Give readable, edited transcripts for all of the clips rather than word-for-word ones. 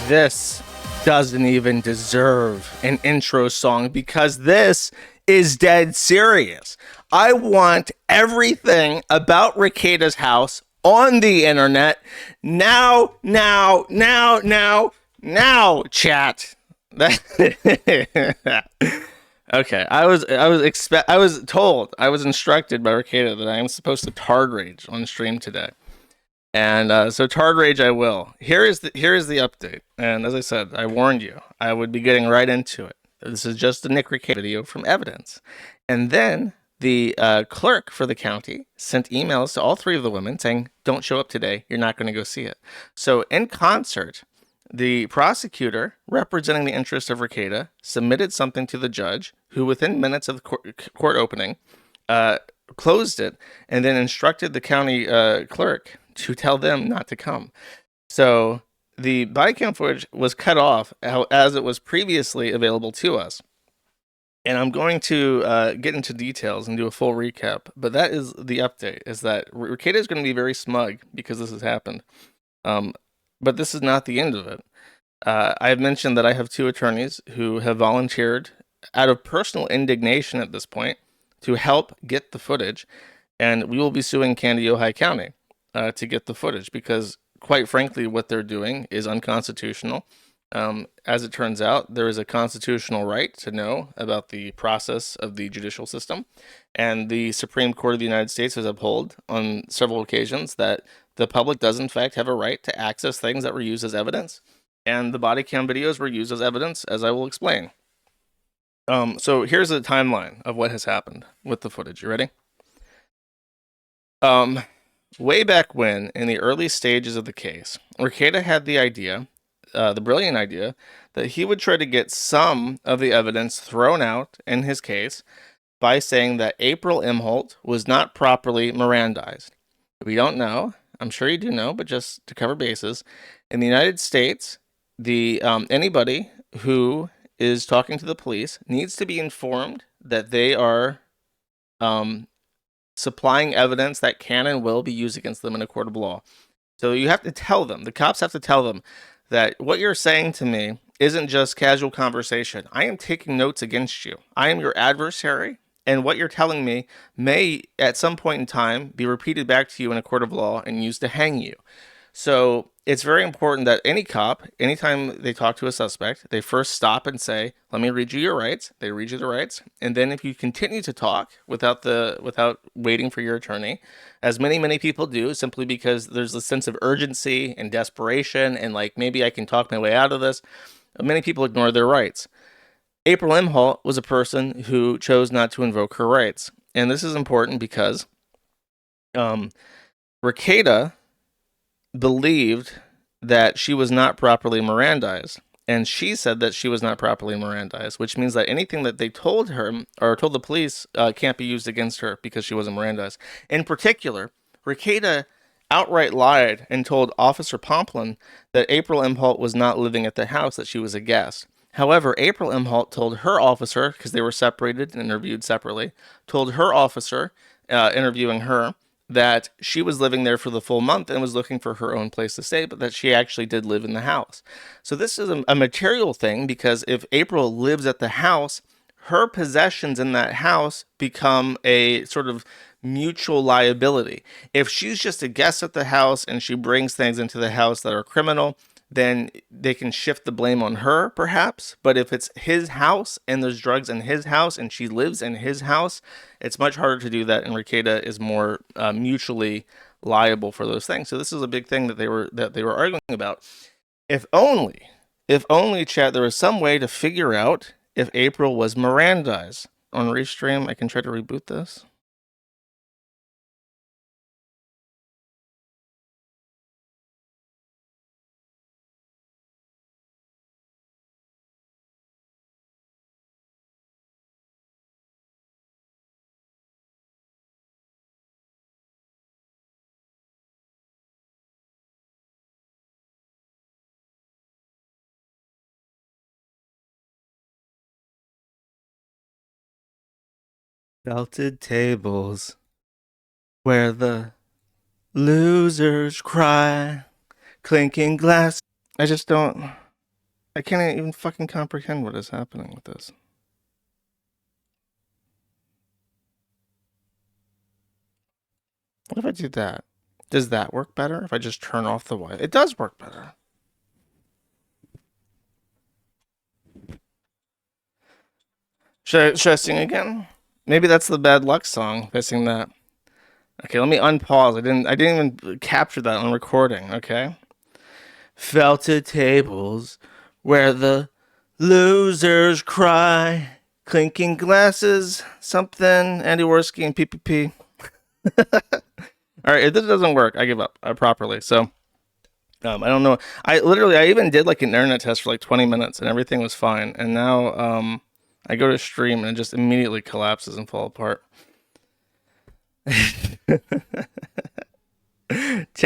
This doesn't even deserve an intro song because this is dead serious. I want everything about Rekida's house on the internet now, chat. Okay, I was instructed by Rekida that I am supposed to tard rage on stream today. And so tard rage I will. Here is the update. And as I said, I warned you, I would be getting right into it. This is just a Nick Rekida video from evidence. And then the clerk for the county sent emails to all three of the women saying, don't show up today, you're not going to go see it. So in concert, the prosecutor representing the interest of Rekida submitted something to the judge, who within minutes of the court opening closed it and then instructed the county clerk to tell them not to come. So the body cam footage was cut off as it was previously available to us. And I'm going to get into details and do a full recap. But that is the update, is that Rekida is going to be very smug because this has happened. But this is not the end of it. I have mentioned that I have two attorneys who have volunteered out of personal indignation at this point to help get the footage. And we will be suing Candy, Ojai County to get the footage because, quite frankly, what they're doing is unconstitutional. As it turns out, there is a constitutional right to know about the process of the judicial system. And the Supreme Court of the United States has upheld on several occasions that the public does, in fact, have a right to access things that were used as evidence. And the body cam videos were used as evidence, as I will explain. So here's a timeline of what has happened with the footage. You ready? Way back when, in the early stages of the case, Rekida had the idea, the brilliant idea, that he would try to get some of the evidence thrown out in his case by saying that April Imholt was not properly Mirandized. If you don't know, I'm sure you do know, but just to cover bases, in the United States, anybody who is talking to the police needs to be informed that they are supplying evidence that can and will be used against them in a court of law. So you have to tell them, the cops have to tell them that what you're saying to me isn't just casual conversation. I am taking notes against you. I am your adversary, and what you're telling me may at some point in time be repeated back to you in a court of law and used to hang you. So it's very important that any cop, anytime they talk to a suspect, they first stop and say, let me read you your rights. They read you the rights. And then if you continue to talk without waiting for your attorney, as many people do, simply because there's a sense of urgency and desperation and like, maybe I can talk my way out of this, many people ignore their rights. April Imholt was a person who chose not to invoke her rights. And this is important because Rekida believed that she was not properly Mirandized. And she said that she was not properly Mirandized, which means that anything that they told her or told the police can't be used against her because she wasn't Mirandized. In particular, Rekieta outright lied and told Officer Pomplun that April Imholt was not living at the house, that she was a guest. However, April Imholt told her officer, because they were separated and interviewed separately, told her officer, interviewing her, that she was living there for the full month and was looking for her own place to stay, but that she actually did live in the house. So this is a material thing, because if April lives at the house, her possessions in that house become a sort of mutual liability. If she's just a guest at the house and she brings things into the house that are criminal, then they can shift the blame on her, perhaps. But if it's his house and there's drugs in his house and she lives in his house, it's much harder to do that. And Rekieta is more mutually liable for those things. So this is a big thing that they were arguing about. If only, chat, there was some way to figure out if April was Mirandized. On Restream, I can try to reboot this. Belted tables where the losers cry, clinking glass. I just don't. I can't even fucking comprehend what is happening with this. What if I do that? Does that work better if I just turn off the Wi-Fi? It does work better. Should I sing again? Maybe that's the bad luck song. If I sing that. Okay, let me unpause. I didn't even capture that on recording. Okay. Felted tables where the losers cry, clinking glasses, something, Andy Worski and PPP. All right, if this doesn't work, I give up properly. So, I don't know. I even did like an internet test for like 20 minutes and everything was fine. And now, I go to stream and it just immediately collapses and falls apart. 10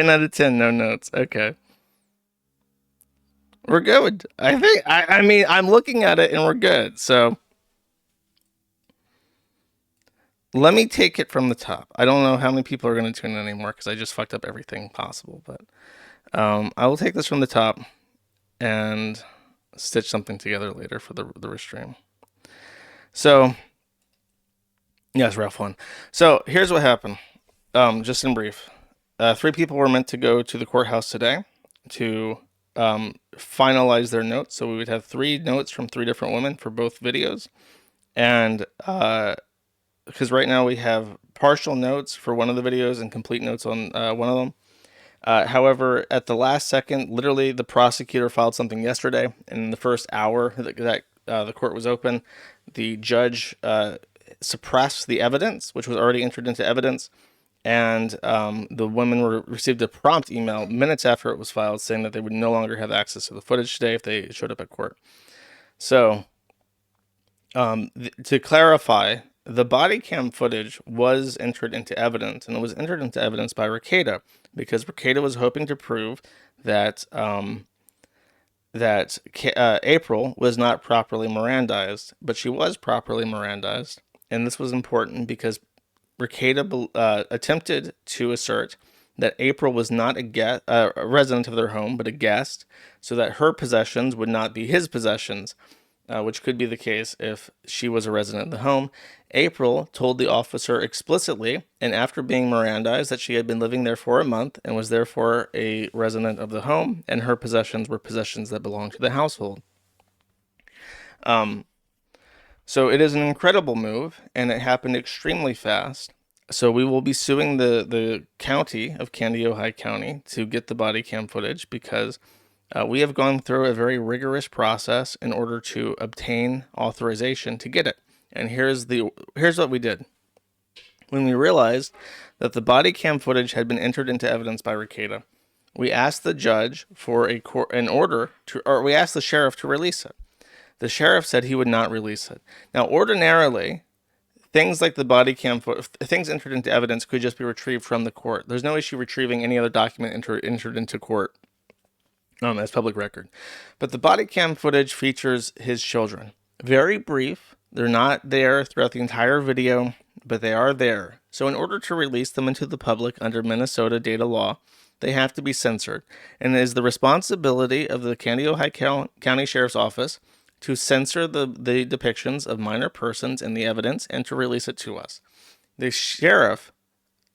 out of 10, no notes. Okay. We're good. I think, I mean, I'm looking at it and we're good. So let me take it from the top. I don't know how many people are going to tune in anymore because I just fucked up everything possible. But I will take this from the top and stitch something together later for the restream. So, yes, rough one. So here's what happened. Just in brief, 3 people were meant to go to the courthouse today to finalize their notes. So we would have 3 notes from 3 different women for both videos. And because right now we have partial notes for one of the videos and complete notes on one of them. However, at the last second, literally the prosecutor filed something yesterday, and in the first hour that the court was open, the judge suppressed the evidence, which was already entered into evidence, and the women received a prompt email minutes after it was filed saying that they would no longer have access to the footage today if they showed up at court. So, to clarify, the body cam footage was entered into evidence, and it was entered into evidence by Rekieta because Rekieta was hoping to prove that April was not properly Mirandized, but she was properly Mirandized, and this was important because Rekieta attempted to assert that April was not a resident of their home, but a guest, so that her possessions would not be his possessions, which could be the case if she was a resident of the home. April told the officer explicitly, and after being Mirandized, that she had been living there for a month and was therefore a resident of the home, and her possessions were possessions that belonged to the household. So it is an incredible move, and it happened extremely fast. So we will be suing the county of Candido County to get the body cam footage because we have gone through a very rigorous process in order to obtain authorization to get it. And here's what we did. When we realized that the body cam footage had been entered into evidence by Rekieta, we asked the judge for an order to, or we asked the sheriff to release it. The sheriff said he would not release it. Now, ordinarily, things like the body cam things entered into evidence could just be retrieved from the court. There's no issue retrieving any other document entered into court as public record. But the body cam footage features his children. Very brief. They're not there throughout the entire video, but they are there. So in order to release them into the public under Minnesota data law, they have to be censored. And it is the responsibility of the Candido County Sheriff's Office to censor the depictions of minor persons in the evidence and to release it to us. The sheriff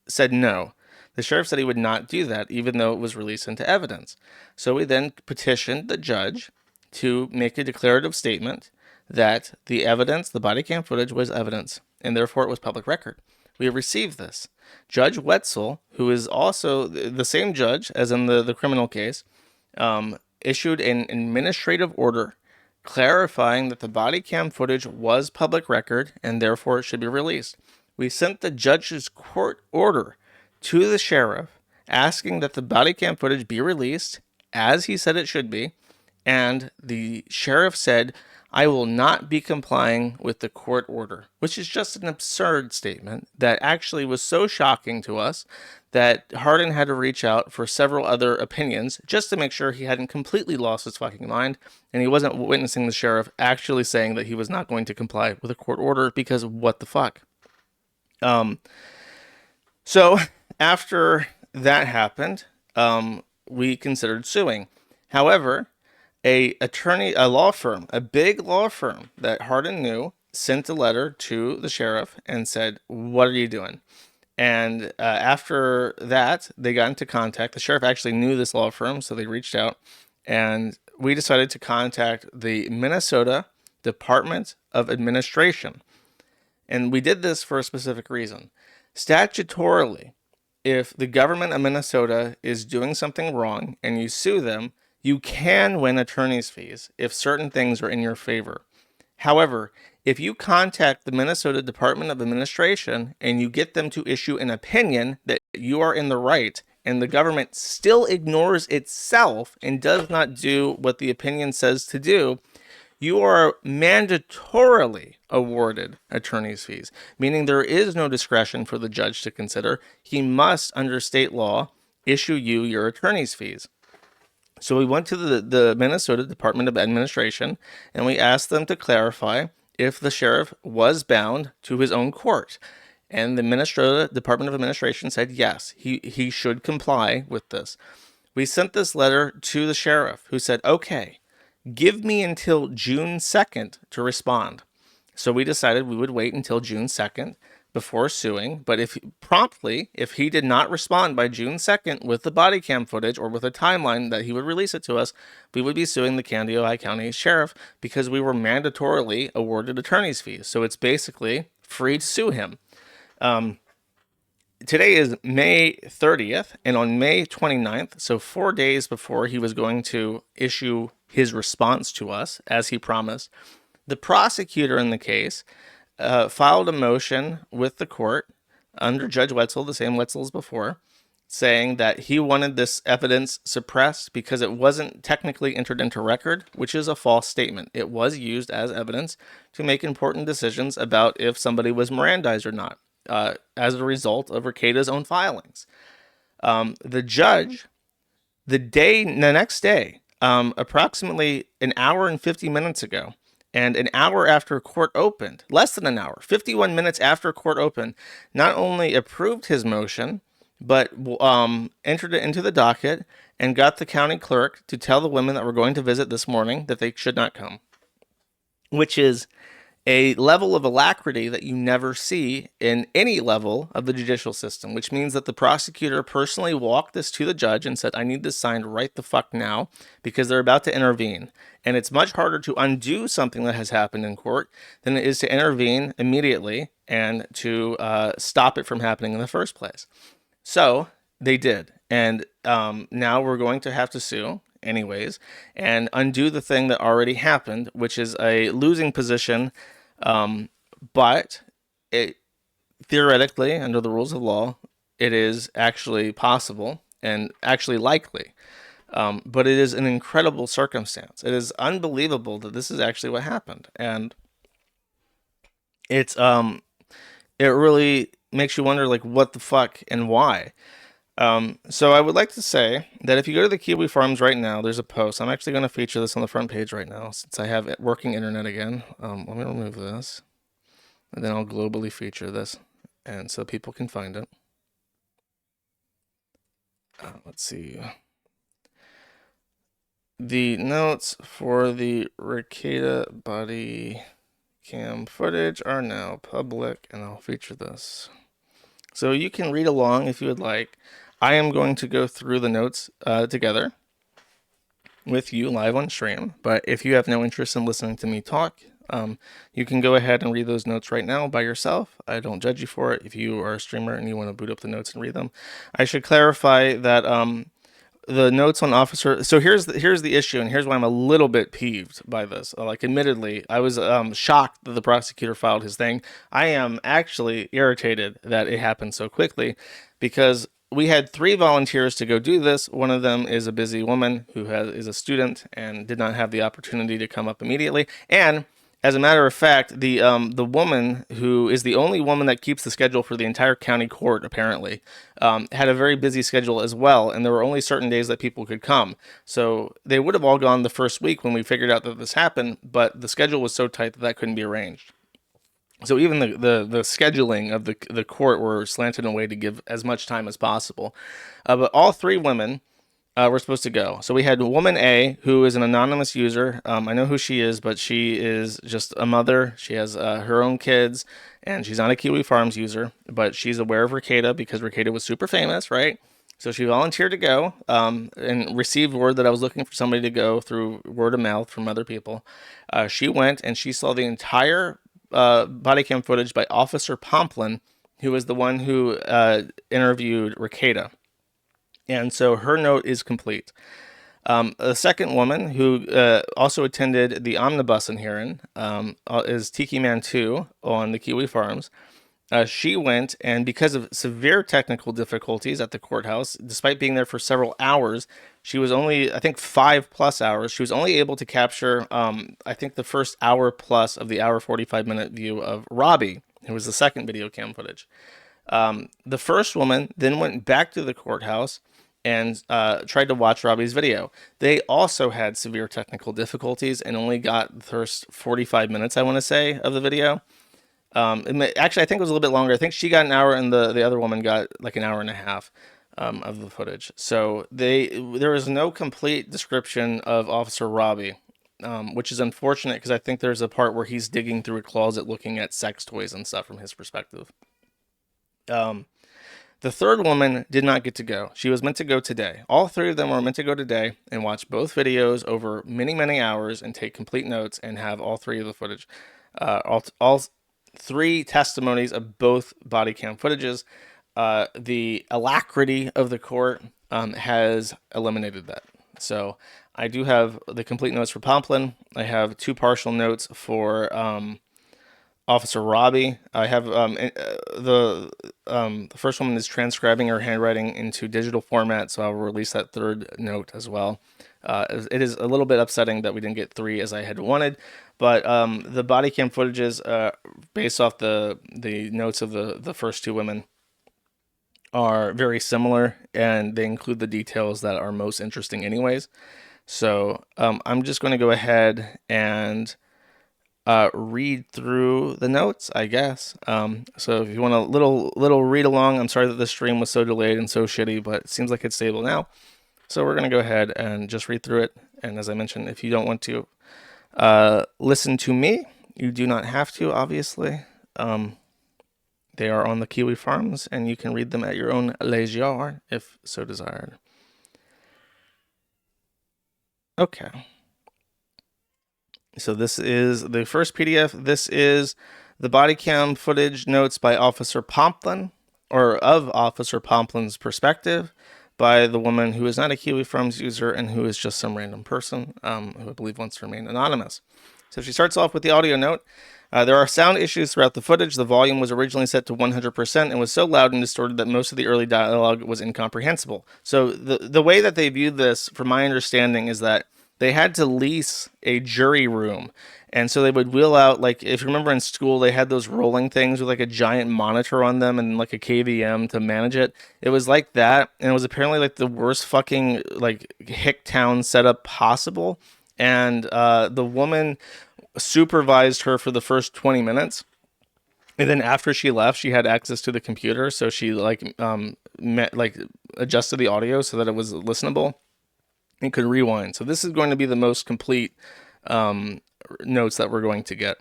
said no. The sheriff said he would not do that, even though it was released into evidence. So we then petitioned the judge to make a declarative statement that the evidence, the body cam footage, was evidence, and therefore it was public record. We have received this. Judge Wetzel, who is also the same judge as in the criminal case, issued an administrative order clarifying that the body cam footage was public record and therefore it should be released. We sent the judge's court order to the sheriff asking that the body cam footage be released as he said it should be, and the sheriff said, I will not be complying with the court order, which is just an absurd statement that actually was so shocking to us that Hardin had to reach out for several other opinions just to make sure he hadn't completely lost his fucking mind and he wasn't witnessing the sheriff actually saying that he was not going to comply with a court order because what the fuck. So after that happened, we considered suing. However, a law firm, a big law firm that Hardin knew, sent a letter to the sheriff and said, what are you doing? And after that, they got into contact. The sheriff actually knew this law firm, so they reached out. And we decided to contact the Minnesota Department of Administration. And we did this for a specific reason. Statutorily, if the government of Minnesota is doing something wrong and you sue them, you can win attorney's fees if certain things are in your favor. However, if you contact the Minnesota Department of Administration and you get them to issue an opinion that you are in the right and the government still ignores itself and does not do what the opinion says to do, you are mandatorily awarded attorney's fees, meaning there is no discretion for the judge to consider. He must, under state law, issue you your attorney's fees. So we went to the Minnesota Department of Administration and we asked them to clarify if the sheriff was bound to his own court. And the Minnesota Department of Administration said yes, he should comply with this. We sent this letter to the sheriff who said, okay, give me until June 2nd to respond. So we decided we would wait until June 2nd before suing, but if he did not respond by June 2nd with the body cam footage or with a timeline that he would release it to us, we would be suing the Candido County Sheriff because we were mandatorily awarded attorney's fees. So it's basically free to sue him. Today is May 30th, and on May 29th, so 4 days before he was going to issue his response to us, as he promised, the prosecutor in the case filed a motion with the court under Judge Wetzel, the same Wetzel as before, saying that he wanted this evidence suppressed because it wasn't technically entered into record, which is a false statement. It was used as evidence to make important decisions about if somebody was Mirandized or not, as a result of Recada's own filings. The judge, the next day, approximately an hour and 50 minutes ago, and an hour after court opened, less than an hour, 51 minutes after court opened, not only approved his motion, but entered it into the docket and got the county clerk to tell the women that were going to visit this morning that they should not come, which is a level of alacrity that you never see in any level of the judicial system, which means that the prosecutor personally walked this to the judge and said, I need this signed right the fuck now because they're about to intervene. And it's much harder to undo something that has happened in court than it is to intervene immediately and to stop it from happening in the first place. So they did. And now we're going to have to sue anyways and undo the thing that already happened, which is a losing position. But it theoretically, under the rules of law, it is actually possible. and actually likely. But it is an incredible circumstance. It is unbelievable that this is actually what happened, and it's it really makes you wonder, like, what the fuck and why. So I would like to say that if you go to the Kiwi Farms right now, there's a post. I'm actually going to feature this on the front page right now since I have working internet again. Let me remove this, and then I'll globally feature this, and so people can find it. Let's see. The notes for the Ricada body cam footage are now public, and I'll feature this. So you can read along if you would like. I am going to go through the notes together with you live on stream, but if you have no interest in listening to me talk, you can go ahead and read those notes right now by yourself. I don't judge you for it. If you are a streamer and you want to boot up the notes and read them, I should clarify that the notes on officer. So here's the issue, and here's why I'm a little bit peeved by this. Like, admittedly, I was shocked that the prosecutor filed his thing. I am actually irritated that it happened so quickly, because we had 3 volunteers to go do this. One of them is a busy woman who is a student and did not have the opportunity to come up immediately. And as a matter of fact, the woman who is the only woman that keeps the schedule for the entire county court, apparently, had a very busy schedule as well, and there were only certain days that people could come. So they would have all gone the first week when we figured out that this happened, but the schedule was so tight that that couldn't be arranged. So even the scheduling of the court were slanted in a way to give as much time as possible. But all 3 women we're supposed to go. So we had woman A, who is an anonymous user. I know who she is, but she is just a mother. She has her own kids, and she's not a Kiwi Farms user, but she's aware of Ricada because Ricada was super famous, right? So she volunteered to go and received word that I was looking for somebody to go through word of mouth from other people. She went and she saw the entire body cam footage by Officer Pomplun, who was the one who interviewed Ricada. And so her note is complete. The second woman who also attended the omnibus in hearing is Tiki Man 2 on the Kiwi Farms. She went, and because of severe technical difficulties at the courthouse, despite being there for several hours, she was only, I think, 5+ hours. She was only able to capture, I think, the first hour plus of the hour 45-minute view of Robbie, who was the second video cam footage. The first woman then went back to the courthouse and tried to watch Robbie's video. They also had severe technical difficulties and only got the first 45 minutes, I want to say, of the video. Actually, I think it was a little bit longer. I think she got an hour and the other woman got like an hour and a half of the footage. So there is no complete description of Officer Robbie, which is unfortunate because I think there's a part where he's digging through a closet looking at sex toys and stuff from his perspective. The third woman did not get to go. She was meant to go today. All 3 of them were meant to go today and watch both videos over many, many hours and take complete notes and have all 3 of the footage, all 3 testimonies of both body cam footages. The alacrity of the court has eliminated that. So I do have the complete notes for Pomplun. I have 2 partial notes for Officer Robbie. I have the first woman is transcribing her handwriting into digital format, so I'll release that 3rd note as well. It is a little bit upsetting that we didn't get 3 as I had wanted, but the body cam footages, based off the notes of the first 2 women, are very similar, and they include the details that are most interesting anyways. So I'm just going to go ahead and read through the notes, I guess. So if you want a little read along, I'm sorry that the stream was so delayed and so shitty, but it seems like it's stable now. So we're going to go ahead and just read through it. And as I mentioned, if you don't want to listen to me, you do not have to, obviously. They are on the Kiwi Farms, and you can read them at your own leisure, if so desired. Okay. So this is the first PDF. This is the body cam footage notes by Officer Pomplun, or of Officer Pomplun's perspective, by the woman who is not a Kiwi Farms user and who is just some random person who I believe wants to remain anonymous. So she starts off with the audio note. There are sound issues throughout the footage. The volume was originally set to 100% and was so loud and distorted that most of the early dialogue was incomprehensible. So the way that they viewed this, from my understanding, is that they had to lease a jury room. And so they would wheel out, like, if you remember in school, they had those rolling things with like a giant monitor on them and like a KVM to manage it. It was like that. And it was apparently like the worst fucking like Hicktown setup possible. And the woman supervised her for the first 20 minutes. And then after she left, she had access to the computer. So she adjusted the audio so that it was listenable and could rewind. So this is going to be the most complete notes that we're going to get.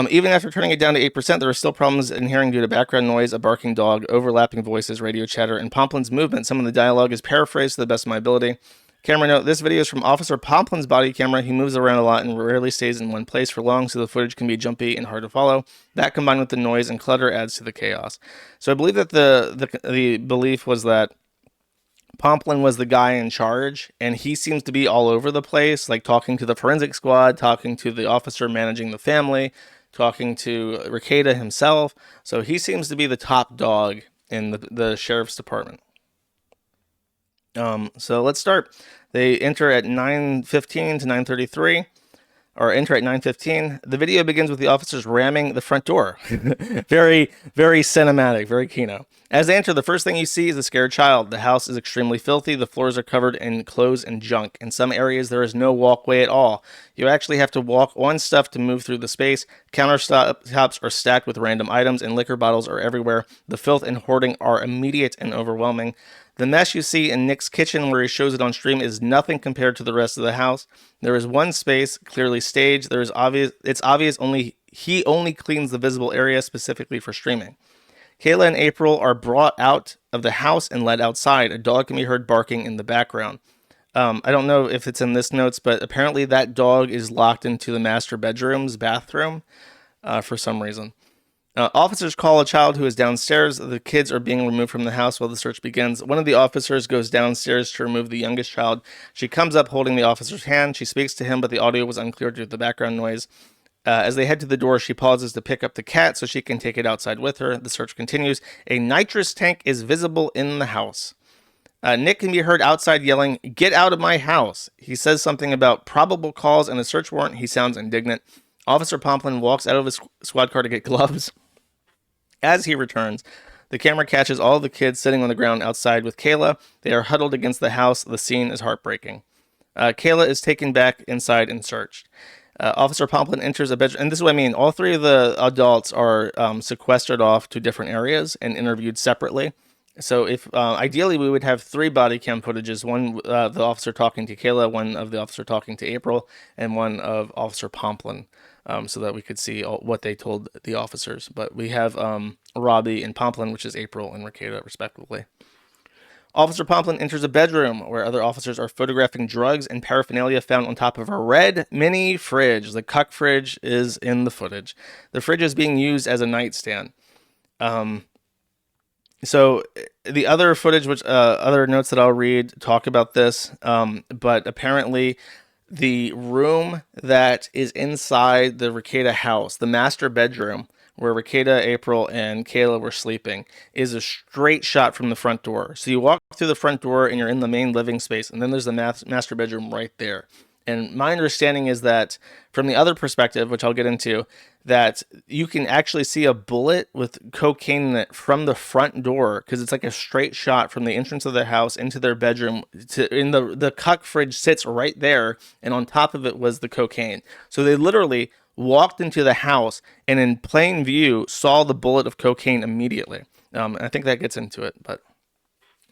Even after turning it down to 8%, there are still problems inhering due to background noise, a barking dog, overlapping voices, radio chatter, and Pomplun's movement. Some of the dialogue is paraphrased to the best of my ability. Camera note, this video is from Officer Pomplun's body camera. He moves around a lot and rarely stays in one place for long, so the footage can be jumpy and hard to follow. That, combined with the noise and clutter, adds to the chaos. So I believe that the belief was that Pomplun was the guy in charge, and he seems to be all over the place, like talking to the forensic squad, talking to the officer managing the family, talking to Rekieta himself. So he seems to be the top dog in the sheriff's department. So let's start. They enter at 9:15 to 9:33. Or enter at 9:15. The video begins with the officers ramming the front door. Very, very cinematic, very Kino. As they enter, the first thing you see is a scared child. The house is extremely filthy. The floors are covered in clothes and junk. In some areas, there is no walkway at all. You actually have to walk on stuff to move through the space. Countertops are stacked with random items, and liquor bottles are everywhere. The filth and hoarding are immediate and overwhelming. The mess you see in Nick's kitchen, where he shows it on stream, is nothing compared to the rest of the house. There is one space clearly staged. It's obvious he only cleans the visible area specifically for streaming. Kayla and April are brought out of the house and led outside. A dog can be heard barking in the background. I don't know if it's in this notes, but apparently that dog is locked into the master bedroom's bathroom for some reason. Officers call a child who is downstairs. The kids are being removed from the house while the search begins. One of the officers goes downstairs to remove the youngest child. She comes up holding the officer's hand. She speaks to him, but the audio was unclear due to the background noise. As they head to the door, she pauses to pick up the cat so she can take it outside with her. The search continues. A nitrous tank is visible in the house. Nick can be heard outside yelling, "Get out of my house." He says something about probable cause and a search warrant. He sounds indignant. Officer Pomplun walks out of his squad car to get gloves. As he returns, the camera catches all the kids sitting on the ground outside with Kayla. They are huddled against the house. The scene is heartbreaking. Kayla is taken back inside and searched. Officer Pomplun enters a bedroom, and this is what I mean. All three of the adults are sequestered off to different areas and interviewed separately. So if ideally we would have 3 body cam footages, one the officer talking to Kayla, one of the officer talking to April, and one of Officer Pomplun, so that we could see what they told the officers. But we have Robbie and Pomplun, which is April and Rekieta, respectively. Officer Pomplun enters a bedroom where other officers are photographing drugs and paraphernalia found on top of a red mini fridge. The cuck fridge is in the footage. The fridge is being used as a nightstand. So the other footage, which other notes that I'll read, talk about this, but apparently the room that is inside the Rekieta house, the master bedroom, where Rekieta, April, and Kayla were sleeping, is a straight shot from the front door. So you walk through the front door and you're in the main living space, and then there's the master bedroom right there. And my understanding is that from the other perspective, which I'll get into, that you can actually see a bullet with cocaine in it from the front door, because it's like a straight shot from the entrance of the house into their bedroom. In the cuck fridge sits right there, and on top of it was the cocaine. So they literally walked into the house and in plain view saw the bullet of cocaine immediately. I think that gets into it, but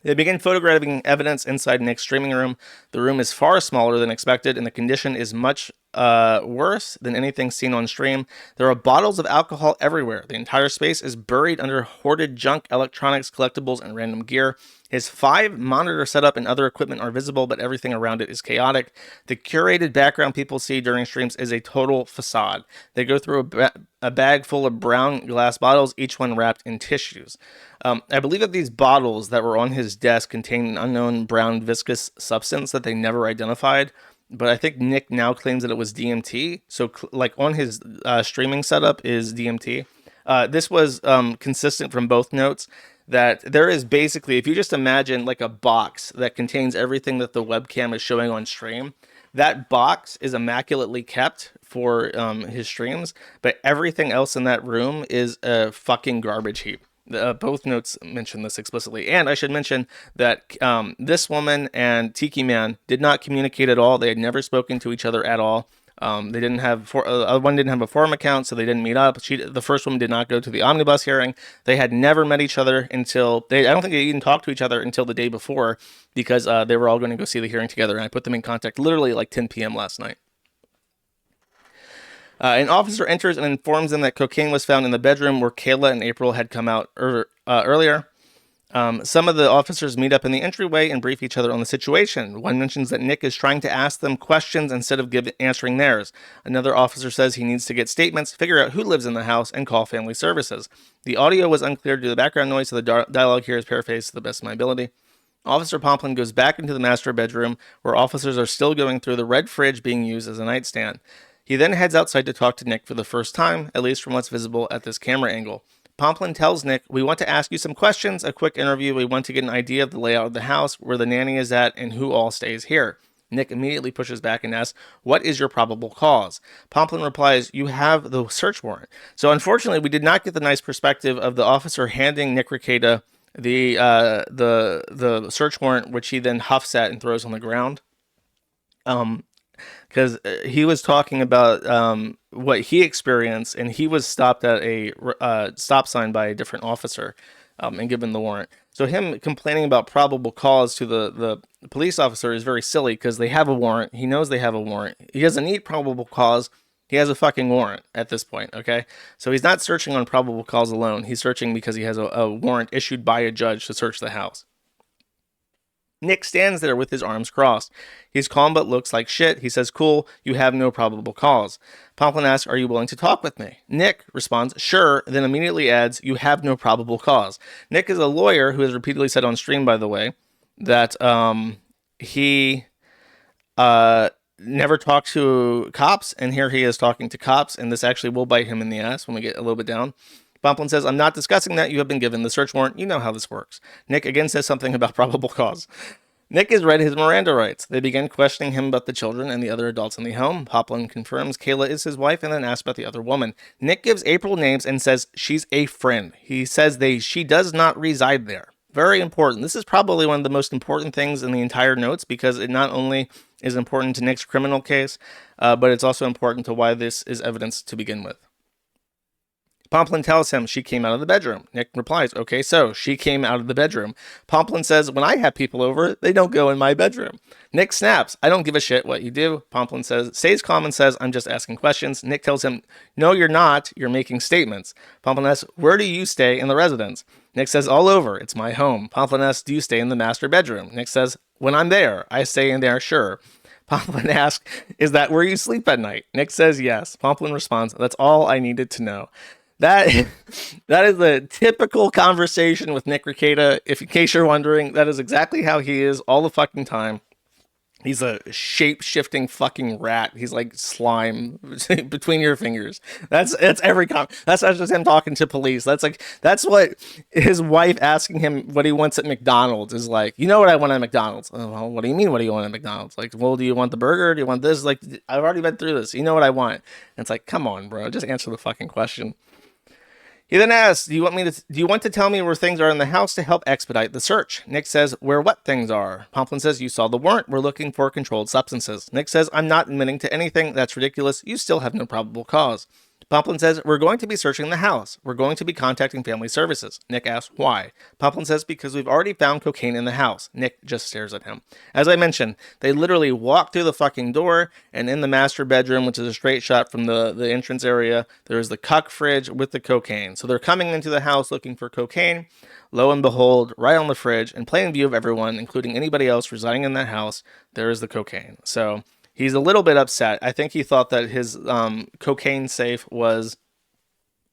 they begin photographing evidence inside Nick's streaming room. The room is far smaller than expected, and the condition is much worse than anything seen on stream. There are bottles of alcohol everywhere. The entire space is buried under hoarded junk, electronics, collectibles, and random gear. His 5 monitor setup and other equipment are visible, but everything around it is chaotic. The curated background people see during streams is a total facade. They go through a bag full of brown glass bottles, each one wrapped in tissues. I believe that these bottles that were on his desk contained an unknown brown viscous substance that they never identified. but I think Nick now claims that it was DMT. So like on his streaming setup is DMT. This was consistent from both notes that there is basically, if you just imagine like a box that contains everything that the webcam is showing on stream, that box is immaculately kept for his streams, but everything else in that room is a fucking garbage heap. Both notes mention this explicitly. And I should mention that this woman and Tiki Man did not communicate at all. They had never spoken to each other at all. They didn't have one didn't have a forum account, so they didn't meet up. The first woman did not go to the omnibus hearing. They had never met each other until I don't think they even talked to each other until the day before, because they were all going to go see the hearing together. And I put them in contact literally like 10 p.m. last night. An officer enters and informs them that cocaine was found in the bedroom where Kayla and April had come out earlier. Some of the officers meet up in the entryway and brief each other on the situation. One mentions that Nick is trying to ask them questions instead of answering theirs. Another officer says he needs to get statements, figure out who lives in the house, and call family services. The audio was unclear due to the background noise, so the dialogue here is paraphrased to the best of my ability. Officer Pomplun goes back into the master bedroom, where officers are still going through the red fridge being used as a nightstand. He then heads outside to talk to Nick for the first time, at least from what's visible at this camera angle. Pomplun tells Nick, "We want to ask you some questions, a quick interview. We want to get an idea of the layout of the house, where the nanny is at, and who all stays here." Nick immediately pushes back and asks, "What is your probable cause?" Pomplun replies, "You have the search warrant." So unfortunately, we did not get the nice perspective of the officer handing Nick Rekieta the search warrant, which he then huffs at and throws on the ground. Because he was talking about what he experienced, and he was stopped at a stop sign by a different officer and given the warrant. So him complaining about probable cause to the police officer is very silly, because they have a warrant. He knows they have a warrant. He doesn't need probable cause. He has a fucking warrant at this point, okay? So he's not searching on probable cause alone. He's searching because he has a warrant issued by a judge to search the house. Nick stands there with his arms crossed. He's calm but looks like shit. He says, "Cool, you have no probable cause." Pomplun asks, "Are you willing to talk with me?" Nick responds, "Sure," then immediately adds, "You have no probable cause." Nick is a lawyer who has repeatedly said on stream, by the way, that he never talked to cops, and here he is talking to cops, and this actually will bite him in the ass when we get a little bit down. Pomplun says, "I'm not discussing that. You have been given the search warrant. You know how this works." Nick again says something about probable cause. Nick has read his Miranda rights. They begin questioning him about the children and the other adults in the home. Pomplun confirms Kayla is his wife and then asks about the other woman. Nick gives April names and says she's a friend. He says she does not reside there. Very important. This is probably one of the most important things in the entire notes, because it not only is important to Nick's criminal case, but it's also important to why this is evidence to begin with. Pomplun tells him she came out of the bedroom. Nick replies, "Okay, so she came out of the bedroom." Pomplun says, "When I have people over, they don't go in my bedroom." Nick snaps, "I don't give a shit what you do." Pomplun stays calm and says, "I'm just asking questions." Nick tells him, "No, you're not. You're making statements." Pomplun asks, "Where do you stay in the residence?" Nick says, "All over. It's my home." Pomplun asks, "Do you stay in the master bedroom?" Nick says, "When I'm there, I stay in there, sure." Pomplun asks, "Is that where you sleep at night?" Nick says, "Yes." Pomplun responds, "That's all I needed to know." That is the typical conversation with Nick Rekieta. If in case you're wondering, that is exactly how he is all the fucking time. He's a shape-shifting fucking rat. He's like slime between your fingers. That's every that's not just him talking to police. That's what his wife asking him what he wants at McDonald's is like. "You know what I want at McDonald's?" "Oh, well, what do you mean? What do you want at McDonald's?" Like, "Well, do you want the burger? Do you want this?" Like, "I've already been through this. You know what I want." And it's like, come on, bro, just answer the fucking question. He then asks, do you want to tell me where things are in the house to help expedite the search?" Nick says, "Where what things are?" Pomplun says, "You saw the warrant. We're looking for controlled substances." Nick says, "I'm not admitting to anything. That's ridiculous. You still have no probable cause." Pomplun says, "We're going to be searching the house. We're going to be contacting family services." Nick asks, "Why?" Pomplun says, "Because we've already found cocaine in the house." Nick just stares at him. As I mentioned, they literally walk through the fucking door, and in the master bedroom, which is a straight shot from the entrance area, there's the cuck fridge with the cocaine. So they're coming into the house looking for cocaine. Lo and behold, right on the fridge, in plain view of everyone, including anybody else residing in that house, there is the cocaine. So he's a little bit upset. I think he thought that his cocaine safe was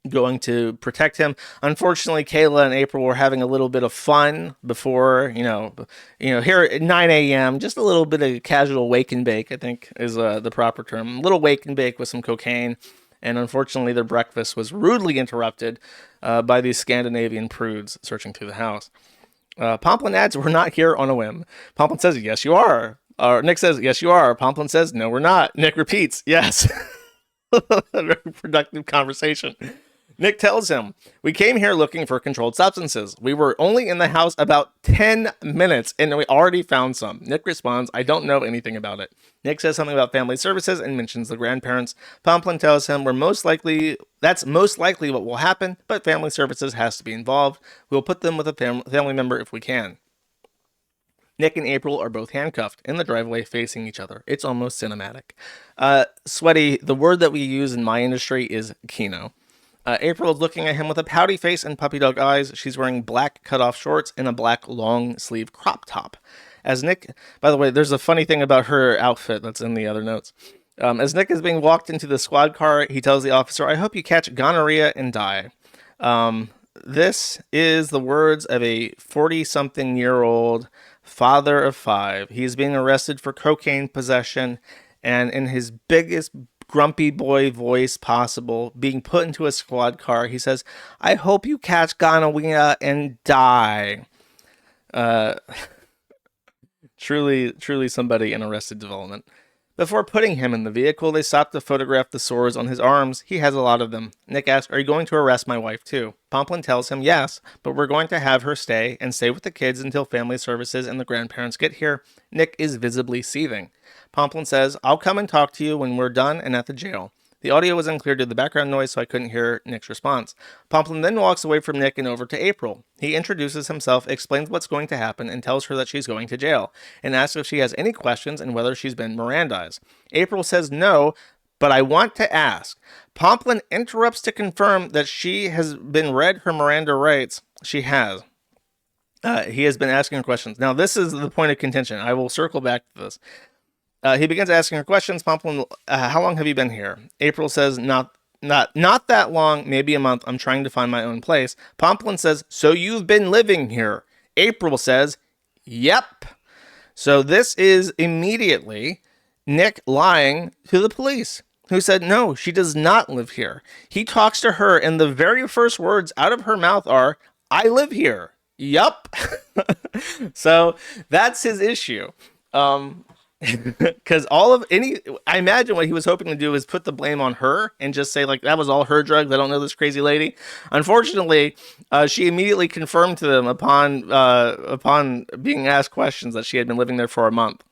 going to protect him. Unfortunately, Kayla and April were having a little bit of fun before, here at 9 a.m., just a little bit of casual wake and bake, I think is the proper term. A little wake and bake with some cocaine. And unfortunately, their breakfast was rudely interrupted by these Scandinavian prudes searching through the house. Pomplun adds, "We're not here on a whim." Pomplun says, "Yes, you are." Nick says, "Yes, you are." Pomplun says, "No, we're not." Nick repeats, "Yes." A very productive conversation. Nick tells him, "We came here looking for controlled substances. We were only in the house about 10 minutes and we already found some." Nick responds, "I don't know anything about it." Nick says something about family services and mentions the grandparents. Pomplun tells him, that's most likely what will happen, but family services has to be involved. We'll put them with a family member if we can." Nick and April are both handcuffed in the driveway facing each other. It's almost cinematic. Sweaty, the word that we use in my industry is kino. April is looking at him with a pouty face and puppy dog eyes. She's wearing black cutoff shorts and a black long sleeve crop top. As Nick, by the way, there's a funny thing about her outfit that's in the other notes. As Nick is being walked into the squad car, he tells the officer, "I hope you catch gonorrhea and die." This is the words of a 40-something-year-old father of 5. He's being arrested for cocaine possession and in his biggest grumpy boy voice possible, being put into a squad car, he says, "I hope you catch gonorrhea and die." Truly somebody in Arrested Development. Before putting him in the vehicle, they stop to photograph the sores on his arms. He has a lot of them. Nick asks, "Are you going to arrest my wife too?" Pomplun tells him, "Yes, but we're going to have her stay with the kids until family services and the grandparents get here." Nick is visibly seething. Pomplun says, "I'll come and talk to you when we're done and at the jail." The audio was unclear due to the background noise, so I couldn't hear Nick's response. Pomplun then walks away from Nick and over to April. He introduces himself, explains what's going to happen, and tells her that she's going to jail, and asks if she has any questions and whether she's been Mirandized. April says no, but I want to ask. Pomplun interrupts to confirm that she has been read her Miranda rights. She has. He has been asking her questions. Now, this is the point of contention. I will circle back to this. He begins asking her questions. Pomplun, "How long have you been here?" April says, not that long, maybe a month. I'm trying to find my own place." Pomplun says, "So you've been living here?" April says, "Yep." So this is immediately Nick lying to the police, who said, no, she does not live here. He talks to her, and the very first words out of her mouth are, "I live here." Yup. So that's his issue. Because I imagine what he was hoping to do is put the blame on her and just say, like, that was all her drugs. I don't know this crazy lady. Unfortunately, she immediately confirmed to them upon being asked questions that she had been living there for a month.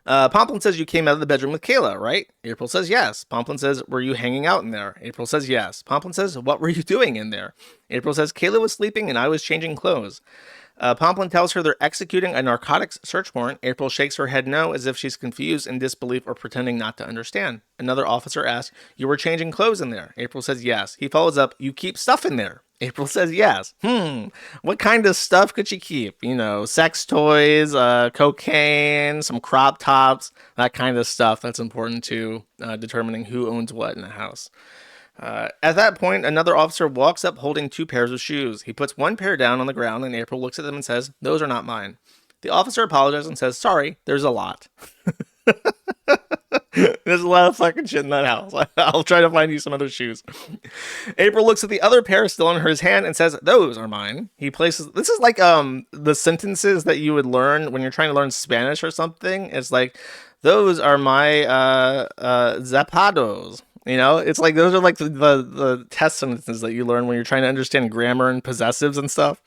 Pomplun says, "You came out of the bedroom with Kayla, right?" April says, "Yes." Pomplun says, "Were you hanging out in there?" April says, "Yes." Pomplun says, "What were you doing in there?" April says, "Kayla was sleeping and I was changing clothes." Pomplun tells her they're executing a narcotics search warrant. April shakes her head no, as if she's confused, in disbelief, or pretending not to understand. Another officer asks, "You were changing clothes in there?" April says, "Yes." He follows up, "You keep stuff in there?" April says, "Yes." What kind of stuff could she keep? Sex toys, cocaine, some crop tops, that kind of stuff that's important to determining who owns what in the house. At that point, another officer walks up holding 2 pairs of shoes. He puts one pair down on the ground, and April looks at them and says, "Those are not mine." The officer apologizes and says, "Sorry, there's a lot." There's a lot of fucking shit in that house. I'll try to find you some other shoes. April looks at the other pair still in his hand and says, "Those are mine." He places, this is like the sentences that you would learn when you're trying to learn Spanish or something. It's like, "Those are my zapatos." It's like those are like the test sentences that you learn when you're trying to understand grammar and possessives and stuff.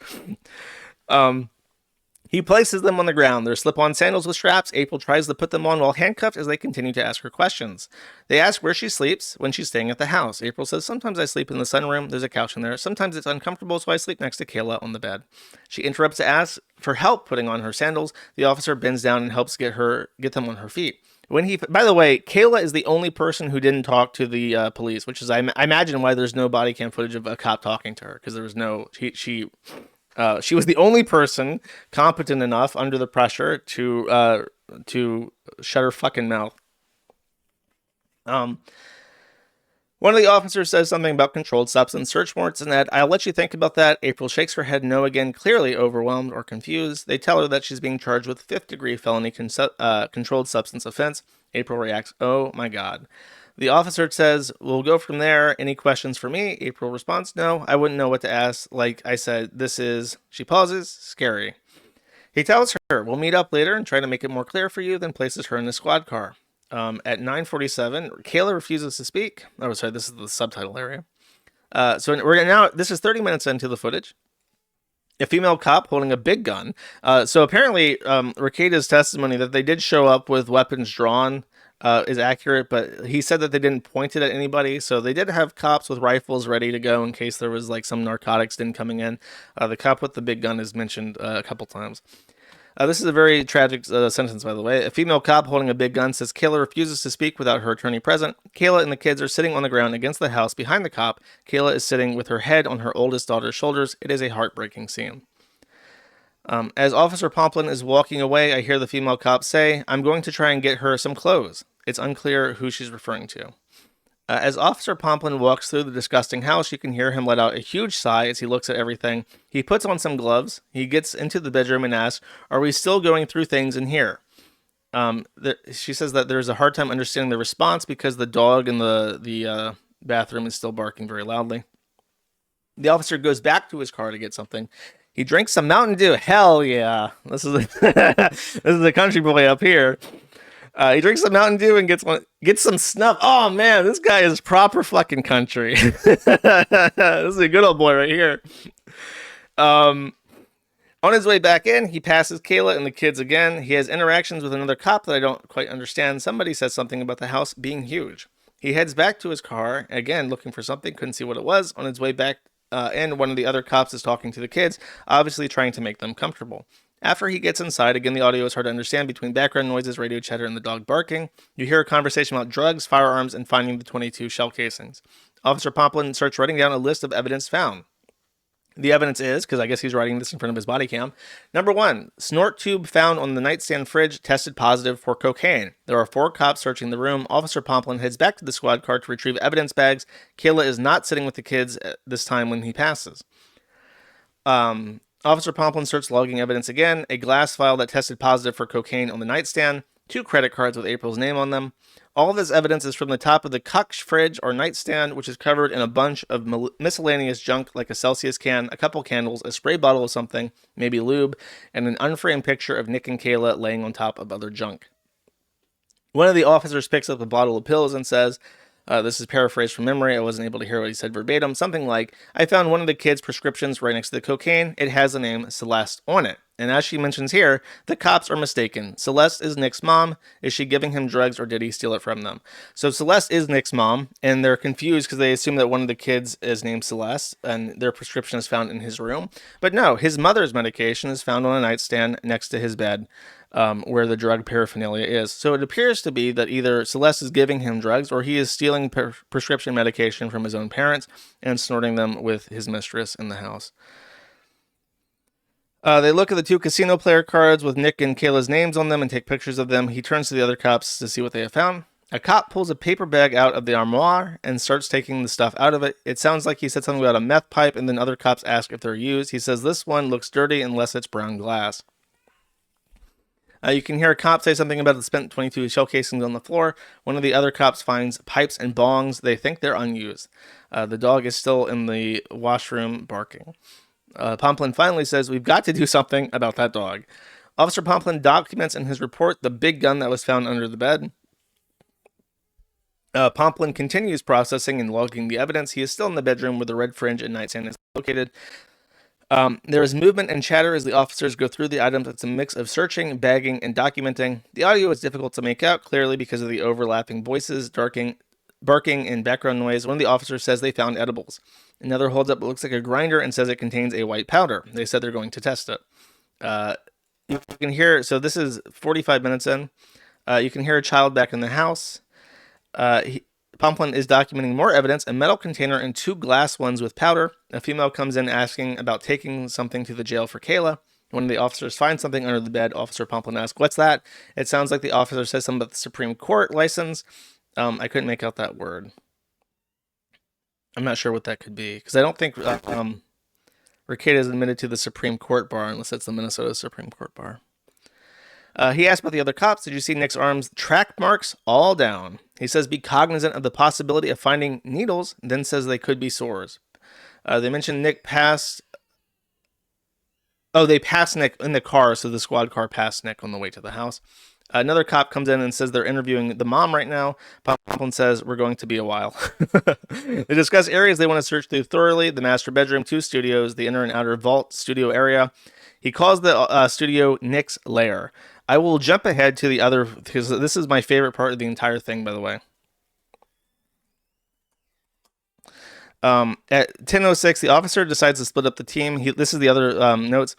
He places them on the ground. They're slip-on sandals with straps. April tries to put them on while handcuffed as they continue to ask her questions. They ask where she sleeps when she's staying at the house. April says, "Sometimes I sleep in the sunroom. There's a couch in there. Sometimes it's uncomfortable, so I sleep next to Kayla on the bed." She interrupts to ask for help putting on her sandals. The officer bends down and helps get them on her feet. By the way, Kayla is the only person who didn't talk to the police, which is, I imagine, why there's no body cam footage of a cop talking to her, because there was no, she was the only person competent enough under the pressure to shut her fucking mouth. One of the officers says something about controlled substance search warrants and that, "I'll let you think about that." April shakes her head no again, clearly overwhelmed or confused. They tell her that she's being charged with fifth-degree felony controlled substance offense. April reacts, "Oh my God." The officer says, "We'll go from there. Any questions for me?" April responds, "No, I wouldn't know what to ask. Like I said, this is," she pauses, "scary." He tells her, "We'll meet up later and try to make it more clear for you," then places her in the squad car. At 9:47, Kayla refuses to speak. Oh, sorry, this is the subtitle area. So we're now, this is 30 minutes into the footage. A female cop holding a big gun. So apparently, Rekida's testimony that they did show up with weapons drawn is accurate, but he said that they didn't point it at anybody. So they did have cops with rifles ready to go in case there was like some narcotics then coming in. The cop with the big gun is mentioned a couple times. This is a very tragic sentence, by the way. A female cop holding a big gun says Kayla refuses to speak without her attorney present. Kayla and the kids are sitting on the ground against the house behind the cop. Kayla is sitting with her head on her oldest daughter's shoulders. It is a heartbreaking scene. As Officer Pomplun is walking away, I hear the female cop say, "I'm going to try and get her some clothes." It's unclear who she's referring to. As Officer Pomplun walks through the disgusting house, you can hear him let out a huge sigh as he looks at everything. He puts on some gloves. He gets into the bedroom and asks, "Are we still going through things in here?" She says that there's a hard time understanding the response because the dog in the bathroom is still barking very loudly. The officer goes back to his car to get something. He drinks some Mountain Dew. Hell yeah. This is this is a country boy up here. He drinks some Mountain Dew and gets some snuff. Oh man, this guy is proper fucking country. This is a good old boy right here. On his way back in, he passes Kayla and the kids again. He has interactions with another cop that I don't quite understand. Somebody says something about the house being huge. He heads back to his car, again looking for something, couldn't see what it was. On his way back in, one of the other cops is talking to the kids, obviously trying to make them comfortable. After he gets inside, again, the audio is hard to understand between background noises, radio chatter, and the dog barking. You hear a conversation about drugs, firearms, and finding the 22 shell casings. Officer Pomplun starts writing down a list of evidence found. The evidence is, because I guess he's writing this in front of his body cam. Number 1, snort tube found on the nightstand fridge tested positive for cocaine. There are 4 cops searching the room. Officer Pomplun heads back to the squad car to retrieve evidence bags. Kayla is not sitting with the kids this time when he passes. Officer Pomplun starts logging evidence again. A glass vial that tested positive for cocaine on the nightstand. 2 credit cards with April's name on them. All of this evidence is from the top of the Kuksh fridge or nightstand, which is covered in a bunch of miscellaneous junk like a Celsius can, a couple candles, a spray bottle of something, maybe lube, and an unframed picture of Nick and Kayla laying on top of other junk. One of the officers picks up a bottle of pills and says, this is paraphrased from memory, I wasn't able to hear what he said verbatim, something like, "I found one of the kids' prescriptions right next to the cocaine. It has the name Celeste on it." And as she mentions here, the cops are mistaken. Celeste is Nick's mom. Is she giving him drugs or did he steal it from them? So Celeste is Nick's mom, and they're confused because they assume that one of the kids is named Celeste and their prescription is found in his room. But no, his mother's medication is found on a nightstand next to his bed. Where the drug paraphernalia is. So it appears to be that either Celeste is giving him drugs or he is stealing prescription medication from his own parents and snorting them with his mistress in the house. They look at the 2 casino player cards with Nick and Kayla's names on them and take pictures of them. He turns to the other cops to see what they have found. A cop pulls a paper bag out of the armoire and starts taking the stuff out of it. It sounds like he said something about a meth pipe, and then other cops ask if they're used. He says this one looks dirty unless it's brown glass. You can hear a cop say something about the spent 22 shell casings on the floor. One of the other cops finds pipes and bongs. They think they're unused. The dog is still in the washroom barking. Pomplun finally says, "We've got to do something about that dog." Officer Pomplun documents in his report the big gun that was found under the bed. Pomplun continues processing and logging the evidence. He is still in the bedroom where the red fringe and nightstand is located. There is movement and chatter as the officers go through the items. It's a mix of searching, bagging, and documenting. The audio is difficult to make out clearly because of the overlapping voices, barking, and background noise. One of the officers says they found edibles. Another holds up what looks like a grinder and says it contains a white powder. They said they're going to test it. You can hear, so this is 45 minutes in. You can hear a child back in the house. Pomplun is documenting more evidence, a metal container and 2 glass ones with powder. A female comes in asking about taking something to the jail for Kayla. One of the officers finds something under the bed. Officer Pomplun asks, "What's that?" It sounds like the officer says something about the Supreme Court license. I couldn't make out that word. I'm not sure what that could be because I don't think Rekieta is admitted to the Supreme Court bar unless it's the Minnesota Supreme Court bar. He asked about the other cops. Did you see Nick's arms? Track marks all down. He says be cognizant of the possibility of finding needles, then says they could be sores. They mentioned Nick passed. Oh, they passed Nick in the car, so the squad car passed Nick on the way to the house. Another cop comes in and says they're interviewing the mom right now. Pomplun says we're going to be a while. They discuss areas they want to search through thoroughly: the master bedroom, 2 studios, the inner and outer vault studio area. He calls the studio Nick's lair. I will jump ahead to the other, because this is my favorite part of the entire thing, by the way. At 10:06, the officer decides to split up the team. This is the other notes.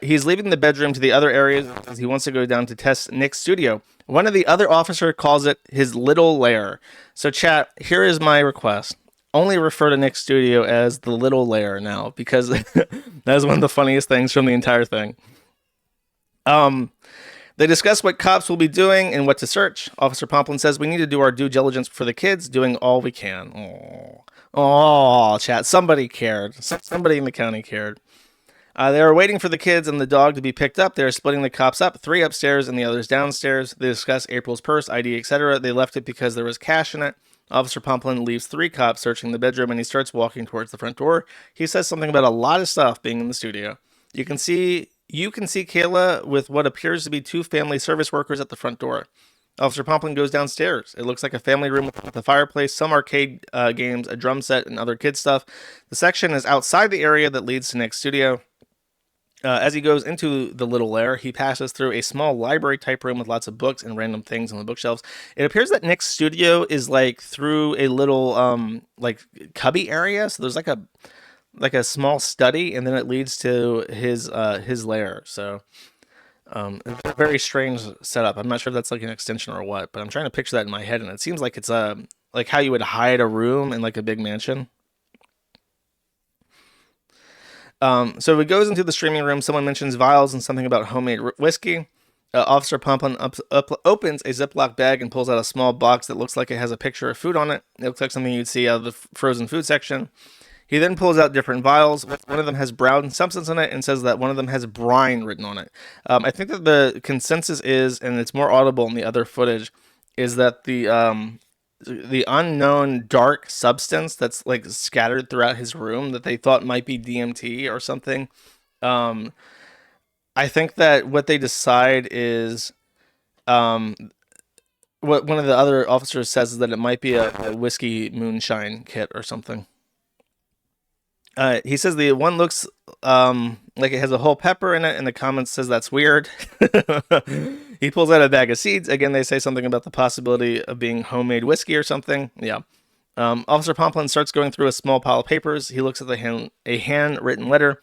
He's leaving the bedroom to the other areas because he wants to go down to test Nick's studio. One of the other officer calls it his little lair. So chat, here is my request. Only refer to Nick's studio as the little lair now, because that is one of the funniest things from the entire thing. They discuss what cops will be doing and what to search. Officer Pomplun says we need to do our due diligence for the kids, doing all we can. Oh, chat, somebody cared. Somebody in the county cared. They are waiting for the kids and the dog to be picked up. They are splitting the cops up, 3 upstairs and the others downstairs. They discuss April's purse, ID, etc. They left it because there was cash in it. Officer Pomplun leaves 3 cops searching the bedroom, and he starts walking towards the front door. He says something about a lot of stuff being in the studio. You can see Kayla with what appears to be 2 family service workers at the front door. Officer Pomplun goes downstairs. It looks like a family room with a fireplace, some arcade games, a drum set, and other kid stuff. The section is outside the area that leads to Nick's studio. As he goes into the little lair, he passes through a small library-type room with lots of books and random things on the bookshelves. It appears that Nick's studio is like through a little like cubby area. So there's like a small study, and then it leads to his lair. So it's a very strange setup. I'm not sure if that's like an extension or what, but I'm trying to picture that in my head, and it seems like it's like how you would hide a room in like a big mansion. So it goes into the streaming room. Someone mentions vials and something about homemade whiskey. Officer Pomplun opens a Ziploc bag and pulls out a small box that looks like it has a picture of food on it. It looks like something you'd see out of the frozen food section. He then pulls out different vials. One of them has brown substance in it and says that one of them has brine written on it. I think that the consensus is, and it's more audible in the other footage, is that the unknown dark substance that's like scattered throughout his room that they thought might be DMT or something. I think that what they decide is, what one of the other officers says is that it might be a whiskey moonshine kit or something. He says the one looks like it has a whole pepper in it, and the comments says that's weird. He pulls out a bag of seeds. Again, they say something about the possibility of being homemade whiskey or something. Yeah. Officer Pomplun starts going through a small pile of papers. He looks at a handwritten letter.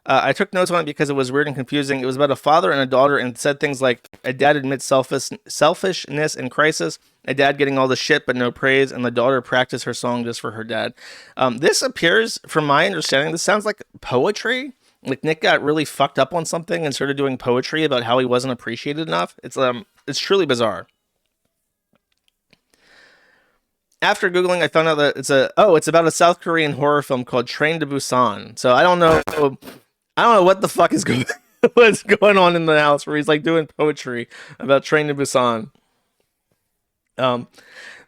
I took notes on it because it was weird and confusing. It was about a father and a daughter, and said things like, a dad admits selfishness in crisis, a dad getting all the shit but no praise, and the daughter practice her song just for her dad. This appears, from my understanding, this sounds like poetry. Like Nick got really fucked up on something and started doing poetry about how he wasn't appreciated enough. It's truly bizarre. After Googling, I found out that it's about a South Korean horror film called Train to Busan. So I don't know what the fuck is what's going on in the house where he's like doing poetry about Train to Busan. The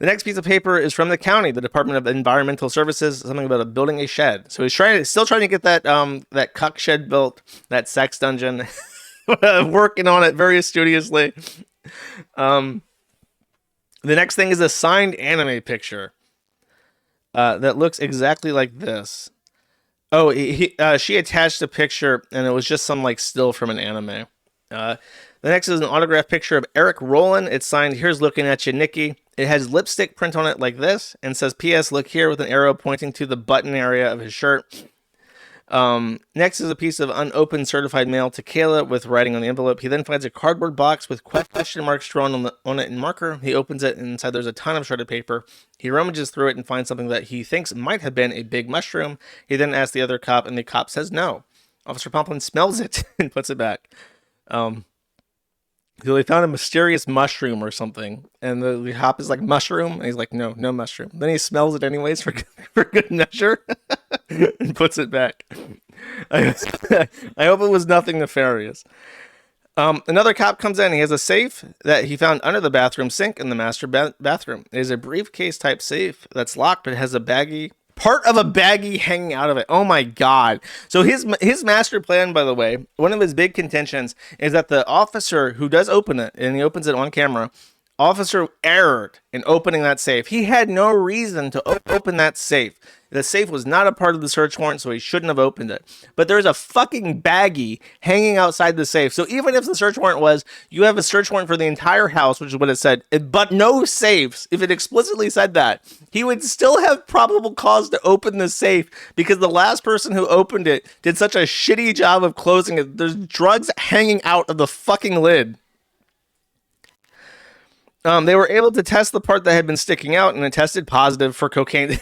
next piece of paper is from the county, the Department of Environmental Services, something about building a shed. So he's still trying to get that cuck shed built, that sex dungeon, working on it very studiously. The next thing is a signed anime picture that looks exactly like this. Oh, she attached a picture, and it was just some like still from an anime. The next is an autograph picture of Eric Rowland. It's signed, "Here's looking at you, Nikki." It has lipstick print on it like this, and says, "P.S. Look here," with an arrow pointing to the button area of his shirt. Next is a piece of unopened certified mail to Kayla with writing on the envelope. He then finds a cardboard box with question marks drawn on it in marker. He opens it, and inside there's a ton of shredded paper. He rummages through it and finds something that he thinks might have been a big mushroom. He then asks the other cop, and the cop says no. Officer Pomplun smells it and puts it back. So they found a mysterious mushroom or something, and the cop is like, mushroom, and he's like, no, no mushroom. Then he smells it anyways for for good measure, and puts it back. I, I hope it was nothing nefarious. Another cop comes in. He has a safe that he found under the bathroom sink in the master bathroom. It is a briefcase type safe that's locked, but it has a baggie, part of a baggie hanging out of it. Oh my god! So his master plan, by the way, one of his big contentions is that the officer who does open it, and he opens it on camera, officer erred in opening that safe. He had no reason to open that safe. The safe was not a part of the search warrant, so he shouldn't have opened it. But there's a fucking baggie hanging outside the safe. So even if the search warrant was, you have a search warrant for the entire house, which is what it said, but no safes, if it explicitly said that, he would still have probable cause to open the safe because the last person who opened it did such a shitty job of closing it. There's drugs hanging out of the fucking lid. They were able to test the part that had been sticking out, and it tested positive for cocaine.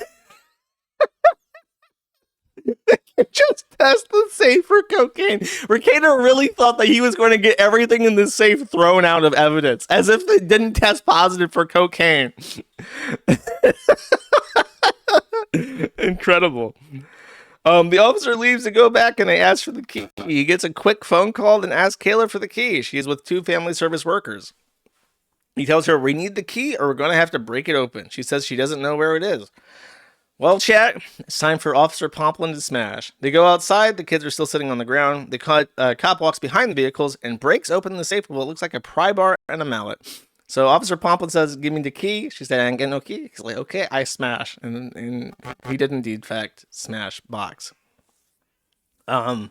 Just test the safe for cocaine. Ricada really thought that he was going to get everything in the safe thrown out of evidence, as if they didn't test positive for cocaine. Incredible. The officer leaves to go back, and they ask for the key. He gets a quick phone call and asks Kayla for the key. She is with 2 family service workers. He tells her, we need the key or we're going to have to break it open. She says she doesn't know where it is. Well, chat, it's time for Officer Pomplun to smash. They go outside. The kids are still sitting on the ground. The cop walks behind the vehicles and breaks open the safe with what looks like a pry bar and a mallet. So Officer Pomplun says, give me the key. She said, I ain't getting no key. He's like, okay, I smash. And he did indeed, in fact, smash box. The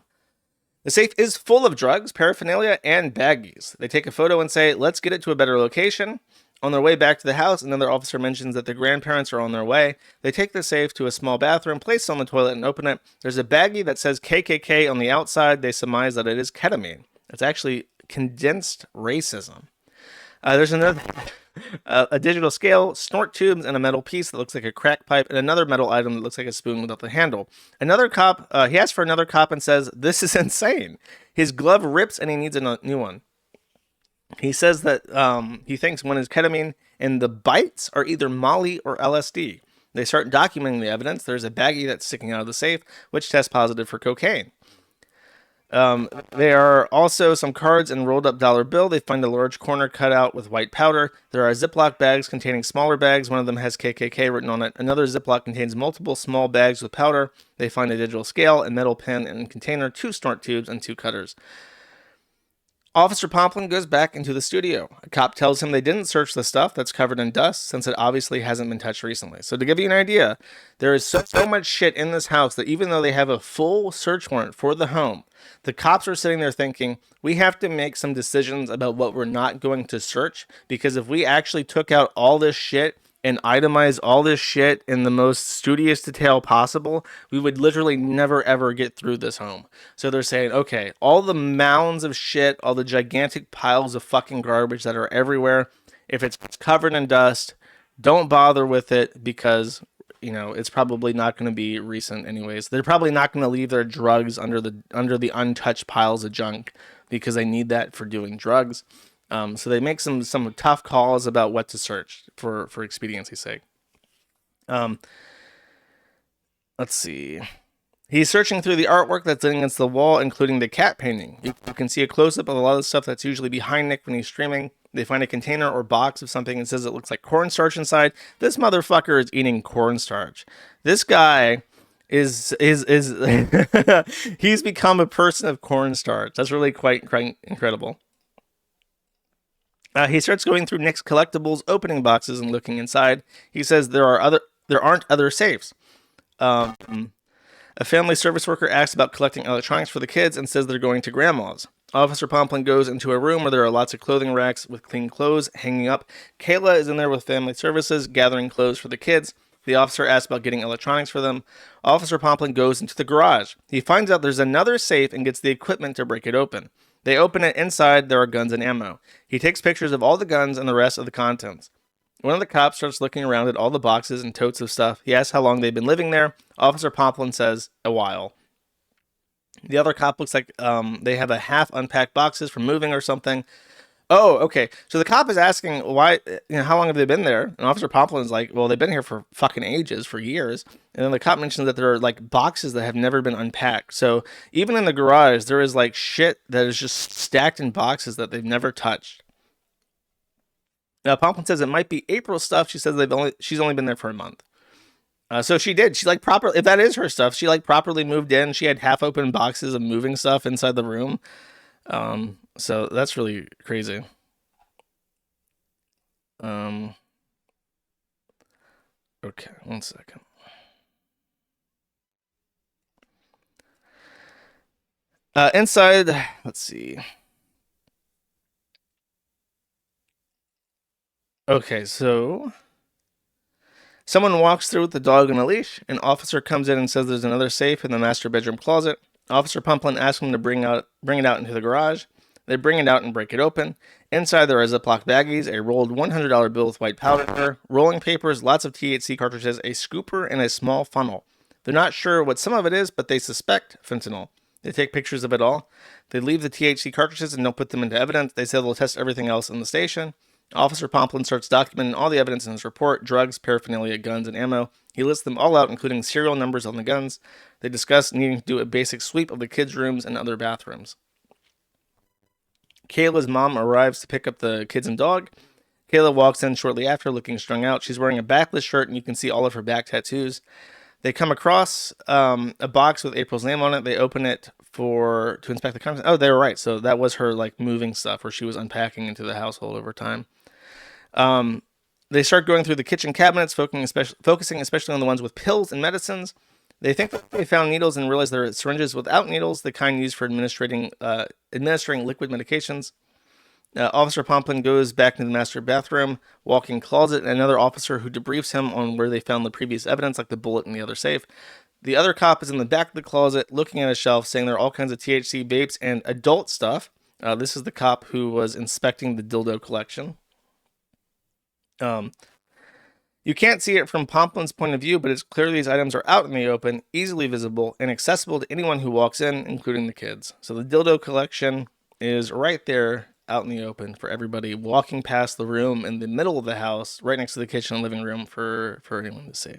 safe is full of drugs, paraphernalia, and baggies. They take a photo and say, let's get it to a better location. On their way back to the house, another officer mentions that the grandparents are on their way. They take the safe to a small bathroom, place it on the toilet, and open it. There's a baggie that says KKK on the outside. They surmise that it is ketamine. It's actually condensed racism. There's another a digital scale, snort tubes, and a metal piece that looks like a crack pipe, and another metal item that looks like a spoon without the handle. Another cop, he asks for another cop and says, this is insane. His glove rips and he needs a new one. He says that he thinks one is ketamine, and the bites are either Molly or LSD. They start documenting the evidence. There's a baggie that's sticking out of the safe, which tests positive for cocaine. There are also some cards and rolled up dollar bill. They find a large corner cut out with white powder. There are Ziploc bags containing smaller bags. One of them has KKK written on it. Another Ziploc contains multiple small bags with powder. They find a digital scale, a metal pen and container, 2 snort tubes, and 2 cutters. Officer Pomplun goes back into the studio. A cop tells him they didn't search the stuff that's covered in dust since it obviously hasn't been touched recently. So to give you an idea, there is so much shit in this house that even though they have a full search warrant for the home, the cops are sitting there thinking, we have to make some decisions about what we're not going to search, because if we actually took out all this shit and itemize all this shit in the most studious detail possible, we would literally never ever get through this home. So they're saying, okay, all the mounds of shit, all the gigantic piles of fucking garbage that are everywhere, if it's covered in dust, don't bother with it, because it's probably not going to be recent anyways. They're probably not going to leave their drugs under the untouched piles of junk, because they need that for doing drugs. So they make some tough calls about what to search for expediency's sake. Let's see. He's searching through the artwork that's against the wall, including the cat painting. You can see a close-up of a lot of the stuff that's usually behind Nick when he's streaming. They find a container or box of something and says it looks like cornstarch inside. This motherfucker is eating cornstarch. This guy is he's become a person of cornstarch. That's really quite incredible. He starts going through Nick's collectibles, opening boxes and looking inside. He says there aren't other safes. A family service worker asks about collecting electronics for the kids and says they're going to grandma's. Officer Pomplun goes into a room where there are lots of clothing racks with clean clothes hanging up. Kayla is in there with family services, gathering clothes for the kids. The officer asks about getting electronics for them. Officer Pomplun goes into the garage. He finds out there's another safe and gets the equipment to break it open. They open it. Inside, there are guns and ammo. He takes pictures of all the guns and the rest of the contents. One of the cops starts looking around at all the boxes and totes of stuff. He asks how long they've been living there. Officer Pomplun says, a while. The other cop looks like they have a half unpacked boxes from moving or something. Oh, okay. So the cop is asking why, how long have they been there? And Officer Pomplin's like, well, they've been here for fucking ages, for years. And then the cop mentions that there are like boxes that have never been unpacked. So even in the garage, there is like shit that is just stacked in boxes that they've never touched. Now Pomplin says it might be April stuff. She's only been there for a month. So she did. She like proper. If that is her stuff, she like properly moved in. She had half open boxes of moving stuff inside the room. So that's really crazy. Um, okay, one second. Inside, let's see. Okay, so someone walks through with the dog on a leash. An officer comes in and says there's another safe in the master bedroom closet. Officer Pumplin asks him to bring it out into the garage. They bring it out and break it open. Inside there are Ziploc baggies, a rolled $100 bill with white powder, rolling papers, lots of THC cartridges, a scooper, and a small funnel. They're not sure what some of it is, but they suspect fentanyl. They take pictures of it all. They leave the THC cartridges and don't put them into evidence. They say they'll test everything else in the station. Officer Pomplun starts documenting all the evidence in his report: drugs, paraphernalia, guns, and ammo. He lists them all out, including serial numbers on the guns. They discuss needing to do a basic sweep of the kids' rooms and other bathrooms. Kayla's mom arrives to pick up the kids and dog. Kayla walks in shortly after, looking strung out. She's wearing a backless shirt, and you can see all of her back tattoos. They come across a box with April's name on it. They open it to inspect the contents. Oh, they were right. So that was her like moving stuff, where she was unpacking into the household over time. They start going through the kitchen cabinets, focusing especially on the ones with pills and medicines. They think that they found needles and realize there are syringes without needles, the kind used for administering liquid medications. Officer Pomplin goes back into the master bathroom, walk-in closet, and another officer who debriefs him on where they found the previous evidence, like the bullet in the other safe. The other cop is in the back of the closet, looking at a shelf, saying there are all kinds of THC vapes and adult stuff. This is the cop who was inspecting the dildo collection. You can't see it from Pomplin's point of view, but it's clear these items are out in the open, easily visible, and accessible to anyone who walks in, including the kids. So the dildo collection is right there out in the open for everybody walking past the room in the middle of the house, right next to the kitchen and living room for anyone to see.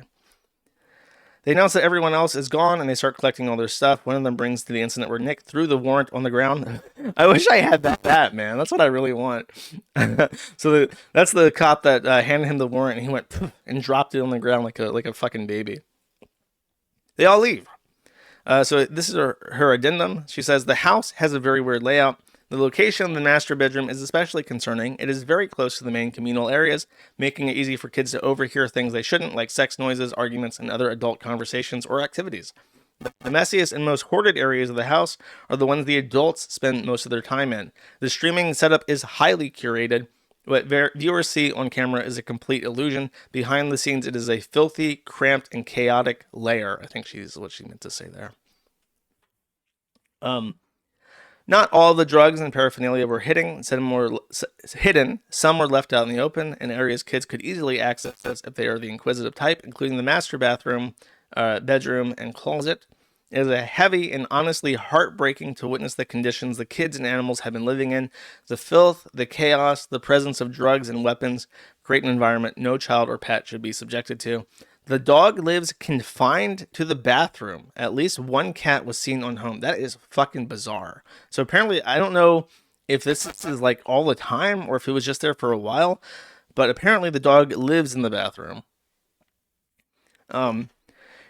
They announce that everyone else is gone, and they start collecting all their stuff. One of them brings to the incident where Nick threw the warrant on the ground. I wish I had that, man. That's what I really want. So that's the cop that handed him the warrant, and he went and dropped it on the ground like a fucking baby. They all leave. So this is her addendum. She says the house has a very weird layout. The location of the master bedroom is especially concerning. It is very close to the main communal areas, making it easy for kids to overhear things they shouldn't, like sex noises, arguments, and other adult conversations or activities. The messiest and most hoarded areas of the house are the ones the adults spend most of their time in. The streaming setup is highly curated. What viewers see on camera is a complete illusion. Behind the scenes, it is a filthy, cramped, and chaotic lair. I think she's what she meant to say there. Not all the drugs and paraphernalia were hidden. Some were left out in the open, in areas kids could easily access if they are the inquisitive type, including the master bathroom, bedroom, and closet. It is a heavy and honestly heartbreaking to witness the conditions the kids and animals have been living in. The filth, the chaos, the presence of drugs and weapons create an environment no child or pet should be subjected to. The dog lives confined to the bathroom. At least one cat was seen on home. That is fucking bizarre. So apparently, I don't know if this is like all the time or if it was just there for a while, but apparently the dog lives in the bathroom. And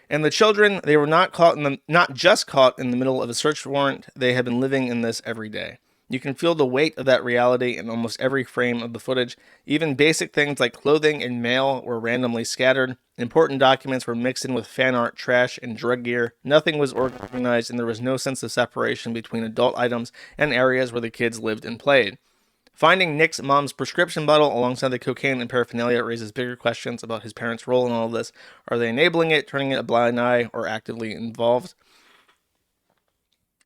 the children, they were not just caught in the middle of a search warrant. They have been living in this every day. You can feel the weight of that reality in almost every frame of the footage. Even basic things like clothing and mail were randomly scattered. Important documents were mixed in with fan art, trash, and drug gear. Nothing was organized, and there was no sense of separation between adult items and areas where the kids lived and played. Finding Nick's mom's prescription bottle alongside the cocaine and paraphernalia raises bigger questions about his parents' role in all of this. Are they enabling it, turning it a blind eye, or actively involved?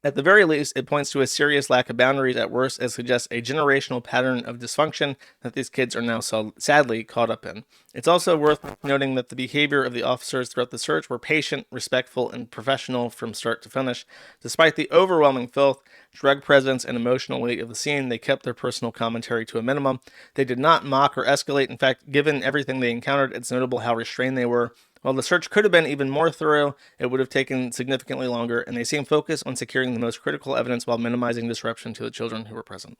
At the very least, it points to a serious lack of boundaries. At worst, it suggests a generational pattern of dysfunction that these kids are now sadly caught up in. It's also worth noting that the behavior of the officers throughout the search were patient, respectful, and professional from start to finish. Despite the overwhelming filth, drug presence, and emotional weight of the scene, they kept their personal commentary to a minimum. They did not mock or escalate. In fact, given everything they encountered, it's notable how restrained they were. While the search could have been even more thorough, it would have taken significantly longer, and they seemed focused on securing the most critical evidence while minimizing disruption to the children who were present.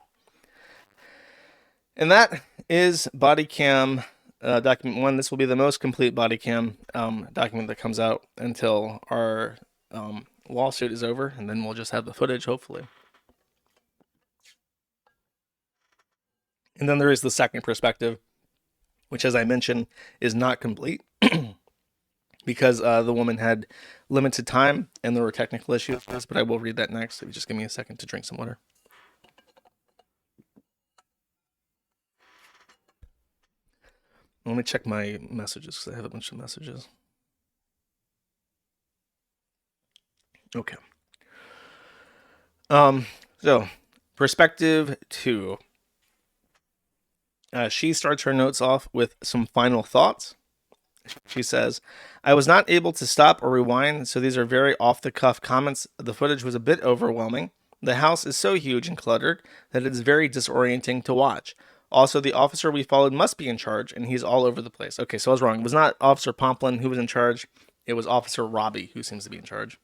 And that is body cam document 1. This will be the most complete body cam document that comes out until our lawsuit is over, and then we'll just have the footage, hopefully. And then there is the second perspective, which, as I mentioned, is not complete. Because the woman had limited time and there were technical issues, but I will read that next. So just give me a second to drink some water. Let me check my messages because I have a bunch of messages. Okay. So perspective 2. She starts her notes off with some final thoughts. She says, I was not able to stop or rewind, so these are very off-the-cuff comments. The footage was a bit overwhelming. The house is so huge and cluttered that it is very disorienting to watch. Also, the officer we followed must be in charge, and he's all over the place. Okay, so I was wrong. It was not Officer Pomplun who was in charge. It was Officer Robbie who seems to be in charge.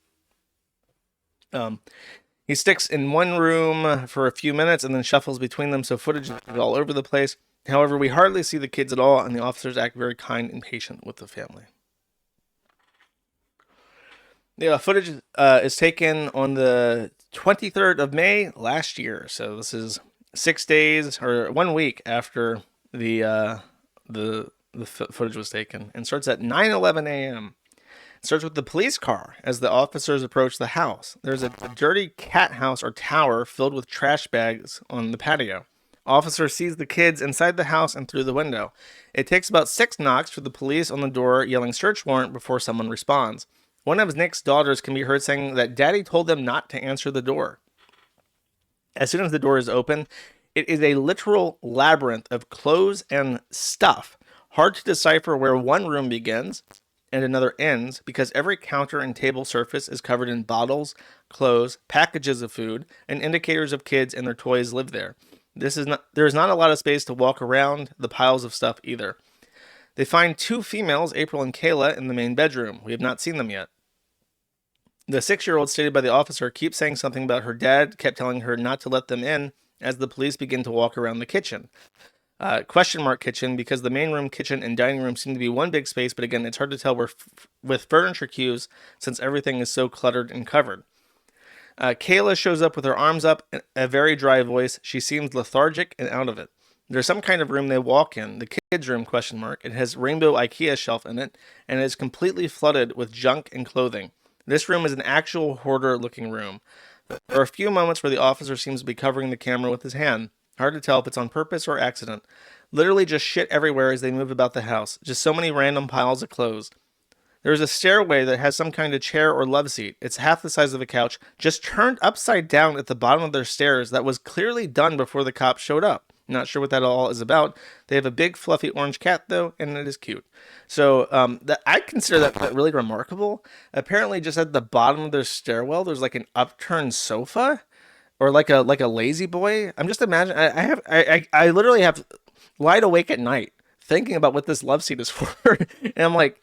He sticks in one room for a few minutes and then shuffles between them, so footage is all over the place. However, we hardly see the kids at all, and the officers act very kind and patient with the family. The footage is taken on the 23rd of May last year, so this is 6 days or 1 week after the footage was taken, and starts at 9:11 a.m. It starts with the police car as the officers approach the house. There's a dirty cat house or tower filled with trash bags on the patio. Officer sees the kids inside the house and through the window. It takes about 6 knocks for the police on the door yelling search warrant before someone responds. One of Nick's daughters can be heard saying that Daddy told them not to answer the door. As soon as the door is open, it is a literal labyrinth of clothes and stuff. Hard to decipher where one room begins and another ends because every counter and table surface is covered in bottles, clothes, packages of food, and indicators of kids and their toys live there. There's not a lot of space to walk around the piles of stuff either. They find 2 females, April and Kayla, in the main bedroom. We have not seen them yet. The 6-year-old, stated by the officer, keeps saying something about her dad kept telling her not to let them in as the police begin to walk around the kitchen. Question mark kitchen, because the main room, kitchen, and dining room seem to be one big space, but again, it's hard to tell with furniture cues since everything is so cluttered and covered. Kayla shows up with her arms up, a very dry voice. She seems lethargic and out of it. There's some kind of room they walk in, the kids' room, question mark. It has rainbow IKEA shelf in it, and it is completely flooded with junk and clothing. This room is an actual hoarder-looking room. There are a few moments where the officer seems to be covering the camera with his hand. Hard to tell if it's on purpose or accident. Literally just shit everywhere as they move about the house. Just so many random piles of clothes. There's a stairway that has some kind of chair or love seat. It's half the size of a couch, just turned upside down at the bottom of their stairs. That was clearly done before the cops showed up. Not sure what that all is about. They have a big fluffy orange cat though, and it is cute. So I consider that really remarkable. Apparently, just at the bottom of their stairwell, there's like an upturned sofa, or like a lazy boy. I'm just imagining. I literally have lied awake at night thinking about what this love seat is for, and I'm like,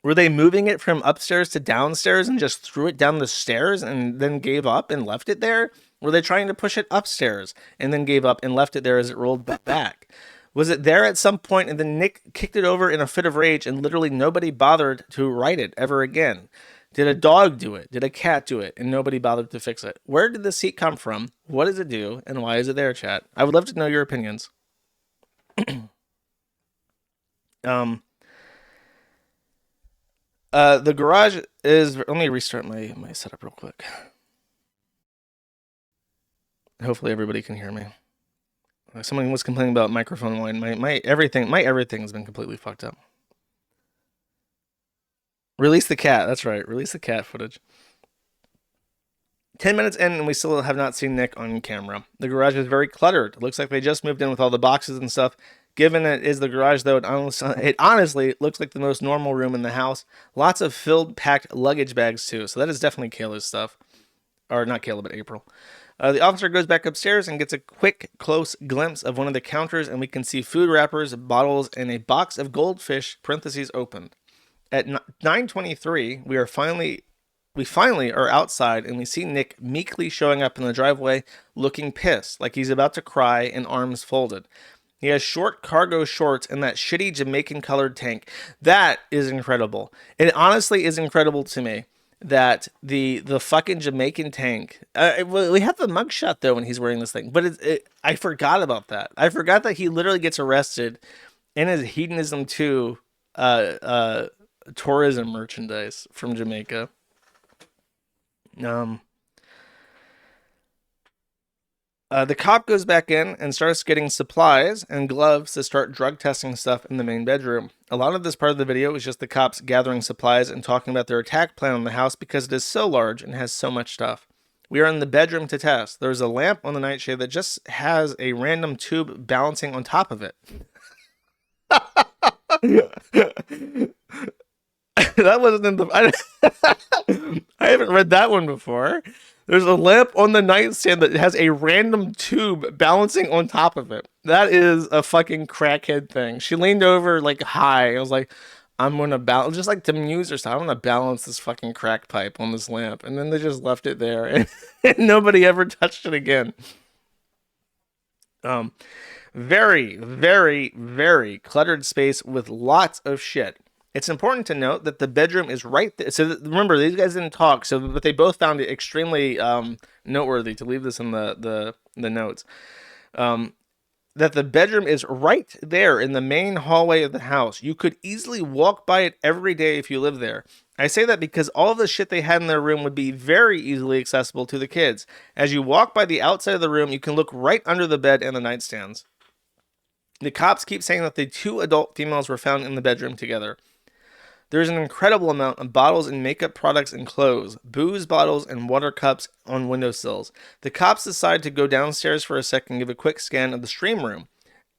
were they moving it from upstairs to downstairs and just threw it down the stairs and then gave up and left it there? Were they trying to push it upstairs and then gave up and left it there as it rolled back? Was it there at some point and then Nick kicked it over in a fit of rage and literally nobody bothered to right it ever again? Did a dog do it? Did a cat do it? And nobody bothered to fix it? Where did the seat come from? What does it do? And why is it there, chat? I would love to know your opinions. The garage is... Let me restart my setup real quick. Hopefully everybody can hear me. Someone was complaining about microphone line. My everything has been completely fucked up. Release the cat. That's right. Release the cat footage. 10 minutes in, and we still have not seen Nick on camera. The garage is very cluttered. It looks like they just moved in with all the boxes and stuff. Given it is the garage, though, it honestly looks like the most normal room in the house. Lots of filled, packed luggage bags, too. So that is definitely Kayla's stuff. Or not Kayla, but April. The officer goes back upstairs and gets a quick, close glimpse of one of the counters, and we can see food wrappers, bottles, and a box of goldfish, parentheses opened. At 9:23, we finally are outside, and we see Nick meekly showing up in the driveway, looking pissed, like he's about to cry and arms folded. He has short cargo shorts and that shitty Jamaican-colored tank. That is incredible. It honestly is incredible to me that the fucking Jamaican tank. We have the mugshot though when he's wearing this thing, but I forgot about that. I forgot that he literally gets arrested in his hedonism 2 tourism merchandise from Jamaica. The cop goes back in and starts getting supplies and gloves to start drug testing stuff in the main bedroom. A lot of this part of the video is just the cops gathering supplies and talking about their attack plan on the house because it is so large and has so much stuff. We are in the bedroom to test. There's a lamp on the nightshade that just has a random tube balancing on top of it. That wasn't in the... I haven't read that one before. There's a lamp on the nightstand that has a random tube balancing on top of it. That is a fucking crackhead thing. She leaned over like high. I was like, I'm going to balance, just like to Muse or something. I'm going to balance this fucking crack pipe on this lamp. And then they just left it there and nobody ever touched it again. Very, very, very cluttered space with lots of shit. It's important to note that the bedroom is right there. So remember, these guys didn't talk, but they both found it extremely noteworthy to leave this in the notes. That the bedroom is right there in the main hallway of the house. You could easily walk by it every day if you live there. I say that because all of the shit they had in their room would be very easily accessible to the kids. As you walk by the outside of the room, you can look right under the bed and the nightstands. The cops keep saying that the 2 adult females were found in the bedroom together. There's an incredible amount of bottles and makeup products and clothes, booze bottles and water cups on windowsills. The cops decide to go downstairs for a second and give a quick scan of the stream room.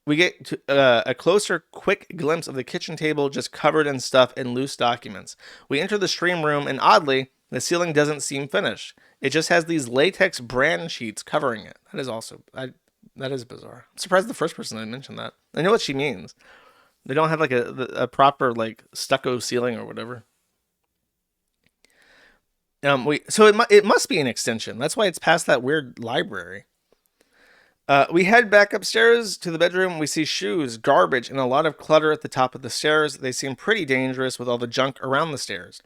We get to, a closer, quick glimpse of the kitchen table just covered in stuff and loose documents. We enter the stream room, and oddly, the ceiling doesn't seem finished. It just has these latex brand sheets covering it. That is also... that is bizarre. I'm surprised the first person that mentioned that. I know what she means. They don't have like a proper like stucco ceiling or whatever. So it must be an extension. That's why it's past that weird library. We head back upstairs to the bedroom. We see shoes, garbage, and a lot of clutter at the top of the stairs. They seem pretty dangerous with all the junk around the stairs.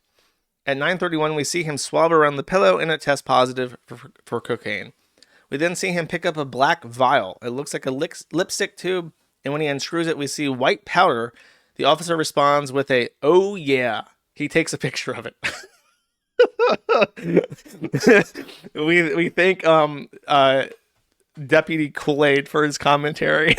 At 9:31, we see him swab around the pillow and it tests positive for cocaine. We then see him pick up a black vial. It looks like a lipstick tube. And when he unscrews it, we see white powder. The officer responds with a, "Oh yeah." He takes a picture of it. we thank Deputy Kool-Aid for his commentary.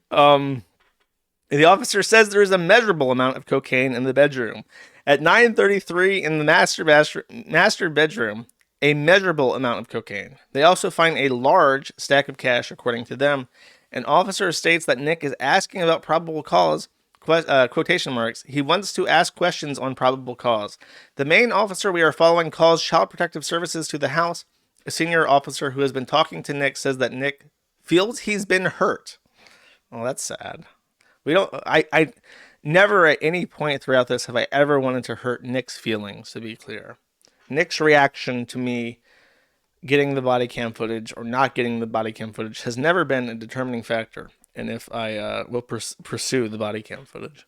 The officer says there is a measurable amount of cocaine in the bedroom. At 9:33 in the master bedroom, a measurable amount of cocaine. They also find a large stack of cash, according to them. An officer states that Nick is asking about probable cause, quotation marks. He wants to ask questions on probable cause. The main officer we are following calls Child Protective Services to the house. A senior officer who has been talking to Nick says that Nick feels he's been hurt. Oh, that's sad. I never at any point throughout this have I ever wanted to hurt Nick's feelings, to be clear. Nick's reaction to me getting the body cam footage or not getting the body cam footage has never been a determining factor in if I will pursue the body cam footage.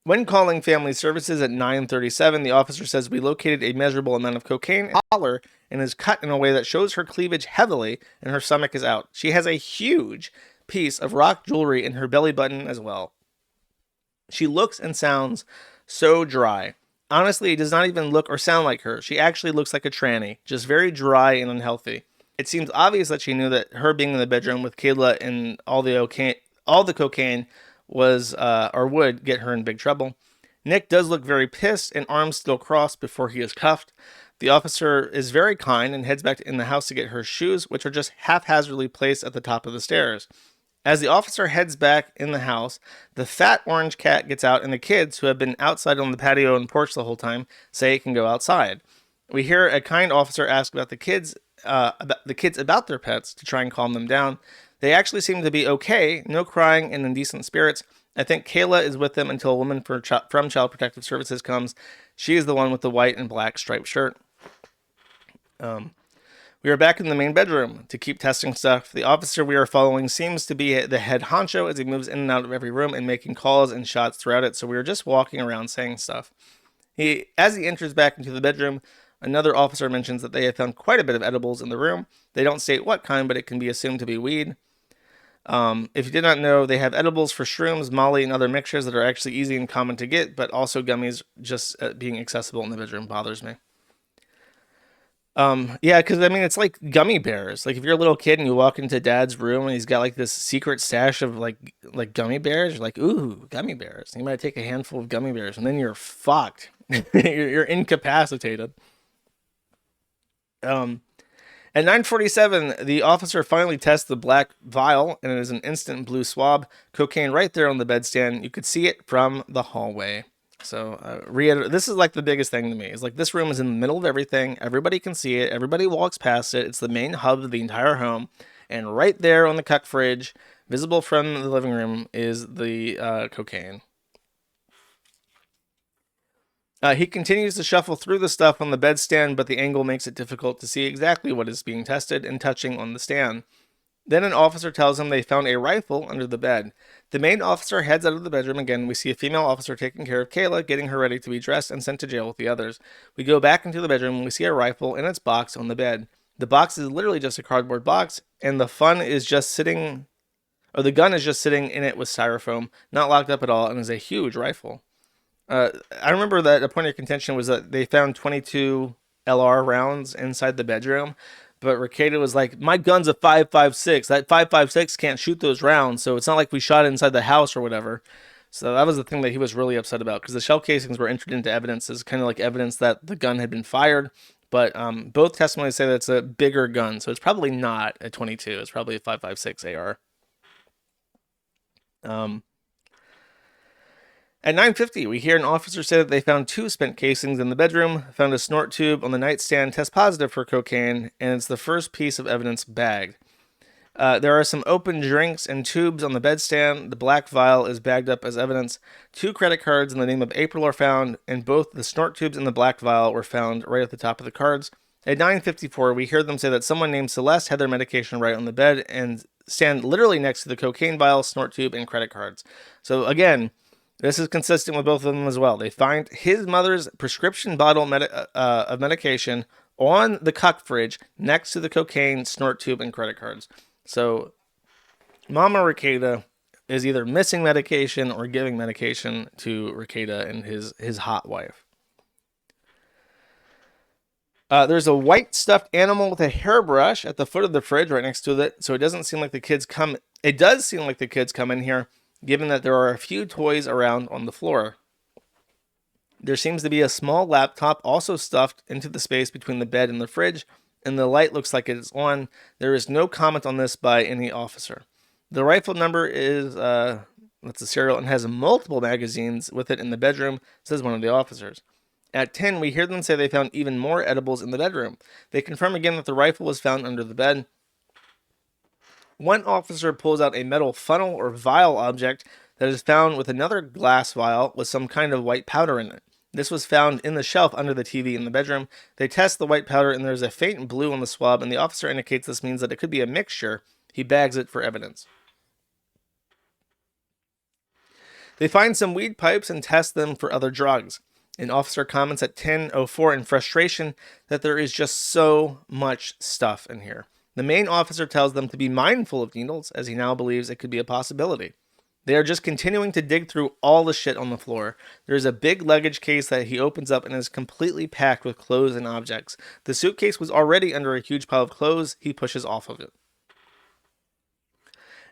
When calling family services at 9:37, the officer says we located a measurable amount of cocaine in her collar and is cut in a way that shows her cleavage heavily and her stomach is out. She has a huge piece of rock jewelry in her belly button as well. She looks and sounds so dry. Honestly, it does not even look or sound like her. She actually looks like a tranny, just very dry and unhealthy. It seems obvious that she knew that her being in the bedroom with Kayla and all the cocaine was or would get her in big trouble. Nick does look very pissed and arms still crossed before he is cuffed. The officer is very kind and heads back in the house to get her shoes, which are just haphazardly placed at the top of the stairs. As the officer heads back in the house, the fat orange cat gets out, and the kids, who have been outside on the patio and porch the whole time, say it can go outside. We hear a kind officer ask about the kids about their pets to try and calm them down. They actually seem to be okay, no crying and in decent spirits. I think Kayla is with them until a woman from Child Protective Services comes. She is the one with the white and black striped shirt. We are back in the main bedroom to keep testing stuff. The officer we are following seems to be the head honcho as he moves in and out of every room and making calls and shots throughout it, so we are just walking around saying stuff. As he enters back into the bedroom, another officer mentions that they have found quite a bit of edibles in the room. They don't state what kind, but it can be assumed to be weed. If you did not know, they have edibles for shrooms, molly, and other mixtures that are actually easy and common to get, but also gummies just being accessible in the bedroom bothers me. Yeah, because I mean, it's like gummy bears. Like if you're a little kid and you walk into dad's room and he's got like this secret stash of like gummy bears, you're like, ooh, gummy bears. And you might take a handful of gummy bears and then you're fucked. you're incapacitated. At 9:47, the officer finally tests the black vial, and it is an instant blue swab. Cocaine right there on the bedstand. You could see it from the hallway. So, this is like the biggest thing to me. It's like this room is in the middle of everything. Everybody can see it. Everybody walks past it. It's the main hub of the entire home. And right there on the cuck fridge, visible from the living room, is the cocaine. He continues to shuffle through the stuff on the bedstand, but the angle makes it difficult to see exactly what is being tested and touching on the stand. Then an officer tells him they found a rifle under the bed. The main officer heads out of the bedroom again. We see a female officer taking care of Kayla, getting her ready to be dressed and sent to jail with the others. We go back into the bedroom and we see a rifle in its box on the bed. The box is literally just a cardboard box, and the gun is just sitting in it with styrofoam, not locked up at all, and is a huge rifle. I remember that a point of contention was that they found 22 LR rounds inside the bedroom, but Rekieta was like, my gun's a 5.56. That 5.56 can't shoot those rounds, so it's not like we shot it inside the house or whatever. So that was the thing that he was really upset about, because the shell casings were entered into evidence as kind of like evidence that the gun had been fired, but both testimonies say that it's a bigger gun, so it's probably not a 22. It's probably a 5.56 AR. At 9:50, we hear an officer say that they found 2 spent casings in the bedroom, found a snort tube on the nightstand, test positive for cocaine, and it's the first piece of evidence bagged. There are some open drinks and tubes on the bedstand. The black vial is bagged up as evidence. 2 credit cards in the name of April are found, and both the snort tubes and the black vial were found right at the top of the cards. At 9:54, we hear them say that someone named Celeste had their medication right on the bed and stand literally next to the cocaine vial, snort tube, and credit cards. So again, this is consistent with both of them as well. They find his mother's prescription bottle of medication on the cuck fridge next to the cocaine, snort tube, and credit cards. So Mama Rekieta is either missing medication or giving medication to Rekieta and his hot wife. There's a white stuffed animal with a hairbrush at the foot of the fridge right next to it, so it doesn't seem like the kids come. It does seem like the kids come in here, given that there are a few toys around on the floor. There seems to be a small laptop also stuffed into the space between the bed and the fridge, and the light looks like it is on. There is no comment on this by any officer. The rifle number is, that's a serial, and has multiple magazines with it in the bedroom, says one of the officers. At 10, we hear them say they found even more edibles in the bedroom. They confirm again that the rifle was found under the bed. One officer pulls out a metal funnel or vial object that is found with another glass vial with some kind of white powder in it. This was found in the shelf under the TV in the bedroom. They test the white powder and there's a faint blue on the swab, and the officer indicates this means that it could be a mixture. He bags it for evidence. They find some weed pipes and test them for other drugs. An officer comments at 10:04 in frustration that there is just so much stuff in here. The main officer tells them to be mindful of needles, as he now believes it could be a possibility. They are just continuing to dig through all the shit on the floor. There's a big luggage case that he opens up and is completely packed with clothes and objects. The suitcase was already under a huge pile of clothes he pushes off of it.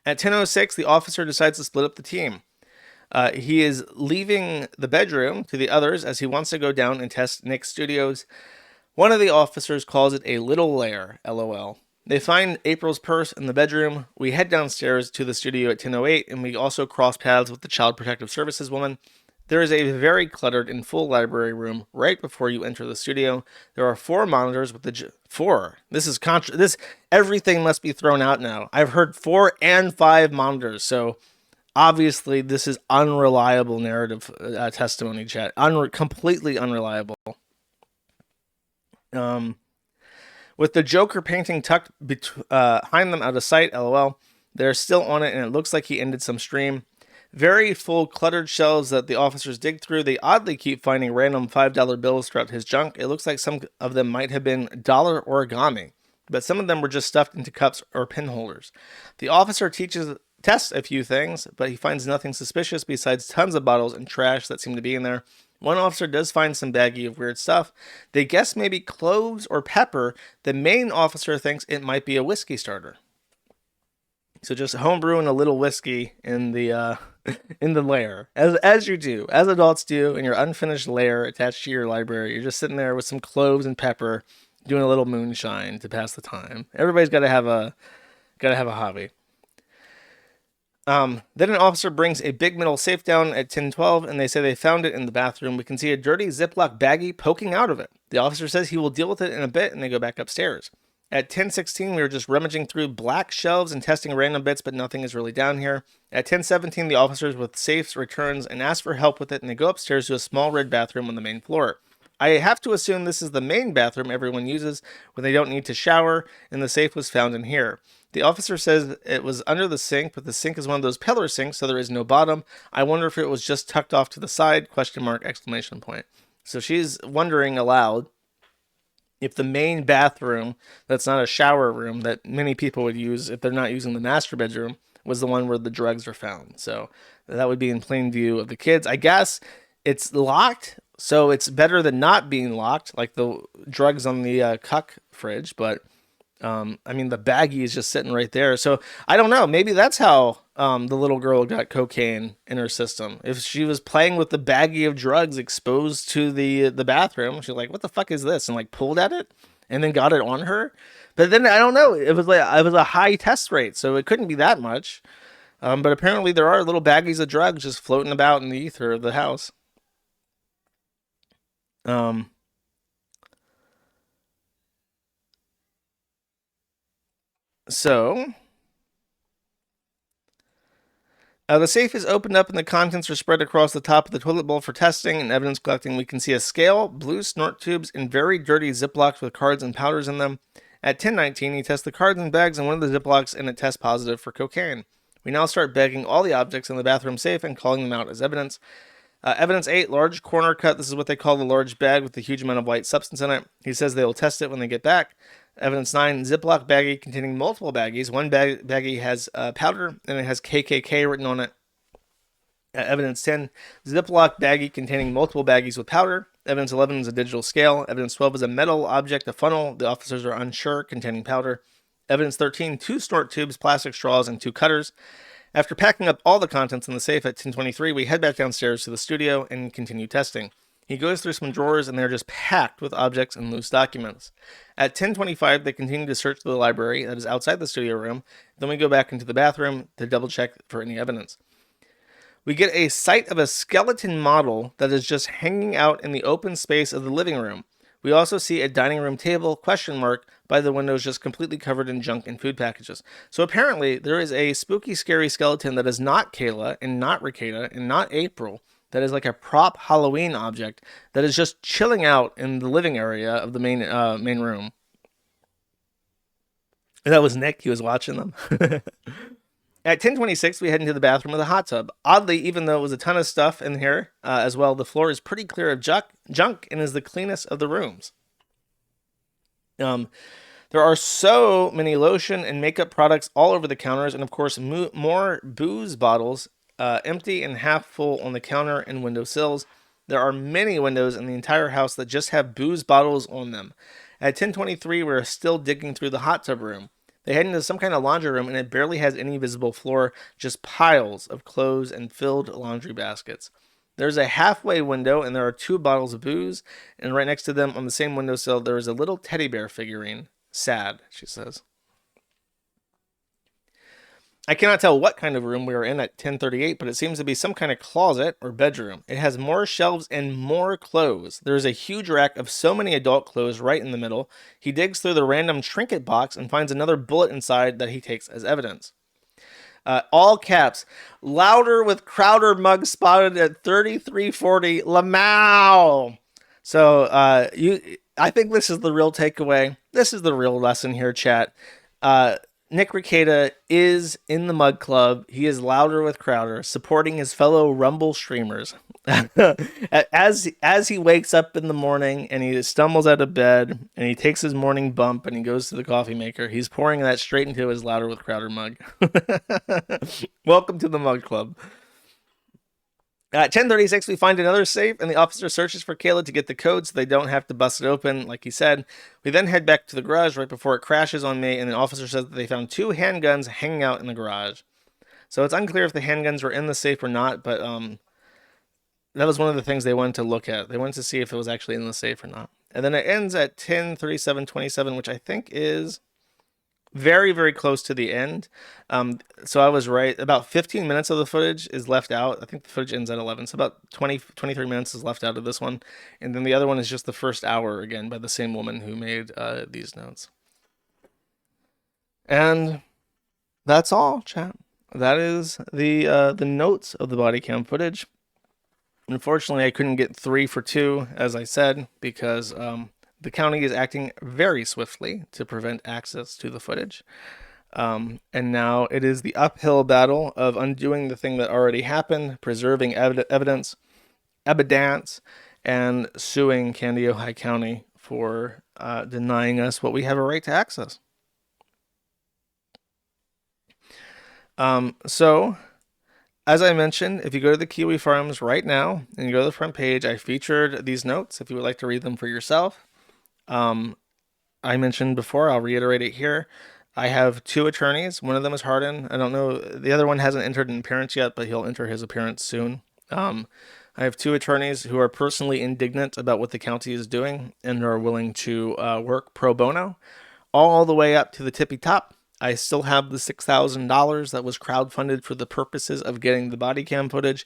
At 10:06, the officer decides to split up the team. He is leaving the bedroom to the others as he wants to go down and test Nick's studios. One of the officers calls it a little lair, lol. They find April's purse in the bedroom. We head downstairs to the studio at 10:08, and we also cross paths with the Child Protective Services woman. There is a very cluttered and full library room right before you enter the studio. There are 4 monitors with the four. This is everything must be thrown out now. I've heard 4 and 5 monitors, so obviously this is unreliable narrative testimony, chat. Completely unreliable. With the Joker painting tucked behind them out of sight, lol. They're still on it, and it looks like he ended some stream. Very full, cluttered shelves that the officers dig through. They oddly keep finding random $5 bills throughout his junk. It looks like some of them might have been dollar origami, but some of them were just stuffed into cups or pin holders. The officer tests a few things, but he finds nothing suspicious besides tons of bottles and trash that seem to be in there. One officer does find some baggie of weird stuff. They guess maybe cloves or pepper. The main officer thinks it might be a whiskey starter. So just homebrewing a little whiskey in the lair, as you do, as adults do, in your unfinished lair attached to your library. You're just sitting there with some cloves and pepper, doing a little moonshine to pass the time. Everybody's got to have a hobby. Then an officer brings a big metal safe down at 10:12, and they say they found it in the bathroom. We can see a dirty Ziploc baggie poking out of it. The officer says he will deal with it in a bit, and they go back upstairs. At 10:16, we were just rummaging through black shelves and testing random bits, but nothing is really down here. At 10:17, the officers with safes returns and ask for help with it, and they go upstairs to a small red bathroom on the main floor. I have to assume this is the main bathroom everyone uses when they don't need to shower, and the safe was found in here. The officer says it was under the sink, but the sink is one of those pillar sinks, so there is no bottom. I wonder if it was just tucked off to the side, ? So she's wondering aloud if the main bathroom, that's not a shower room that many people would use if they're not using the master bedroom, was the one where the drugs are found. So that would be in plain view of the kids. I guess it's locked, so it's better than not being locked, like the drugs on the cuck fridge, but I mean, the baggie is just sitting right there. So I don't know. Maybe that's how the little girl got cocaine in her system. If she was playing with the baggie of drugs exposed to the bathroom, she's like, "What the fuck is this?" and like pulled at it and then got it on her. But then I don't know. It was a high test rate, so it couldn't be that much. But apparently there are little baggies of drugs just floating about in the ether of the house. So the safe is opened up and the contents are spread across the top of the toilet bowl for testing and evidence collecting. We can see a scale, blue snort tubes, and very dirty Ziplocs with cards and powders in them. At 10:19, he tests the cards and bags in one of the Ziplocs and it tests positive for cocaine. We now start bagging all the objects in the bathroom safe and calling them out as evidence. Evidence 8, large corner cut. This is what they call the large bag with a huge amount of white substance in it. He says they will test it when they get back. Evidence 9, Ziploc baggie containing multiple baggies. One baggie has powder and it has KKK written on it. Evidence 10, Ziploc baggie containing multiple baggies with powder. Evidence 11 is a digital scale. Evidence 12 is a metal object, a funnel. The officers are unsure, containing powder. Evidence 13, 2 snort tubes, plastic straws, and 2 cutters. After packing up all the contents in the safe at 10:23, we head back downstairs to the studio and continue testing. He goes through some drawers and they're just packed with objects and loose documents. At 10:25, they continue to search the library that is outside the studio room. Then we go back into the bathroom to double check for any evidence. We get a sight of a skeleton model that is just hanging out in the open space of the living room. We also see a dining room table, ? By the windows just completely covered in junk and food packages. So apparently there is a spooky, scary skeleton that is not Kayla and not Ricada and not April. That is like a prop Halloween object that is just chilling out in the living area of the main room. That was Nick. He was watching them. At 10:26, we head into the bathroom with a hot tub. Oddly, even though it was a ton of stuff in here as well, the floor is pretty clear of junk and is the cleanest of the rooms. There are so many lotion and makeup products all over the counters, and of course, more booze bottles, empty and half full on the counter and window sills. There are many windows in the entire house that just have booze bottles on them. At 10:23, we're still digging through the hot tub room. They head into some kind of laundry room, and it barely has any visible floor, just piles of clothes and filled laundry baskets. There's a halfway window, and there are 2 bottles of booze, and right next to them on the same windowsill, there is a little teddy bear figurine. Sad, she says. I cannot tell what kind of room we are in at 1038, but it seems to be some kind of closet or bedroom. It has more shelves and more clothes. There is a huge rack of so many adult clothes right in the middle. He digs through the random trinket box and finds another bullet inside that he takes as evidence. All caps. Louder with Crowder mug spotted at 3340 Lamau. So I think this is the real takeaway. This is the real lesson here, chat. Nick Rekieta is in the Mug Club. He is louder with Crowder, supporting his fellow Rumble streamers. as he wakes up in the morning and he stumbles out of bed and he takes his morning bump and he goes to the coffee maker, he's pouring that straight into his louder with Crowder mug. Welcome to the Mug Club. At 10:36, we find another safe, and the officer searches for Kayla to get the code so they don't have to bust it open, like he said. We then head back to the garage right before it crashes on me, and the officer says that they found 2 handguns hanging out in the garage. So it's unclear if the handguns were in the safe or not, but that was one of the things they wanted to look at. They wanted to see if it was actually in the safe or not. And then it ends at 10:37:27, which I think is very, very close to the end. So I was right. About 15 minutes of the footage is left out. I think the footage ends at 11. So about 23 minutes is left out of this one. And then the other one is just the first hour, again, by the same woman who made these notes. And that's all, chat. That is the notes of the body cam footage. Unfortunately, I couldn't get 3 for 2, as I said, because the county is acting very swiftly to prevent access to the footage. And now it is the uphill battle of undoing the thing that already happened, preserving evidence, and suing Candy, Ojai County for denying us what we have a right to access. So, as I mentioned, if you go to the Kiwi Farms right now and you go to the front page, I featured these notes if you would like to read them for yourself. I mentioned before, I'll reiterate it here. I have 2 attorneys. One of them is Hardin. I don't know. The other one hasn't entered an appearance yet, but he'll enter his appearance soon. I have 2 attorneys who are personally indignant about what the county is doing and are willing to work pro bono all the way up to the tippy top. I still have the $6,000 that was crowdfunded for the purposes of getting the body cam footage.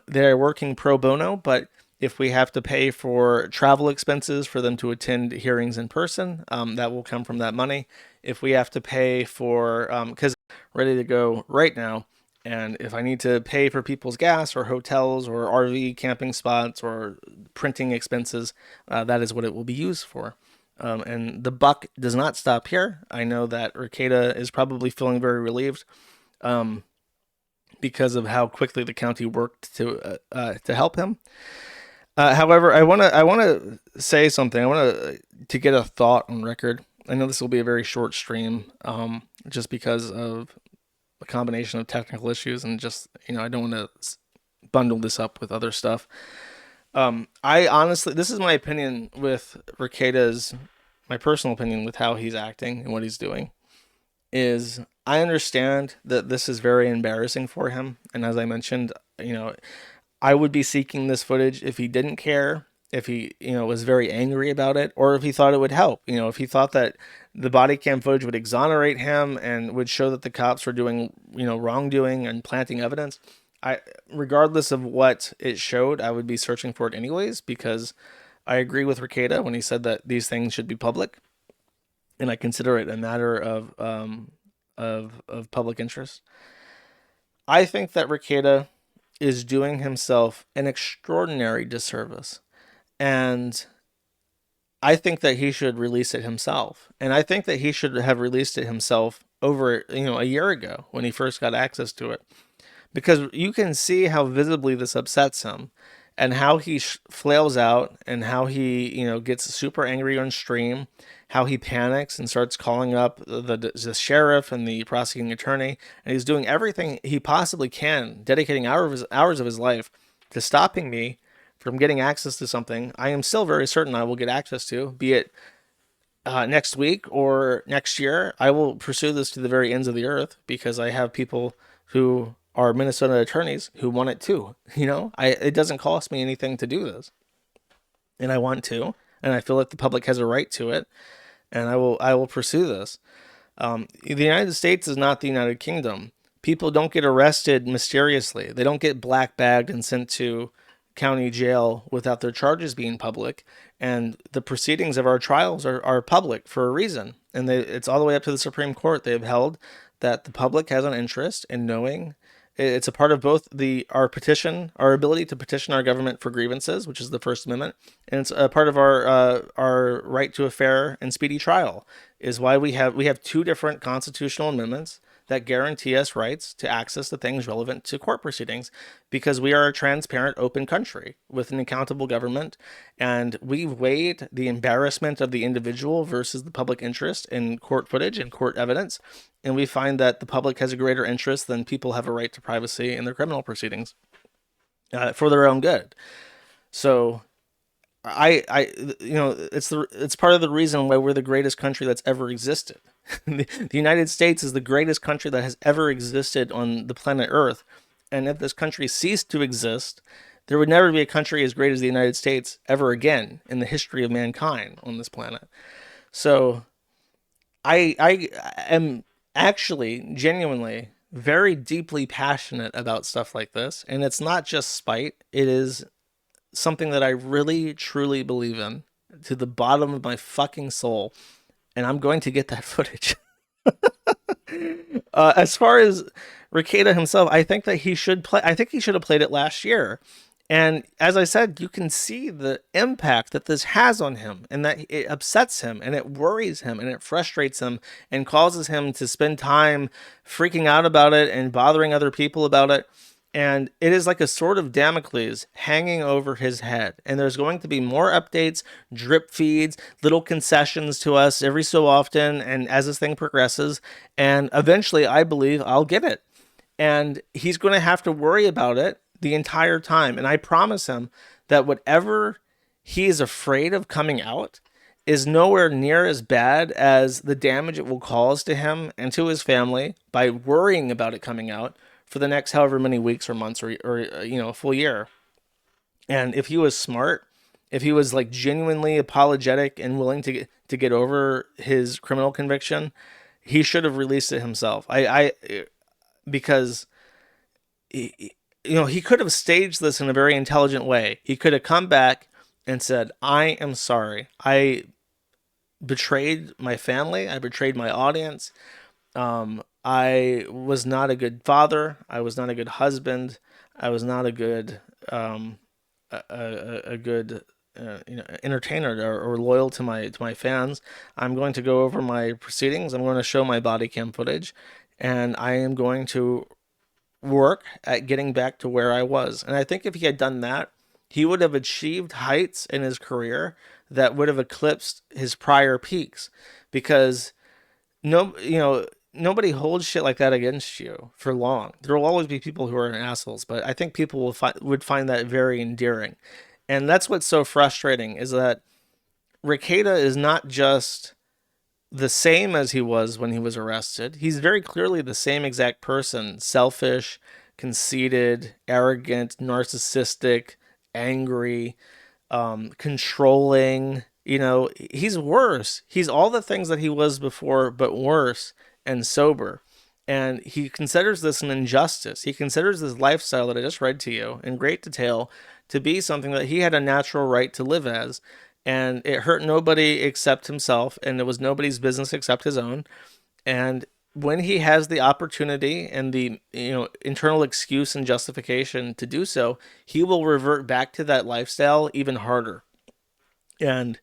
They're working pro bono, but if we have to pay for travel expenses for them to attend hearings in person, that will come from that money. If we have to pay for, because ready to go right now, and if I need to pay for people's gas or hotels or RV camping spots or printing expenses, that is what it will be used for. And the buck does not stop here. I know that Rekieta is probably feeling very relieved because of how quickly the county worked to help him. However, I want to say something. I want to get a thought on record. I know this will be a very short stream, just because of a combination of technical issues and just, I don't want to bundle this up with other stuff. I honestly, this is my opinion with Rekieta's, my personal opinion with how he's acting and what he's doing, is I understand that this is very embarrassing for him. And as I mentioned, I would be seeking this footage if he didn't care, if he, was very angry about it, or if he thought it would help. If he thought that the body cam footage would exonerate him and would show that the cops were doing, wrongdoing and planting evidence. Regardless of what it showed, I would be searching for it anyways, because I agree with Rekieta when he said that these things should be public, and I consider it a matter of public interest. I think that Rekieta is doing himself an extraordinary disservice, and I think that he should release it himself, and I think that he should have released it himself over a year ago when he first got access to it, because you can see how visibly this upsets him and how he flails out and how he gets super angry on stream, how he panics and starts calling up the sheriff and the prosecuting attorney, and he's doing everything he possibly can, dedicating hours of his life to stopping me from getting access to something I am still very certain I will get access to, be it next week or next year, I will pursue this to the very ends of the earth because I have people who are Minnesota attorneys who want it too. It doesn't cost me anything to do this, and I want to, and I feel like the public has a right to it, and I will pursue this. The United States is not the United Kingdom. People don't get arrested mysteriously. They don't get black bagged and sent to county jail without their charges being public. And the proceedings of our trials are public for a reason. And it's all the way up to the Supreme Court. They have held that the public has an interest in knowing. It's a part of both our ability to petition our government for grievances, which is the First Amendment, and it's a part of our right to a fair and speedy trial. Is why we have two different constitutional amendments that guarantee us rights to access to things relevant to court proceedings, because we are a transparent, open country with an accountable government, and we've weighed the embarrassment of the individual versus the public interest in court footage and court evidence, and we find that the public has a greater interest than people have a right to privacy in their criminal proceedings for their own good. So it's part of the reason why we're the greatest country that's ever existed. The United States is the greatest country that has ever existed on the planet Earth. And if this country ceased to exist, there would never be a country as great as the United States ever again in the history of mankind on this planet. So I am actually genuinely very deeply passionate about stuff like this. And it's not just spite. It is something that I really, truly believe in to the bottom of my fucking soul. And I'm going to get that footage. As far as Rekieta himself, I think that he should play. I think he should have played it last year. And as I said, you can see the impact that this has on him, and that it upsets him, and it worries him, and it frustrates him, and causes him to spend time freaking out about it and bothering other people about it. And it is like a sword of Damocles hanging over his head. And there's going to be more updates, drip feeds, little concessions to us every so often, and as this thing progresses. And eventually, I believe I'll get it. And he's going to have to worry about it the entire time. And I promise him that whatever he is afraid of coming out is nowhere near as bad as the damage it will cause to him and to his family by worrying about it coming out for the next however many weeks or months or a full year. And if he was smart, if he was like genuinely apologetic and willing to get over his criminal conviction, he should have released it himself. Because he could have staged this in a very intelligent way. He could have come back and said, "I am sorry. I betrayed my family. I betrayed my audience. I was not a good father. I was not a good husband. I was not a good a good entertainer or loyal to my fans. I'm going to go over my proceedings. I'm going to show my body cam footage, and I am going to work at getting back to where I was." And I think if he had done that, he would have achieved heights in his career that would have eclipsed his prior peaks, because nobody holds shit like that against you for long. There will always be people who are assholes, but I think people would find that very endearing. And that's what's so frustrating, is that Rekieta is not just the same as he was when he was arrested. He's very clearly the same exact person: selfish, conceited, arrogant, narcissistic, angry, controlling. He's worse. He's all the things that he was before, but worse and sober. And he considers this an injustice. He considers this lifestyle that I just read to you in great detail to be something that he had a natural right to live as. And it hurt nobody except himself, and it was nobody's business except his own. And when he has the opportunity and the internal excuse and justification to do so, he will revert back to that lifestyle even harder. And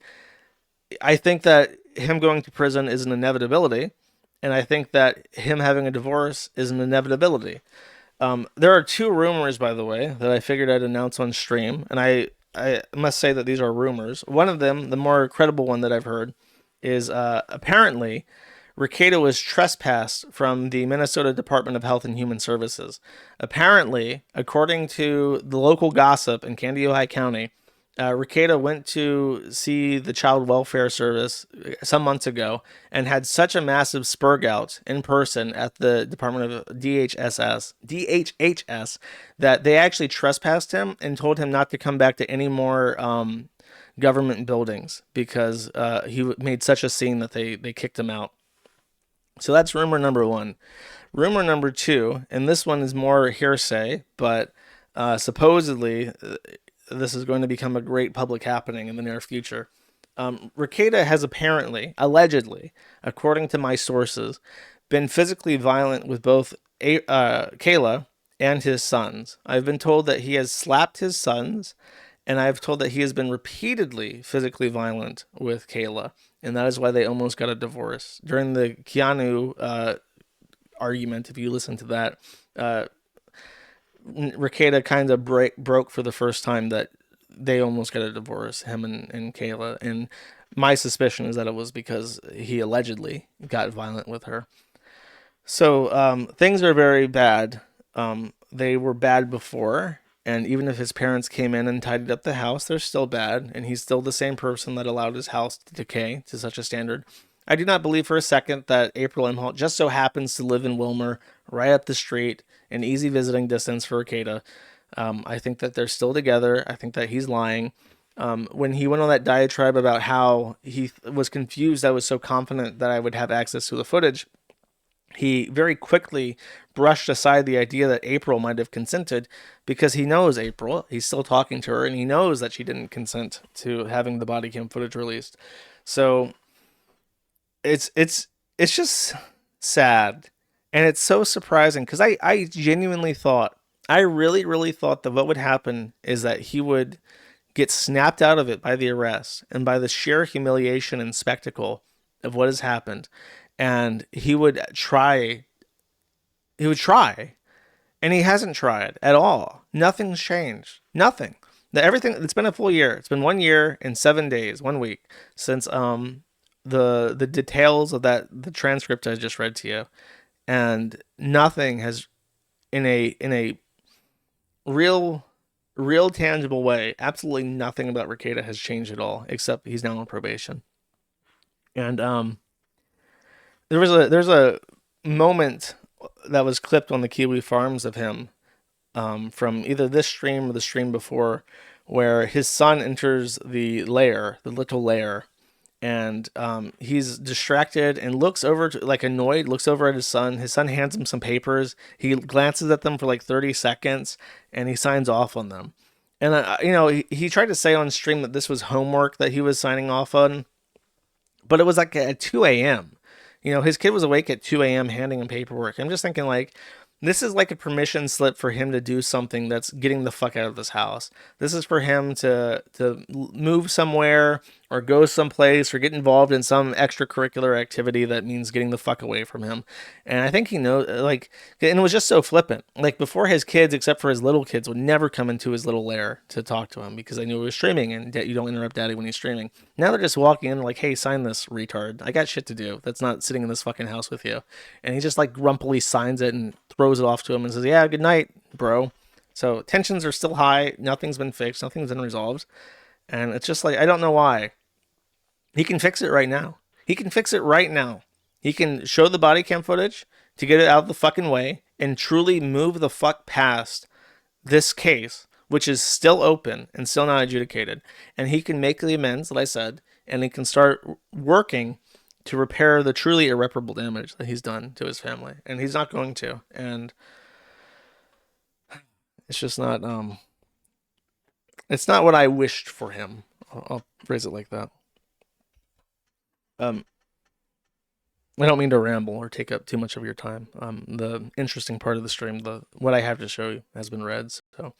I think that him going to prison is an inevitability, and I think that him having a divorce is an inevitability. There are two rumors, by the way, that I figured I'd announce on stream, and I must say that these are rumors. One of them, the more credible one that I've heard, is apparently Rekieta was trespassed from the Minnesota Department of Health and Human Services. Apparently, according to the local gossip in Candy, Ohio County, Ricada went to see the Child Welfare Service some months ago and had such a massive spurg out in person at the Department of DHHS that they actually trespassed him and told him not to come back to any more government buildings because he made such a scene that they kicked him out. So that's rumor number one. Rumor number two, and this one is more hearsay, but supposedly this is going to become a great public happening in the near future. Ricada has apparently, allegedly, according to my sources, been physically violent with both Kayla and his sons. I've been told that he has slapped his sons, and I've told that he has been repeatedly physically violent with Kayla, and that is why they almost got a divorce. During the Keanu argument, if you listen to that, Ricada kind of broke for the first time that they almost got a divorce, him and Kayla. And my suspicion is that it was because he allegedly got violent with her. So things are very bad. They were bad before, and even if his parents came in and tidied up the house, they're still bad, and he's still the same person that allowed his house to decay to such a standard. I do not believe for a second that April Imholt just so happens to live in Wilmer, right up the street, an easy visiting distance for Ricada. I think that they're still together. I think that he's lying. When he went on that diatribe about how he was confused, I was so confident that I would have access to the footage. He very quickly brushed aside the idea that April might have consented because he knows April. He's still talking to her, and he knows that she didn't consent to having the body cam footage released. So it's just sad, and it's so surprising because I genuinely thought, I really thought that what would happen is that he would get snapped out of it by the arrest and by the sheer humiliation and spectacle of what has happened, and he would try, and he hasn't tried at all. Nothing's changed. Nothing. Everything. It's been a full year. It's been 1 year and 7 days, 1 week since the details of the transcript I just read to you, and nothing has in a real tangible way. Absolutely nothing about Ricada has changed at all, except he's now on probation. And there's a moment that was clipped on the Kiwi Farms of him from either this stream or the stream before, where his son enters the lair, the little lair, and he's distracted and looks over like annoyed, looks over at his son. His son hands him some papers. He glances at them for like 30 seconds and he signs off on them. And he tried to say on stream that this was homework that he was signing off on, but it was like at 2 a.m. His kid was awake at 2 a.m. handing him paperwork. I'm just thinking, like, this is like a permission slip for him to do something that's getting the fuck out of this house. This is for him to move somewhere or go someplace or get involved in some extracurricular activity that means getting the fuck away from him. And I think he knows, like, and it was just so flippant. Like, before, his kids, except for his little kids, would never come into his little lair to talk to him because they knew he was streaming, and you don't interrupt daddy when he's streaming. Now they're just walking in like, hey, sign this, retard. I got shit to do. That's not sitting in this fucking house with you. And he just like grumpily signs it and throws it off to him and says, yeah, good night, bro. So tensions are still high. Nothing's been fixed. Nothing's been resolved. And it's just like, I don't know why. He can fix it right now. He can fix it right now. He can show the body cam footage to get it out of the fucking way and truly move the fuck past this case, which is still open and still not adjudicated. And he can make the amends that I said, and he can start working to repair the truly irreparable damage that he's done to his family. And he's not going to. And it's just not, it's not what I wished for him. I'll phrase it like that. I don't mean to ramble or take up too much of your time. The interesting part of the stream, what I have to show you, has been read. So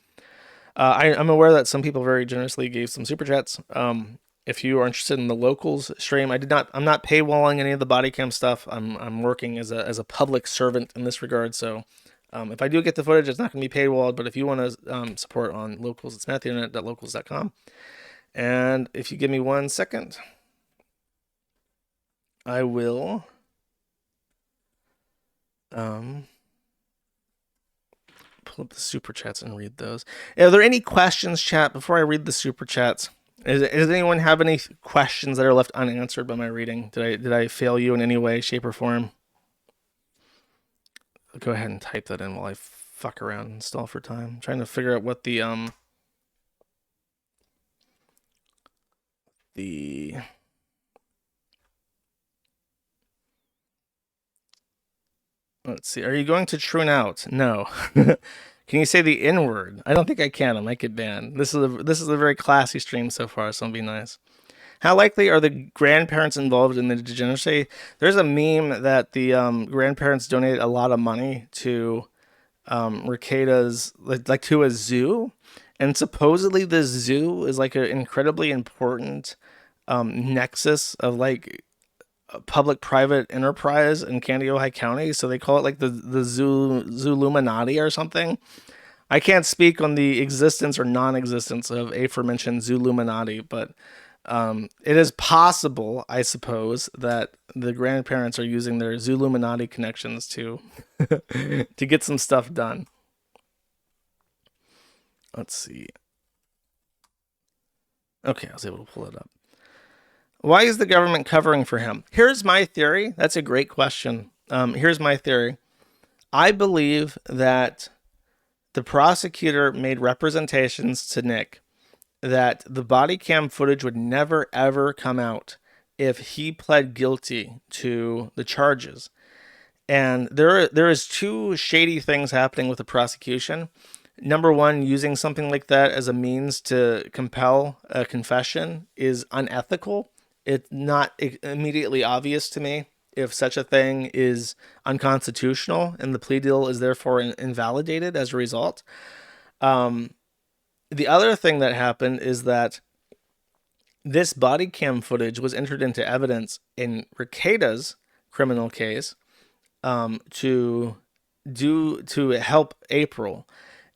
I'm aware that some people very generously gave some super chats. If you are interested in the locals stream, I'm not paywalling any of the body cam stuff. I'm working as a public servant in this regard. So if I do get the footage, it's not going to be paywalled. But if you want to support on locals, it's matthewnet.locals.com. And if you give me 1 second, I will pull up the super chats and read those. Are there any questions, chat, before I read the super chats? Does anyone have any questions that are left unanswered by my reading? Did I fail you in any way, shape, or form? I'll go ahead and type that in while I fuck around and stall for time. I'm trying to figure out what the let's see. Are you going to troon out? No. Can you say the N word? I don't think I can. I might get banned. This is a very classy stream so far, so it'll be nice. How likely are the grandparents involved in the degeneracy? There's a meme that the grandparents donate a lot of money to Rekida's, like to a zoo, and supposedly this zoo is like an incredibly important nexus of like public-private enterprise in Candido County, so they call it like the Zooluminati or something. I can't speak on the existence or non-existence of aforementioned Zooluminati, but it is possible, I suppose, that the grandparents are using their Zooluminati connections to to get some stuff done. Let's see. Okay, I was able to pull it up. Why is the government covering for him? Here's my theory. That's a great question. Here's my theory. I believe that the prosecutor made representations to Nick that the body cam footage would never, ever come out if he pled guilty to the charges. And there is two shady things happening with the prosecution. Number one, using something like that as a means to compel a confession is unethical. It's not immediately obvious to me if such a thing is unconstitutional, and the plea deal is therefore invalidated as a result. The other thing that happened is that this body cam footage was entered into evidence in Rekida's criminal case to help April.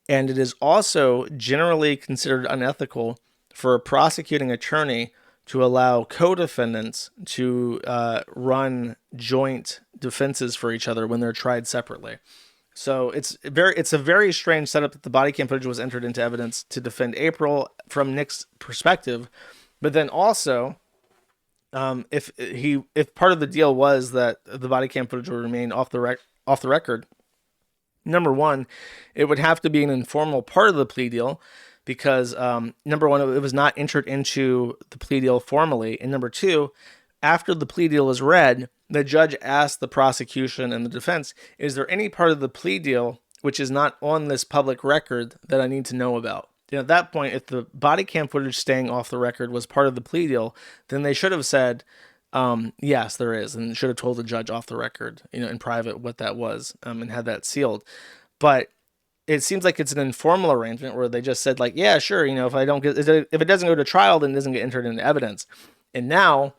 And it is also generally considered unethical for a prosecuting attorney to allow co-defendants to run joint defenses for each other when they're tried separately. So it's a very strange setup that the body cam footage was entered into evidence to defend April from Nick's perspective, but then also, if part of the deal was that the body cam footage would remain off the record, number one, it would have to be an informal part of the plea deal, because number one, it was not entered into the plea deal formally, and number two, after the plea deal was read, the judge asked the prosecution and the defense, is there any part of the plea deal which is not on this public record that I need to know about? At that point, if the body cam footage staying off the record was part of the plea deal, then they should have said, yes, there is, and should have told the judge off the record, in private what that was, and had that sealed. But it seems like it's an informal arrangement where they just said, like, yeah, sure, if it doesn't go to trial, then it doesn't get entered into evidence. And now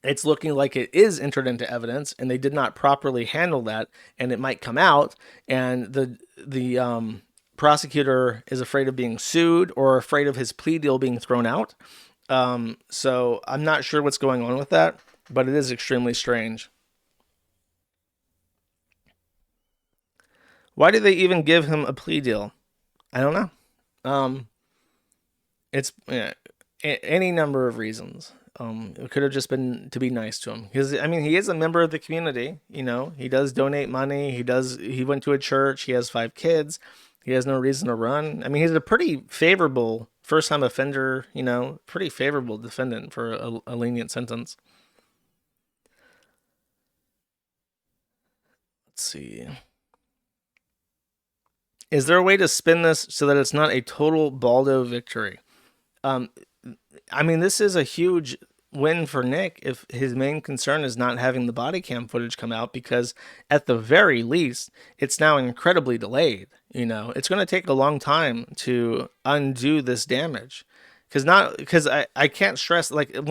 it's looking like it is entered into evidence, and they did not properly handle that, and it might come out, and the prosecutor is afraid of being sued or afraid of his plea deal being thrown out. So I'm not sure what's going on with that, but it is extremely strange. Why did they even give him a plea deal? I don't know. It's any number of reasons. It could have just been to be nice to him, because he is a member of the community. He does donate money. He went to a church. He has 5 kids. He has no reason to run. He's a pretty favorable first-time offender. Pretty favorable defendant for a lenient sentence. Let's see. Is there a way to spin this so that it's not a total Baldo victory? This is a huge win for Nick if his main concern is not having the body cam footage come out, because at the very least, it's now incredibly delayed. It's going to take a long time to undo this damage. Because I can't stress, like, it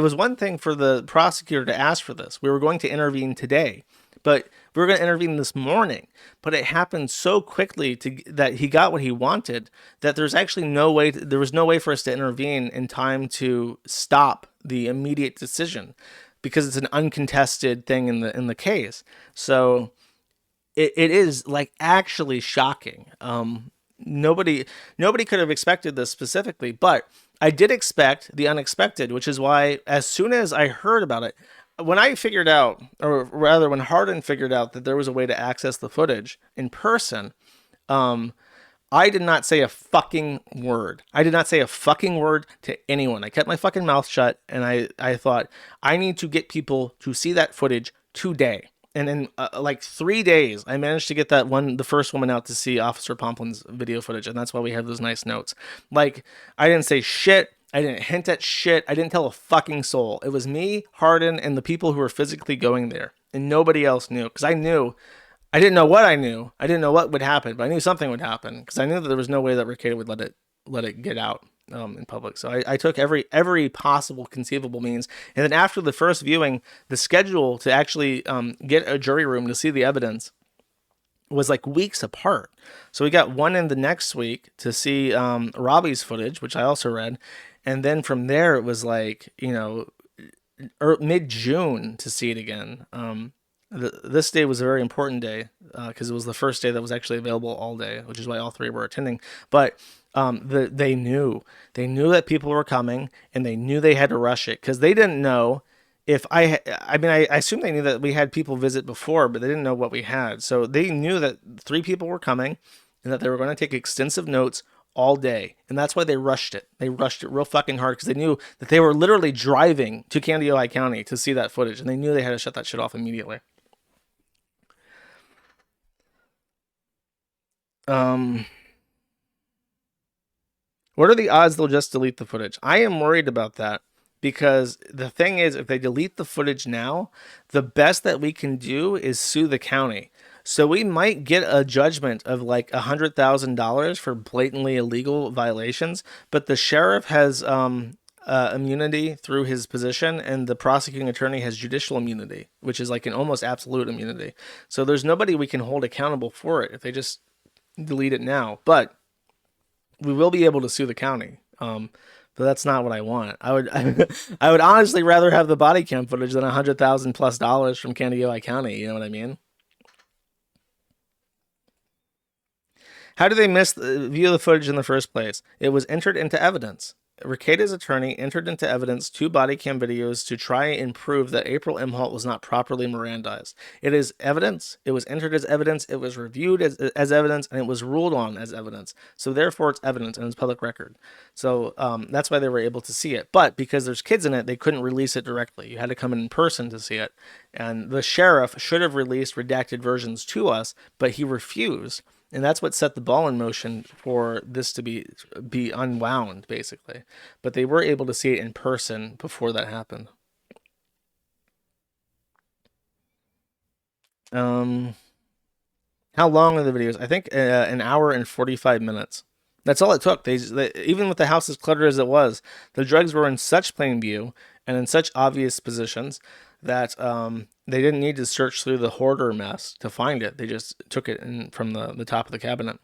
was one thing for the prosecutor to ask for this. We were going to intervene today, but we were going to intervene this morning, but it happened so quickly that he got what he wanted that there was no way for us to intervene in time to stop the immediate decision, because it's an uncontested thing in the case. So it is like actually shocking. Nobody nobody could have expected this specifically, but I did expect the unexpected, which is why as soon as I heard about it, when I figured out, or rather when Hardin figured out that there was a way to access the footage in person, um, I did not say a fucking word. I did not say a fucking word to anyone. I kept my fucking mouth shut, and I thought, I need to get people to see that footage today. And in like 3 days, I managed to get the first woman out to see Officer Pomplun's video footage, and that's why we have those nice notes. Like, I didn't say shit. I didn't hint at shit. I didn't tell a fucking soul. It was me, Hardin, and the people who were physically going there, and nobody else knew, because I knew I didn't know what I knew. I didn't know what would happen, but I knew something would happen because I knew that there was no way that Ricada would let it get out in public. So I took every possible conceivable means, and then after the first viewing, the schedule to actually get a jury room to see the evidence was like weeks apart. So we got one in the next week to see Robbie's footage, which I also read, and then from there it was like mid June to see it again. This day was a very important day because it was the first day that was actually available all day, which is why all three were attending. But they knew that people were coming, and they knew they had to rush it because they didn't know if I mean, I assume they knew that we had people visit before, but they didn't know what we had. So they knew that three people were coming and that they were going to take extensive notes all day. And that's why they rushed it. They rushed it real fucking hard because they knew that they were literally driving to Candiota County to see that footage. And they knew they had to shut that shit off immediately. Um, what are the odds they'll just delete the footage? I am worried about that because the thing is, if they delete the footage now, the best that we can do is sue the county. So we might get a judgment of like $100,000 for blatantly illegal violations, but the sheriff has immunity through his position, and the prosecuting attorney has judicial immunity, which is like an almost absolute immunity. So there's nobody we can hold accountable for it if they just delete it now. But we will be able to sue the county. But that's not what I want. I would honestly rather have the body cam footage than $100,000+ from Candiota County. You know what I mean? How did they view the footage in the first place? It was entered into evidence. Ricada's attorney entered into evidence 2 body cam videos to try and prove that April Imholt was not properly Mirandized. It is evidence. It was entered as evidence. It was reviewed as evidence, and it was ruled on as evidence. So therefore, it's evidence and it's public record. So that's why they were able to see it. But because there's kids in it, they couldn't release it directly. You had to come in person to see it. And the sheriff should have released redacted versions to us, but he refused. And that's what set the ball in motion for this to be unwound, basically. But they were able to see it in person before that happened. How long are the videos? I think an hour and 45 minutes. That's all it took. They even with the house as cluttered as it was, the drugs were in such plain view and in such obvious positions that they didn't need to search through the hoarder mess to find it. They just took it from the top of the cabinet.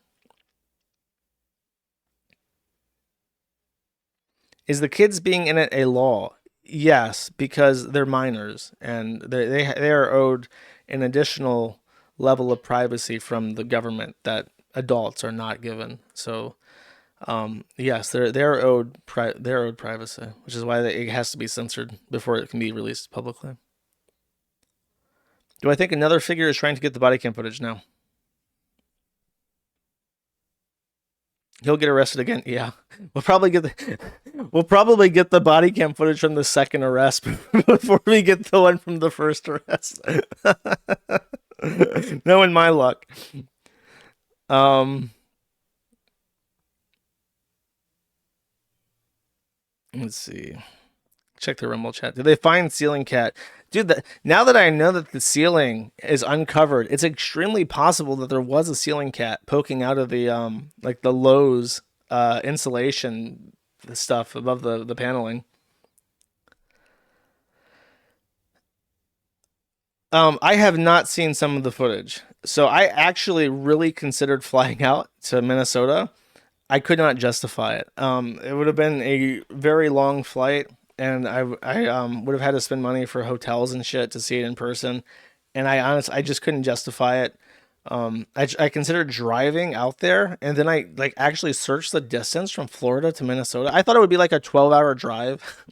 Is the kids being in it a law? Yes, because they're minors and they are owed an additional level of privacy from the government that adults are not given. So yes, they're owed privacy, which is why it has to be censored before it can be released publicly. Do I think another figure is trying to get the body cam footage now? He'll get arrested again. Yeah, we'll probably get the body cam footage from the second arrest before we get the one from the first arrest. Knowing my luck. Let's see. Check the Rumble chat. Did they find ceiling cat? Dude, now that I know that the ceiling is uncovered, it's extremely possible that there was a ceiling cat poking out of the like the Lowe's insulation stuff above the paneling. I have not seen some of the footage. So I actually really considered flying out to Minnesota. I could not justify it. It would have been a very long flight, and I would have had to spend money for hotels and shit to see it in person. And I just couldn't justify it. I considered driving out there, and then I like actually searched the distance from Florida to Minnesota. I thought it would be like a 12-hour drive.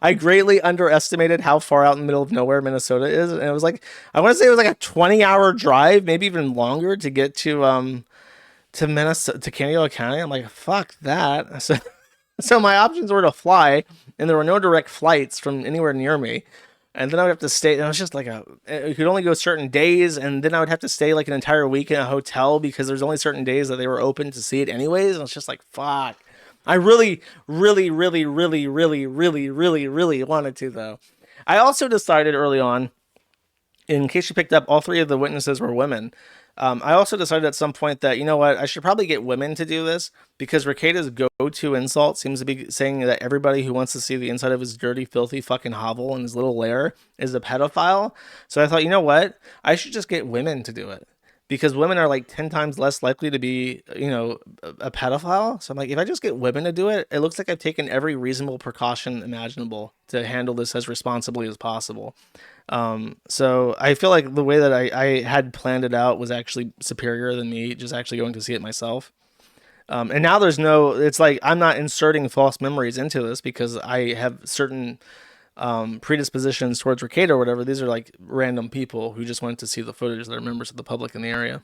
I greatly underestimated how far out in the middle of nowhere Minnesota is, and it was like I want to say it was like a 20-hour drive, maybe even longer to get to Minnesota to Candiota County. I'm like, fuck that. So my options were to fly, and there were no direct flights from anywhere near me. And then I would have to stay. And it was just like you could only go certain days, and then I would have to stay like an entire week in a hotel because there's only certain days that they were open to see it anyways. And it's just like, fuck. I really, really, really, really, really, really, really, really wanted to though. I also decided early on, in case you picked up, all three of the witnesses were women. I also decided at some point that, you know what, I should probably get women to do this because Rekida's go-to insult seems to be saying that everybody who wants to see the inside of his dirty, filthy fucking hovel and his little lair is a pedophile. So I thought, you know what, I should just get women to do it because women are like 10 times less likely to be, a pedophile. So I'm like, if I just get women to do it, it looks like I've taken every reasonable precaution imaginable to handle this as responsibly as possible. So I feel like the way that I had planned it out was actually superior than me just actually going to see it myself. And now it's like I'm not inserting false memories into this because I have certain predispositions towards Rakeda or whatever. These are like random people who just wanted to see the footage that are members of the public in the area.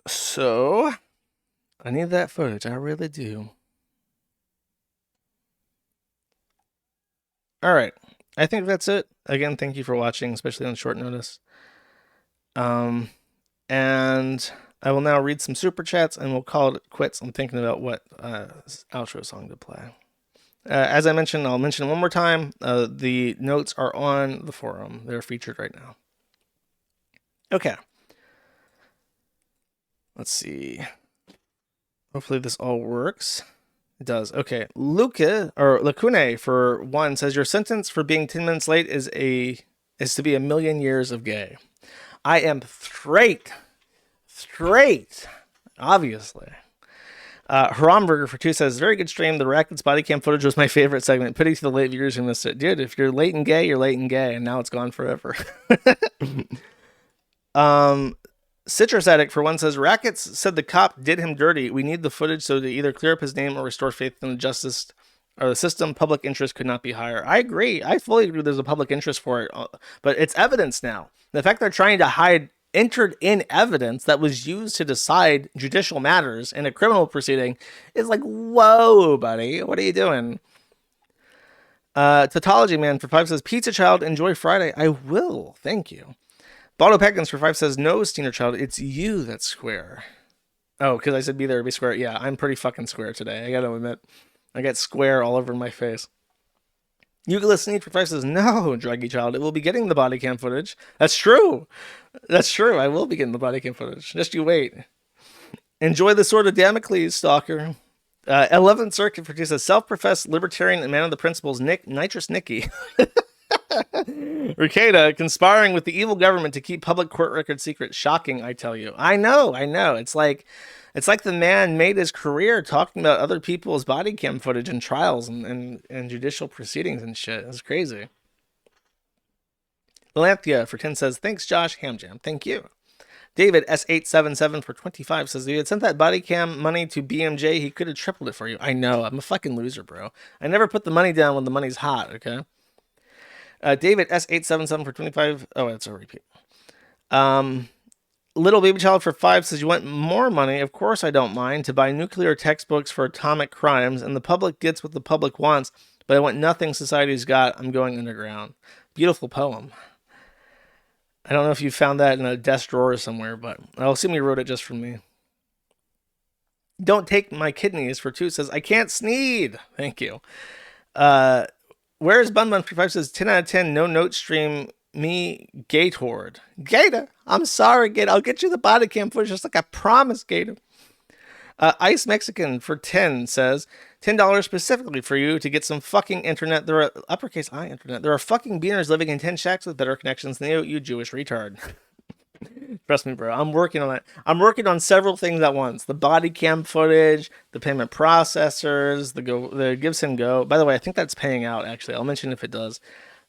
So I need that footage. I really do. All right. I think that's it. Again, thank you for watching, especially on short notice. And I will now read some super chats and we'll call it quits. I'm thinking about what outro song to play. As I mentioned, I'll mention it one more time. The notes are on the forum. They're featured right now. Okay. Let's see. Hopefully this all works. It does. Okay. Lacune for one says your sentence for being 10 minutes late is to be a million years of gay. I am straight, obviously. Haramburger for two says very good stream. The Rackets body cam footage was my favorite segment. Pity to the late viewers who missed it. Dude, if you're late and gay, you're late and gay, and now it's gone forever. Citrus Addict for one says Rackets said the cop did him dirty. We need the footage so to either clear up his name or restore faith in the justice or the system. Public interest could not be higher. I agree. I fully agree there's a public interest for it, but it's evidence now. The fact they're trying to hide entered in evidence that was used to decide judicial matters in a criminal proceeding is like, whoa, buddy, what are you doing? Tautology Man for 5 says Pizza Child, enjoy Friday. I will, thank you. Baldo Peckins for 5 says no, Steiner Child, it's you that's square. Oh, because I said be there, be square. Yeah, I'm pretty fucking square today. I gotta admit, I got square all over my face. Euclid Sneed for 5 says no, Druggy Child, it will be getting the body cam footage. That's true. That's true. I will be getting the body cam footage. Just you wait. Enjoy the sword of Damocles, Stalker. 11th Circuit for 2 says self-professed libertarian and man of the principles, Nitrous Nicky. Rakeda conspiring with the evil government to keep public court records secret. Shocking, I tell you. I know. It's like the man made his career talking about other people's body cam footage and trials and judicial proceedings and shit. It's crazy. Lanthia for 10 says, thanks, Josh Hamjam. Thank you. David S877 for 25 says, if you had sent that body cam money to BMJ, he could have tripled it for you. I know. I'm a fucking loser, bro. I never put the money down when the money's hot, okay? David S877 for 25. Oh, that's a repeat. Little Baby Child for 5 says, you want more money? Of course I don't mind to buy nuclear textbooks for atomic crimes, and the public gets what the public wants, but I want nothing society's got. I'm going underground. Beautiful poem. I don't know if you found that in a desk drawer somewhere, but I'll assume you wrote it just for me. Don't take my kidneys for 2 says, I can't sneed. Thank you. Where's Bun Bun for 5 says, 10 out of 10, no note stream, me, Gatehorde. Gator, I'm sorry, Gator. I'll get you the body cam footage just like I promised, Gator. Ice Mexican for 10 says, $10 specifically for you to get some fucking internet. There are uppercase I internet. There are fucking beaners living in 10 shacks with better connections than you Jewish retard. Trust me, bro. I'm working on it. I'm working on several things at once. The body cam footage, the payment processors, the Gibson Go. By the way, I think that's paying out, actually. I'll mention if it does.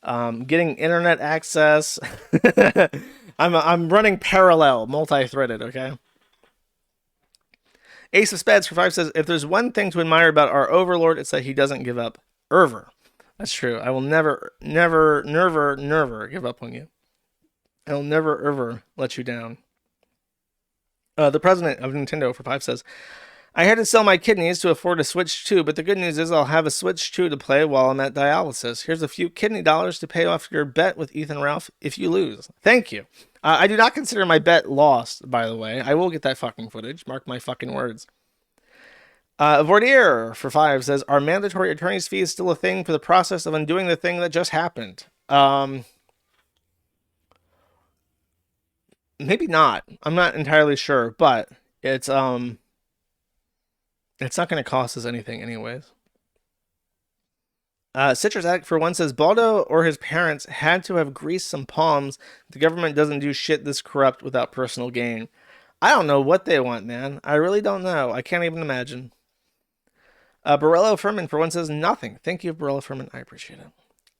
getting internet access. I'm running parallel, multi-threaded. Okay. Ace of Spades for 5 says, if there's one thing to admire about our overlord, it's that he doesn't give up ever. That's true. I will never give up on you. I will never ever let you down. The president of Nintendo for 5 says, I had to sell my kidneys to afford a Switch 2, but the good news is I'll have a Switch 2 to play while I'm at dialysis. Here's a few kidney dollars to pay off your bet with Ethan Ralph if you lose. Thank you. I do not consider my bet lost, by the way. I will get that fucking footage. Mark my fucking words. Vordier for 5 says, are mandatory attorney's fees still a thing for the process of undoing the thing that just happened? Maybe not. I'm not entirely sure, but it's not going to cost us anything anyways. Citrus Addict for 1 says, Baldo or his parents had to have greased some palms. The government doesn't do shit this corrupt without personal gain. I don't know what they want, man. I really don't know. I can't even imagine. Borello Furman for 1 says, nothing. Thank you, Borello Furman. I appreciate it.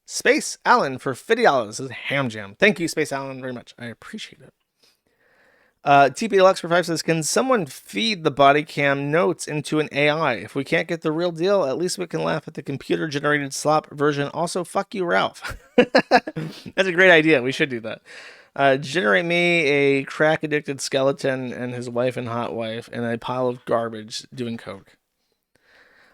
Space Allen for $50 says, ham jam. Thank you, Space Allen, very much. I appreciate it. TP Deluxe for 5 says, can someone feed the body cam notes into an AI? If we can't get the real deal, at least we can laugh at the computer-generated slop version. Also, fuck you, Ralph. That's a great idea. We should do that. Generate me a crack-addicted skeleton and his wife and hot wife and a pile of garbage doing coke.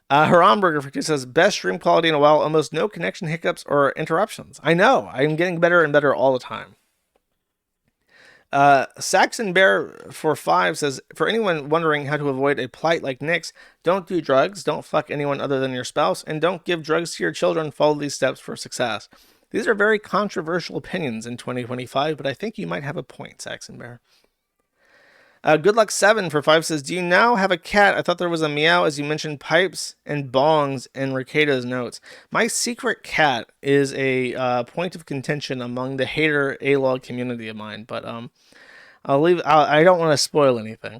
Haramburger for 2 says, best stream quality in a while, almost no connection hiccups or interruptions. I know. I'm getting better and better all the time. Saxon Bear for 5 says, for anyone wondering how to avoid a plight like Nick's, don't do drugs, don't fuck anyone other than your spouse, and don't give drugs to your children. Follow these steps for success. These are very controversial opinions in 2025, but I think you might have a point, Saxon Bear. Good Luck 7 for 5 says, do you now have a cat? I thought there was a meow as you mentioned pipes and bongs in Ricardo's notes. My secret cat is a point of contention among the hater A-log community of mine, but I don't want to spoil anything.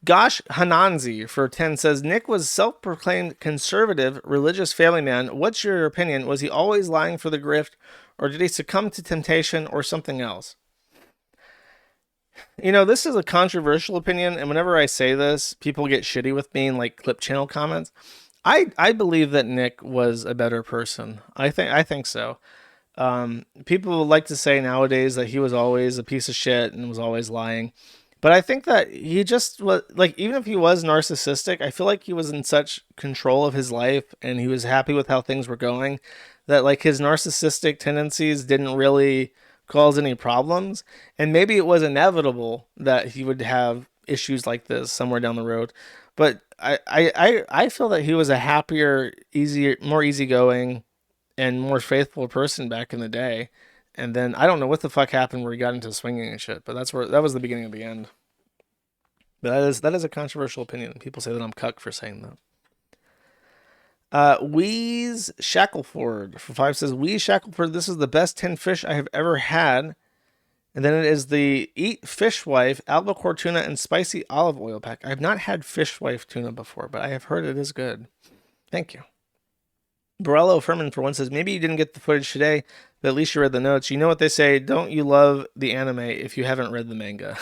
Gosh Hananzi for 10 says, Nick was self-proclaimed conservative, religious family man. What's your opinion? Was he always lying for the grift, or did he succumb to temptation or something else? You know, this is a controversial opinion, and whenever I say this, people get shitty with me in like clip channel comments. I believe that Nick was a better person. I think so. People like to say nowadays that he was always a piece of shit and was always lying. But I think that he just was, like, even if he was narcissistic, I feel like he was in such control of his life and he was happy with how things were going that like his narcissistic tendencies didn't really cause any problems, and maybe it was inevitable that he would have issues like this somewhere down the road. But I feel that he was a happier, easier, more easygoing, and more faithful person back in the day. And then I don't know what the fuck happened where he got into swinging and shit. But that was the beginning of the end. But that is a controversial opinion. People say that I'm cuck for saying that. Wheeze Shackleford for 5 says, Wheeze Shackleford, this is the best 10 fish I have ever had. And then it is the Eat Fishwife albacore tuna and spicy olive oil pack. I have not had Fishwife tuna before, but I have heard it is good. Thank you. Borello Furman for 1 says, maybe you didn't get the footage today, but at least you read the notes. You know what they say, don't you love the anime if you haven't read the manga?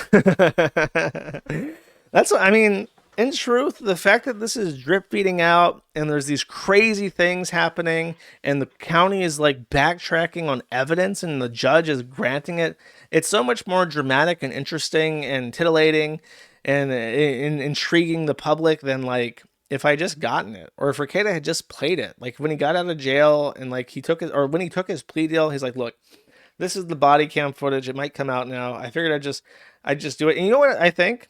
That's what I mean. In truth, the fact that this is drip feeding out and there's these crazy things happening and the county is like backtracking on evidence and the judge is granting it, it's so much more dramatic and interesting and titillating and intriguing the public than like if I just gotten it or if Rekieta had just played it. Like when he got out of jail and like when he took his plea deal, he's like, look, this is the body cam footage. It might come out now. I figured I'd just do it. And you know what I think?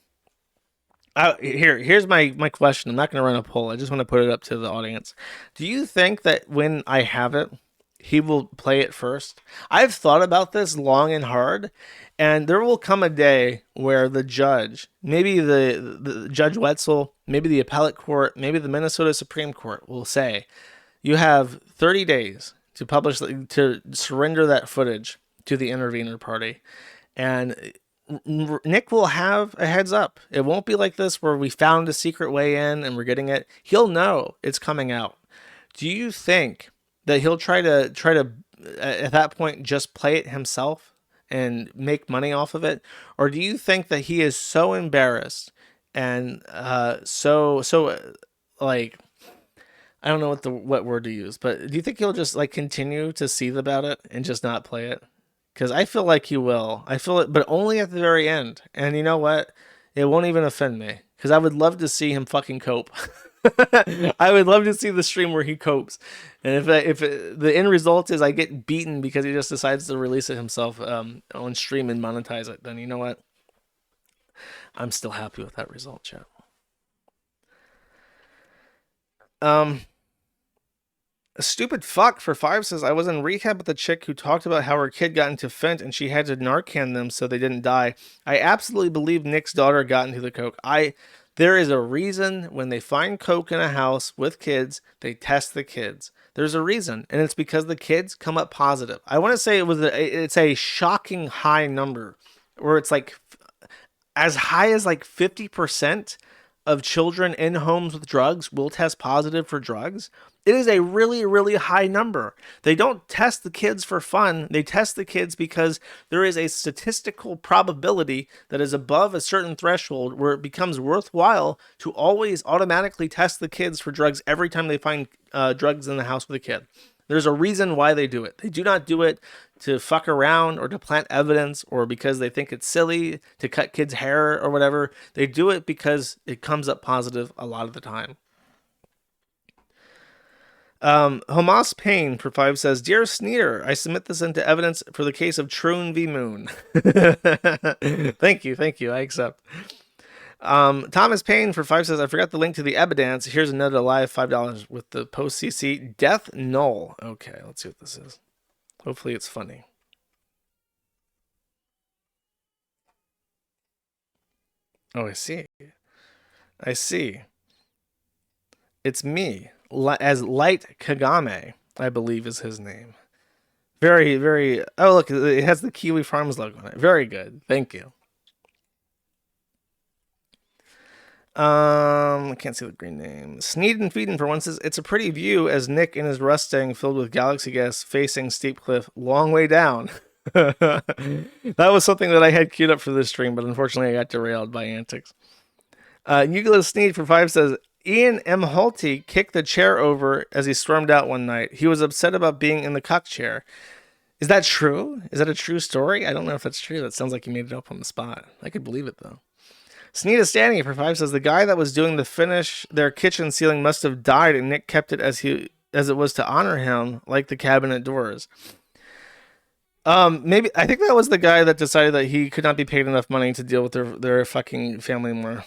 Here's my question. I'm not going to run a poll. I just want to put it up to the audience. Do you think that when I have it, he will play it first? I've thought about this long and hard, and there will come a day where the judge, maybe the Judge Wetzel, maybe the appellate court, maybe the Minnesota Supreme Court will say, you have 30 days to surrender that footage to the intervener party. And Nick will have a heads up. It won't be like this where we found a secret way in and we're getting it. He'll know it's coming out. Do you think that he'll try to at that point just play it himself and make money off of it, or do you think that he is so embarrassed and like, I don't know what word to use, but do you think he'll just like continue to seethe about it and just not play it? Because I feel like he will. I feel it, but only at the very end. And you know what? It won't even offend me because I would love to see him fucking cope. I would love to see the stream where he copes, and the end result is I get beaten because he just decides to release it himself on stream and monetize it, then you know what? I'm still happy with that result, chat. A stupid fuck for 5 says, I was in rehab with a chick who talked about how her kid got into Fent and she had to Narcan them so they didn't die. I absolutely believe Nick's daughter got into the coke. There is a reason when they find coke in a house with kids, they test the kids. There's a reason, and it's because the kids come up positive. I want to say it's a shocking high number, where it's like as high as like 50% of children in homes with drugs will test positive for drugs. It is a really, really high number. They don't test the kids for fun. They test the kids because there is a statistical probability that is above a certain threshold where it becomes worthwhile to always automatically test the kids for drugs every time they find drugs in the house with a kid. There's a reason why they do it. They do not do it to fuck around or to plant evidence or because they think it's silly to cut kids' hair or whatever. They do it because it comes up positive a lot of the time. Hamas Payne for 5 says, Dear Sneer, I submit this into evidence for the case of Troon v. Moon. Thank you. I accept. Thomas Payne for 5 says, I forgot the link to the evidence. Here's another live $5 with the post CC Death Null. Okay, let's see what this is. Hopefully it's funny. Oh, I see. It's me. As Light Kagame, I believe is his name. Very, very... Oh, look, it has the Kiwi Farms logo on it. Very good. Thank you. I can't see the green name. Sneed and Feedin for 1 says, it's a pretty view as Nick in his Mustang filled with galaxy gas facing steep cliff, long way down. That was something that I had queued up for this stream, but unfortunately I got derailed by antics. Eugler Sneed for 5 says, Ian M. Holty kicked the chair over as he stormed out one night. He was upset about being in the cuck chair. Is that true? Is that a true story? I don't know if that's true. That sounds like he made it up on the spot. I could believe it, though. Sneeda Standing for 5 says, the guy that was doing the finish their kitchen ceiling must have died and Nick kept it as it was to honor him, like the cabinet doors. Maybe, I think that was the guy that decided that he could not be paid enough money to deal with their fucking family more.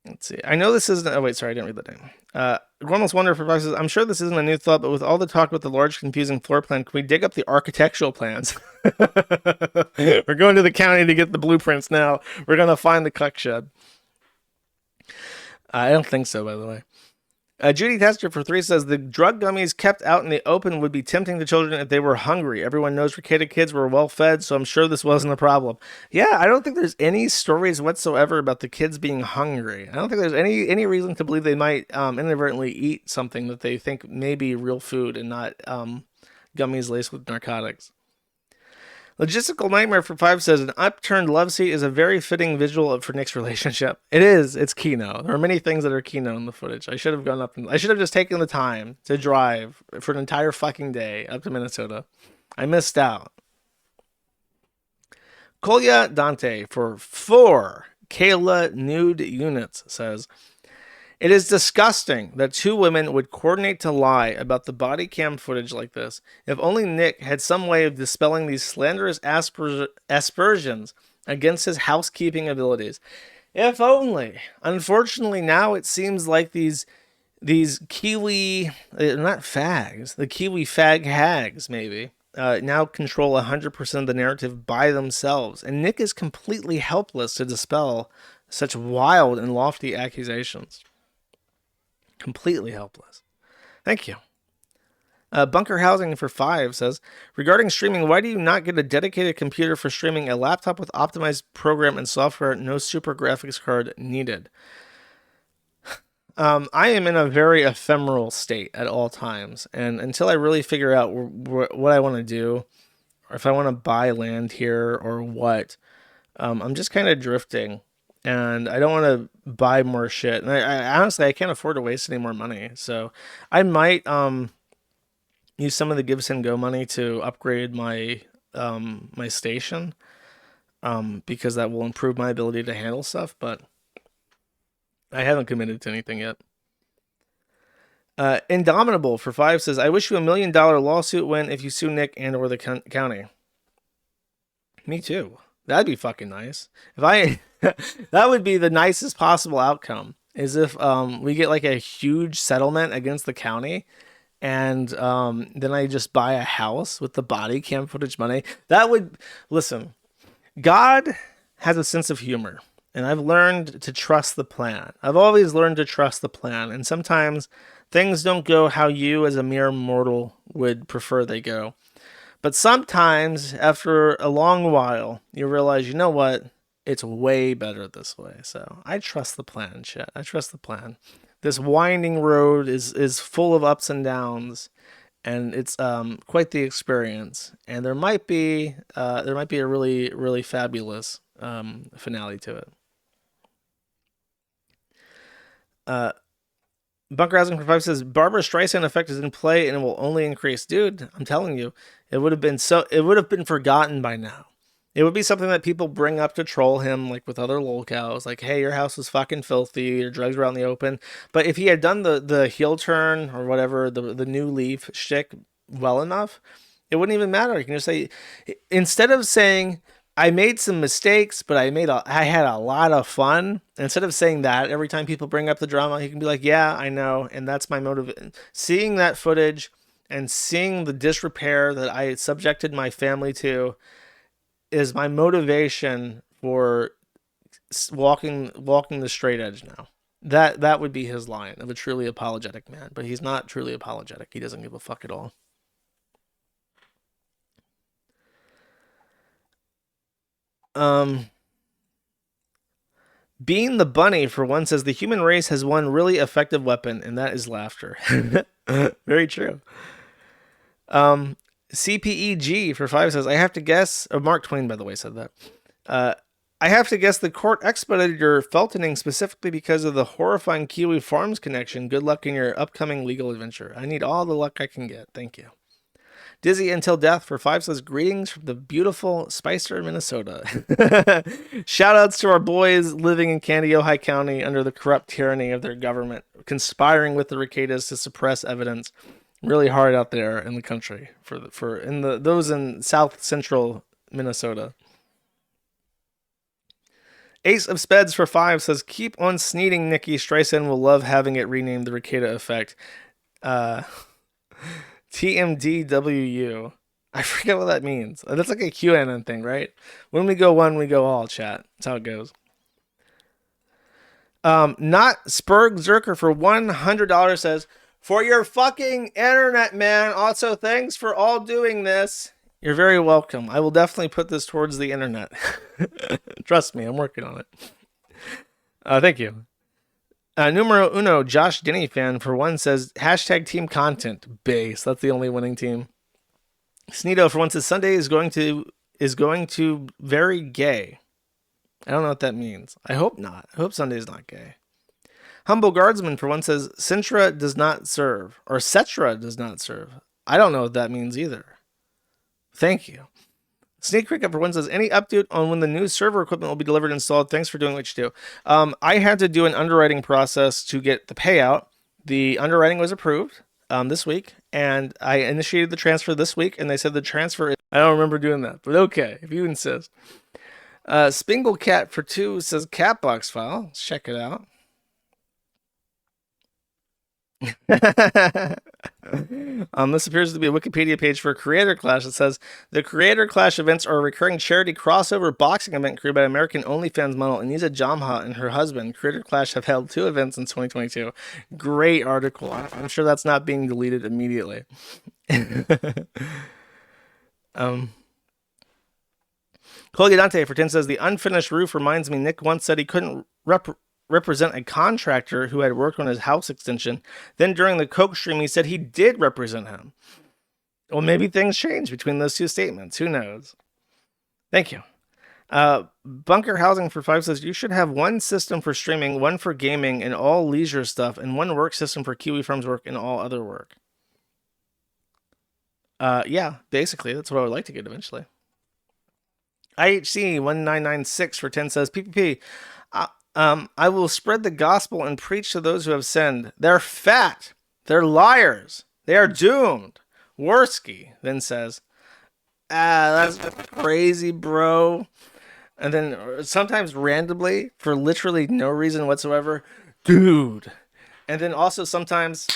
Let's see. I know this isn't... Oh, wait, sorry, I didn't read that name. Gormal's Wonder for 5 says, I'm sure this isn't a new thought, but with all the talk about the large, confusing floor plan, can we dig up the architectural plans? We're going to the county to get the blueprints now. We're going to find the cuck shed. I don't think so, by the way. Judy Tester for 3 says, the drug gummies kept out in the open would be tempting to children if they were hungry. Everyone knows Ricada kids were well fed, so I'm sure this wasn't a problem. Yeah, I don't think there's any stories whatsoever about the kids being hungry. I don't think there's any reason to believe they might inadvertently eat something that they think may be real food and not gummies laced with narcotics. Logistical Nightmare for 5 says, an upturned love seat is a very fitting visual for Nick's relationship. It is. It's Kino. There are many things that are Kino in the footage. I should have gone up and I should have just taken the time to drive for an entire fucking day up to Minnesota. I missed out. Kolya Dante for 4 Kayla Nude Units says, it is disgusting that 2 women would coordinate to lie about the body cam footage like this. If only Nick had some way of dispelling these slanderous aspersions against his housekeeping abilities. If only. Unfortunately, now it seems like these Kiwi, not fags, the Kiwi fag hags, maybe, now control 100% of the narrative by themselves. And Nick is completely helpless to dispel such wild and lofty accusations. Completely helpless. Thank you. Bunker Housing for 5 says, regarding streaming, why do you not get a dedicated computer for streaming, a laptop with optimized program and software, no super graphics card needed? I am in a very ephemeral state at all times, and until I really figure out what I want to do, or if I want to buy land here or what, I'm just kind of drifting, and I don't want to buy more shit. And I honestly I can't afford to waste any more money, so I might use some of the Give Send Go money to upgrade my station, because that will improve my ability to handle stuff, but I haven't committed to anything yet. Indomitable for 5 says, I wish you $1 million lawsuit win if you sue Nick and or the county. Me too. That'd be fucking nice. If I, that would be the nicest possible outcome, is if we get like a huge settlement against the county, and then I just buy a house with the body cam footage money. That would, listen, God has a sense of humor, and I've learned to trust the plan. I've always learned to trust the plan, and sometimes things don't go how you as a mere mortal would prefer they go. But sometimes, after a long while, you realize, you know what? It's way better this way. So I trust the plan, chat. I trust the plan. This winding road is full of ups and downs, and it's quite the experience. And there might be a really, really fabulous finale to it. Bunker Housing for 5 says, Barbara Streisand effect is in play and it will only increase. Dude, I'm telling you, it would have been forgotten by now. It would be something that people bring up to troll him, like with other lolcows, like, hey, your house was fucking filthy, your drugs were out in the open. But if he had done the heel turn or whatever, the new leaf shtick well enough, it wouldn't even matter. You can just say, instead of saying, I made some mistakes, but I had a lot of fun. Instead of saying that every time people bring up the drama, he can be like, yeah, I know, and that's my motive. Seeing that footage and seeing the disrepair that I subjected my family to is my motivation for walking the straight edge now. That would be his line of a truly apologetic man, but he's not truly apologetic. He doesn't give a fuck at all. Being the bunny for one says the human race has one really effective weapon, and that is laughter. Very true. CPEG for 5 says, I have to guess, Mark Twain, by the way, said that. I have to guess the court expedited your feltoning specifically because of the horrifying Kiwi Farms connection. Good luck in your upcoming legal adventure. I need all the luck I can get. Thank you. Dizzy Until Death for 5 says, greetings from the beautiful Spicer, Minnesota. Shoutouts to our boys living in Candiota County under the corrupt tyranny of their government, conspiring with the Ricadas to suppress evidence. Really hard out there in the country those in south central Minnesota. Ace of Speds for 5 says, keep on sneezing, Nikki. Streisand will love having it renamed the Ricada effect. TMDWU. I forget what that means. That's like a QAnon thing, right? When we go one, we go all, chat. That's how it goes. Not Spurg Zerker for $100 says, for your fucking internet, man. Also, thanks for all doing this. You're very welcome. I will definitely put this towards the internet. Trust me, I'm working on it. Thank you. Numero uno, Josh Denny fan for 1 says, hashtag team content base. That's the only winning team. Sneedo for 1 says, Sunday is going to very gay. I don't know what that means. I hope not. I hope Sunday is not gay. Humble Guardsman for 1 says, Sintra does not serve, or Cetra does not serve. I don't know what that means either. Thank you. Sneak Cricket for 1 says, any update on when the new server equipment will be delivered and installed? Thanks for doing what you do. I had to do an underwriting process to get the payout. The underwriting was approved this week, and I initiated the transfer this week, and they said the transfer I don't remember doing that, but okay, if you insist. Spingle Cat for 2 says, Catbox file. Let's check it out. This appears to be a Wikipedia page for Creator Clash. It says, the Creator Clash events are a recurring charity crossover boxing event created by American OnlyFans model Anisa Jamha and her husband. Creator Clash have held 2 events in 2022. Great article. I'm sure that's not being deleted immediately. Colgate Dante for 10 says, the unfinished roof reminds me Nick once said he couldn't represent a contractor who had worked on his house extension. Then during the Coke stream, he said he did represent him. Well, maybe things changed between those two statements. Who knows? Thank you. Bunker Housing for 5 says you should have one system for streaming, one for gaming and all leisure stuff, and one work system for Kiwi Farms work and all other work. Yeah, basically, that's what I would like to get eventually. IHC 1996 for 10 says PPP. I will spread the gospel and preach to those who have sinned. They're fat. They're liars. They are doomed. Worski then says, that's crazy, bro. And then sometimes randomly, for literally no reason whatsoever, dude. And then also sometimes,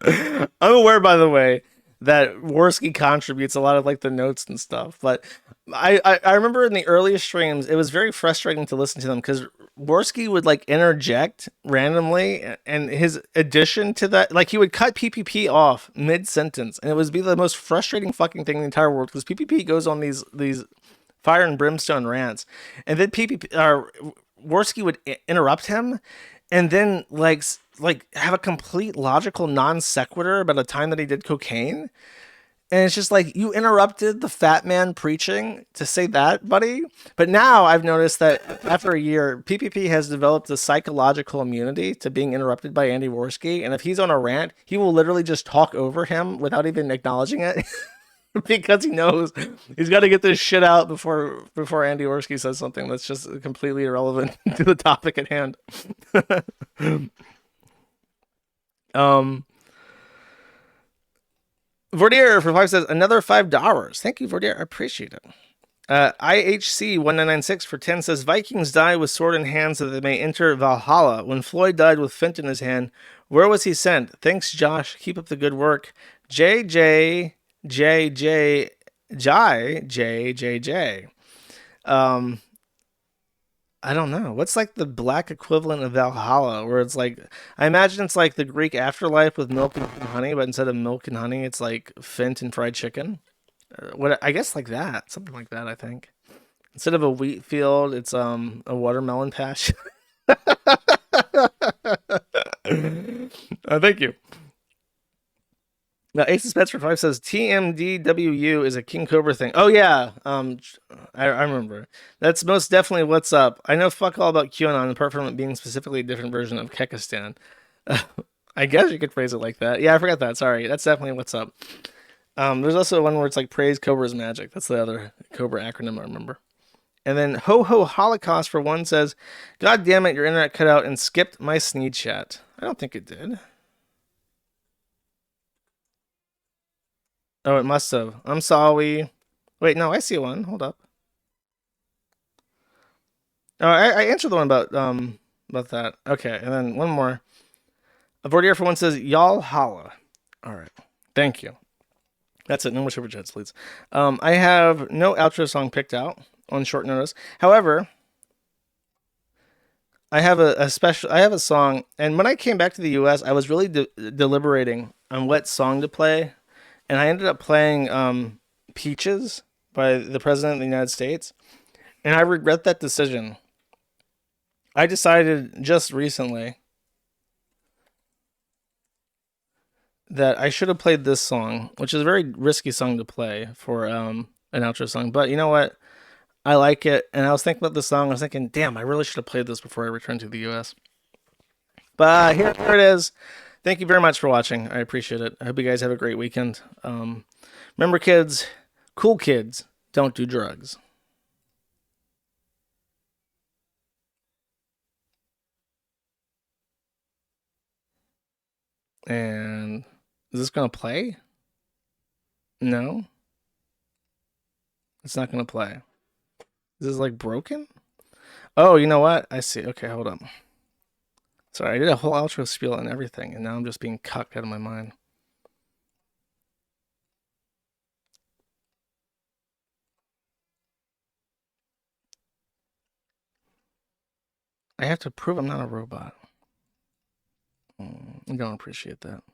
I'm aware, by the way, that Worski contributes a lot of like the notes and stuff. But I remember in the earliest streams, it was very frustrating to listen to them because Worski would like interject randomly, and his addition to that, like he would cut PPP off mid sentence, and it would be the most frustrating fucking thing in the entire world because PPP goes on these fire and brimstone rants, and then Worski would interrupt him, and then like have a complete logical non sequitur about a time that he did cocaine. And it's just like, you interrupted the fat man preaching to say that, buddy. But now I've noticed that after a year, PPP has developed a psychological immunity to being interrupted by Andy Worski. And if he's on a rant, he will literally just talk over him without even acknowledging it. Because he knows he's got to get this shit out before Andy Worski says something that's just completely irrelevant to the topic at hand. Vordier for 5 says another $5. Thank you, Vordier. I appreciate it. IHC 1996 for 10 says Vikings die with sword in hand so that they may enter Valhalla. When Floyd died with flint in his hand, where was he sent? Thanks, Josh. Keep up the good work. JJ. I don't know. What's like the black equivalent of Valhalla, where it's like, I imagine it's like the Greek afterlife with milk and honey, but instead of milk and honey, it's like Fint and fried chicken. What I guess like that, something like that. I think instead of a wheat field, it's a watermelon patch. Thank you. Now, Ace of Spets for 5 says TMDWU is a King Cobra thing. Oh, yeah. I remember. That's most definitely what's up. I know fuck all about QAnon, apart from it being specifically a different version of Kekistan. I guess you could phrase it like that. Yeah, I forgot that. Sorry. That's definitely what's up. There's also one where it's like praise Cobra's magic. That's the other Cobra acronym I remember. And then Ho Ho Holocaust for 1 says, God damn it, your internet cut out and skipped my Sneed chat. I don't think it did. Oh, it must have. I'm sorry. Wait, no, I see one. Hold up. Oh, I answered the one about that. Okay, and then one more. Vordier for 1 says, y'all holla. All right. Thank you. That's it. No more super chats, please. I have no outro song picked out on short notice. However, I have a song, and when I came back to the US, I was really deliberating on what song to play. And I ended up playing Peaches by the President of the United States. And I regret that decision. I decided just recently that I should have played this song, which is a very risky song to play for an outro song. But you know what? I like it. And I was thinking about this song. I was thinking, damn, I really should have played this before I returned to the US. But here it is. Thank you very much for watching. I appreciate it. I hope you guys have a great weekend. Remember, kids, cool kids don't do drugs. And is this going to play? No. It's not going to play. Is this like broken? Oh, you know what? I see. Okay, hold up. Sorry, I did a whole outro spiel and everything, and now I'm just being cucked out of my mind. I have to prove I'm not a robot. I don't appreciate that.